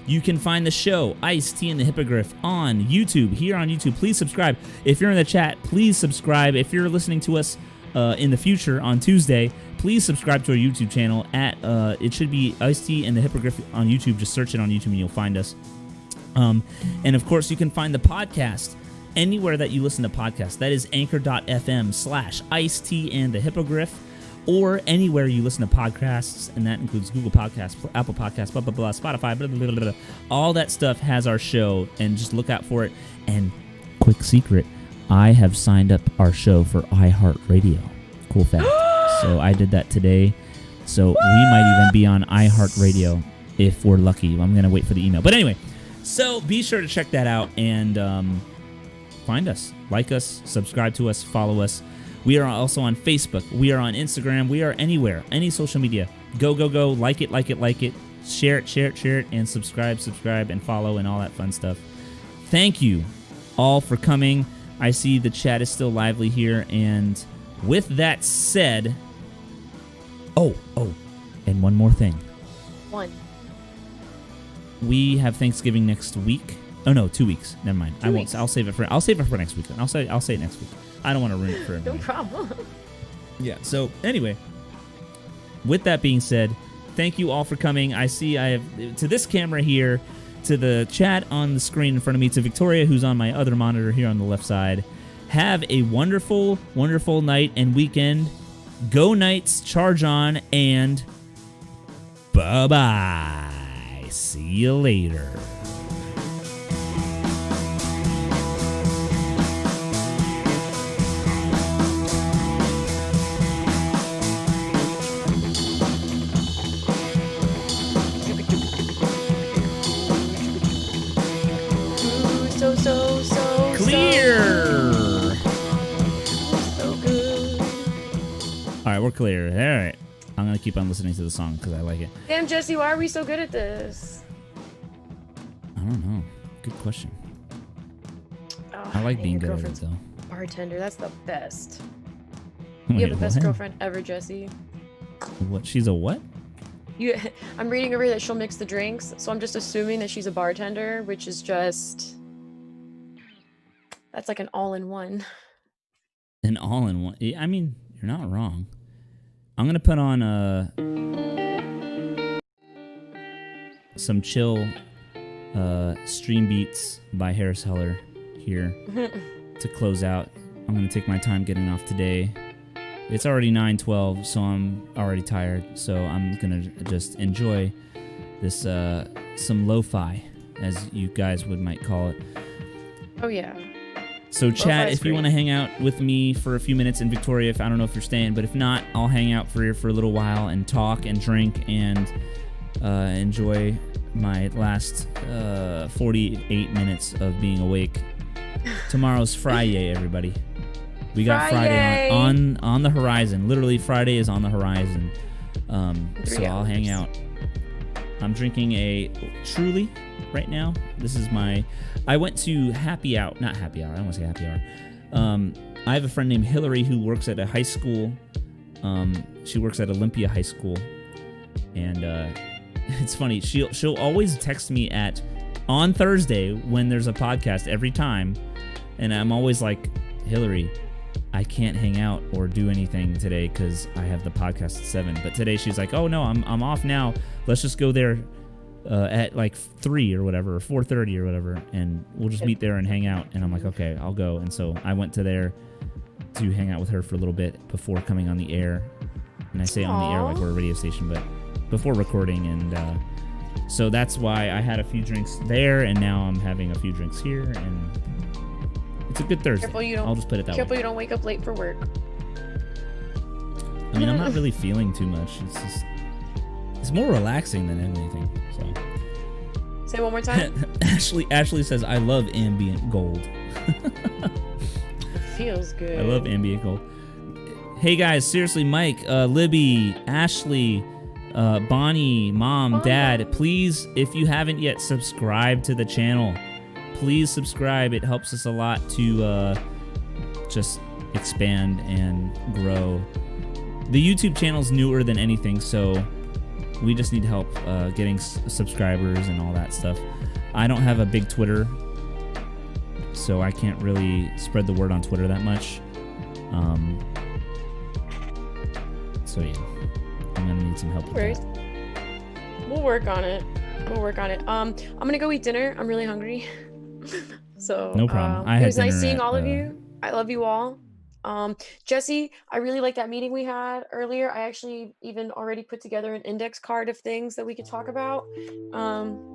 You can find the show, IceT and the Hippogriff, on YouTube, here on YouTube. Please subscribe. If you're in the chat, please subscribe. If you're listening to us in the future on Tuesday, please subscribe to our YouTube channel. It should be IceT and the Hippogriff on YouTube. Just search it on YouTube and you'll find us. And of course, you can find the podcast anywhere that you listen to podcasts. That is anchor.fm/IceT and the Hippogriff, or anywhere you listen to podcasts, and that includes Google Podcasts, Apple Podcasts, blah, blah, blah, Spotify, blah, blah, blah, blah. All that stuff has our show, and just look out for it. And quick secret, I have signed up our show for iHeartRadio. Cool fact. So I did that today. So we might even be on iHeartRadio if we're lucky. I'm going to wait for the email. But anyway, so be sure to check that out and find us, like us, subscribe to us, follow us. We are also on Facebook. We are on Instagram. We are anywhere, any social media. Go, like it, share it, and subscribe, and follow, and all that fun stuff. Thank you all for coming. I see the chat is still lively here, and with that said, and one more thing. We have Thanksgiving next week. Oh no, 2 weeks. Never mind. I won't. I'll save it for next week. I'll say it next week. I don't want to ruin it for everybody. No problem. Yeah. So anyway, with that being said, thank you all for coming. I have to this camera here, to the chat on the screen in front of me, to Victoria, who's on my other monitor here on the left side. Have a wonderful, wonderful night and weekend. Go Knights, charge on, and bye-bye. See you later. We're clear. All right. I'm going to keep on listening to the song because I like it. Damn, Jesse, why are we so good at this? I don't know. Good question. Oh, I like being good at it, though. Bartender, that's the best. Wait, You have the best what? girlfriend ever, Jesse. What? She's a what? I'm reading over here that she'll mix the drinks, so I'm just assuming that she's a bartender, which is just... That's like an all-in-one. An all-in-one? I mean, you're not wrong. I'm going to put on some chill stream beats by Harris Heller here to close out. I'm going to take my time getting off today. It's already 9:12, so I'm already tired. So I'm going to just enjoy this some lo-fi, as you guys might call it. Oh, yeah. So chat, if you want to hang out with me for a few minutes, and Victoria, I don't know if you're staying, but if not, I'll hang out for a little while and talk and drink and enjoy my last 48 minutes of being awake. Tomorrow's Friday, everybody. We got Friday on the horizon. Literally, Friday is on the horizon. So I'll hang out. I'm drinking a Truly right now. This is I went to happy hour. Not happy hour. I don't want to say happy hour. I have a friend named Hillary who works at a high school. She works at Olympia High School. And it's funny. She'll always text me on Thursday when there's a podcast every time. And I'm always like, Hillary, I can't hang out or do anything today because I have the podcast at 7. But today she's like, oh no, I'm off now. Let's just go there at like 3 or whatever, or 4:30 or whatever, and we'll just meet there and hang out. And I'm like, okay, I'll go. And so I went to there to hang out with her for a little bit before coming on the air. And I say on the air like we're a radio station, but before recording. And so that's why I had a few drinks there, and now I'm having a few drinks here, and it's a good Thursday. I'll just put it that way. Careful you don't wake up late for work. I mean, I'm not really feeling too much. It's more relaxing than anything. So. Say it one more time. Ashley says, I love ambient gold. It feels good. I love ambient gold. Hey guys, seriously, Mike, Libby, Ashley, Bonnie, Mom, Dad, please, if you haven't yet, subscribe to the channel. Please subscribe. It helps us a lot to just expand and grow. The YouTube channel's newer than anything, so we just need help getting subscribers and all that stuff. I don't have a big Twitter, so I can't really spread the word on Twitter that much. So yeah, I'm gonna need some help with that. We'll work on it. We'll work on it. I'm gonna go eat dinner. I'm really hungry. So No problem. I it had was nice dinner seeing at, all of you. I love you all. Jesse, I really like that meeting we had earlier. I actually even already put together an index card of things that we could talk about.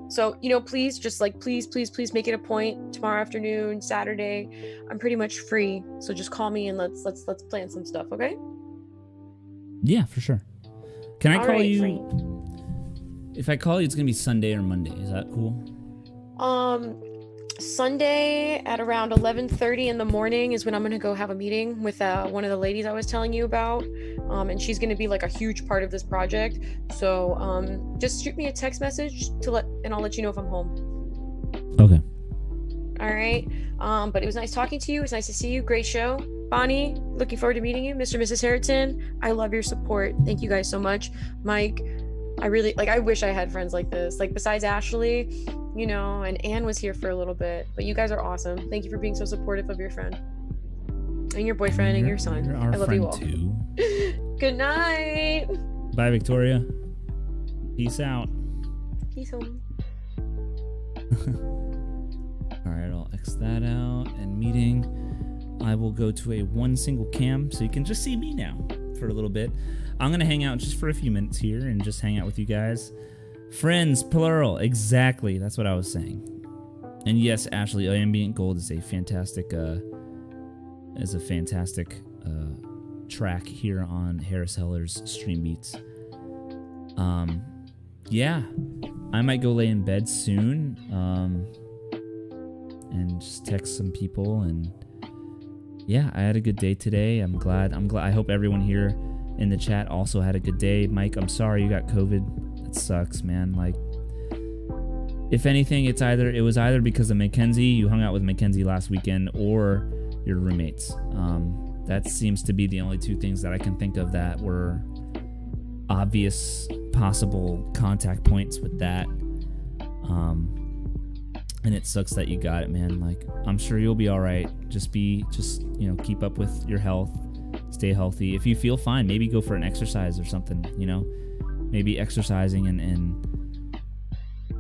So please, just like please make it a point tomorrow afternoon, Saturday. I'm pretty much free, so just call me and let's plan some stuff, okay? Yeah, for sure. Can I All call right, you? free. If I call you, it's gonna be Sunday or Monday. Is that cool? Sunday at around 11:30 in the morning is when I'm gonna go have a meeting with one of the ladies I was telling you about, and she's gonna be like a huge part of this project. So just shoot me a text message and I'll let you know if I'm home. Okay. All right. But it was nice talking to you. It was nice to see you. Great show. Bonnie, looking forward to meeting you. Mr. and Mrs. Harrington, I love your support. Thank you guys so much. Mike, I really I wish I had friends like this. Like besides Ashley, and Anne was here for a little bit, but you guys are awesome. Thank you for being so supportive of your friend and your boyfriend and your son. You're our I love friend you all. too. Good night. Bye, Victoria. Peace out. Peace home. All right, I'll X that out. And meeting. I will go to one single cam so you can just see me now for a little bit. I'm going to hang out just for a few minutes here and just hang out with you guys. Friends, plural. Exactly. That's what I was saying. And yes, Ashley, Ambient Gold is a fantastic track here on Harris Heller's Stream Beats. Yeah, I might go lay in bed soon and just text some people. And yeah, I had a good day today. I'm glad. I hope everyone here in the chat also had a good day. Mike, I'm sorry you got COVID. It sucks, man. Like, if anything, it was either because of Mackenzie, you hung out with Mackenzie last weekend, or your roommates. That seems to be the only two things that I can think of that were obvious possible contact points with that. And it sucks that you got it, man. Like, I'm sure you'll be all right. Just keep up with your health, stay healthy. If you feel fine, maybe go for an exercise or something, maybe exercising and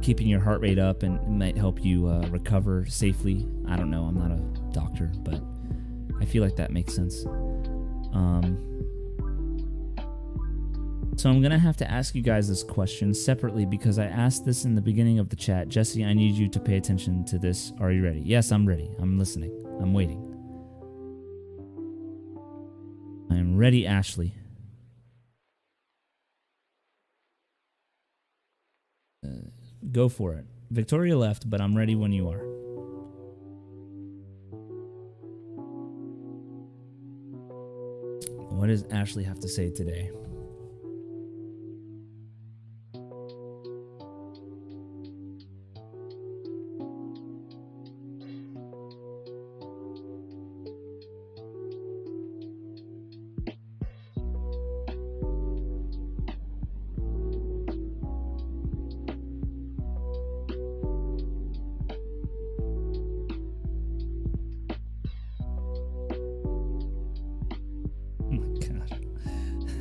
keeping your heart rate up and it might help you recover safely. I don't know. I'm not a doctor, but I feel like that makes sense. So I'm going to have to ask you guys this question separately because I asked this in the beginning of the chat. Jesse, I need you to pay attention to this. Are you ready? Yes, I'm ready. I'm listening. I'm waiting. I am ready, Ashley. Go for it. Victoria left, but I'm ready when you are. What does Ashley have to say today?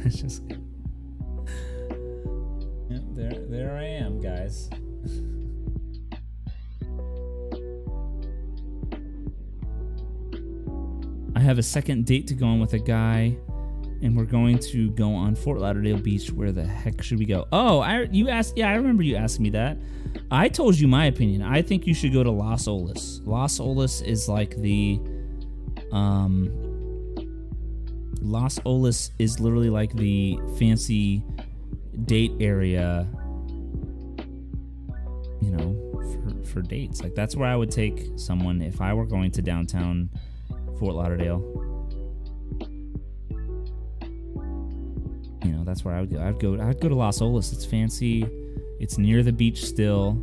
It's just, yep, there I am, guys. I have a second date to go on with a guy, and we're going to go on Fort Lauderdale Beach. Where the heck should we go? Oh, you asked. Yeah, I remember you asking me that. I told you my opinion. I think you should go to Las Olas. Las Olas is like the Las Olas is literally like the fancy date area, for dates. Like, that's where I would take someone if I were going to downtown Fort Lauderdale. That's where I would go. I'd go to Las Olas. It's fancy. It's near the beach still.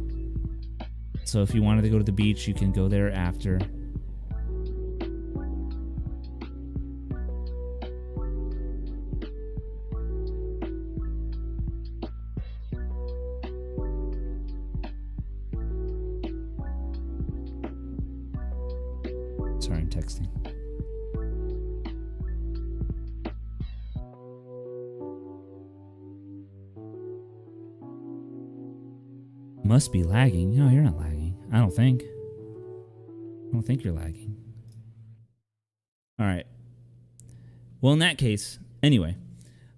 So if you wanted to go to the beach, you can go there after. Sorry, I'm texting. Must be lagging. No, you're not lagging. I don't think you're lagging. All right. Well, in that case, anyway,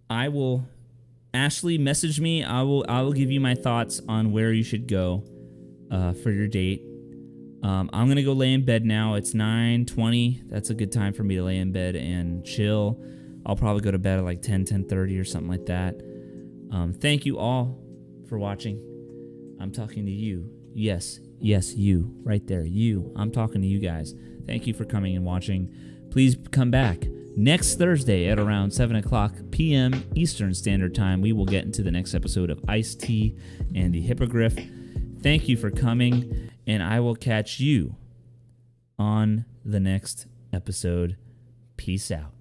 Ashley, message me. I will give you my thoughts on where you should go for your date. I'm going to go lay in bed now. It's 9:20. That's a good time for me to lay in bed and chill. I'll probably go to bed at like 10:30 or something like that. Thank you all for watching. I'm talking to you. Yes, you. Right there. You. I'm talking to you guys. Thank you for coming and watching. Please come back. Next Thursday at around 7 o'clock p.m. Eastern Standard Time, we will get into the next episode of IceT and the Hippogriff. Thank you for coming, and I will catch you on the next episode. Peace out.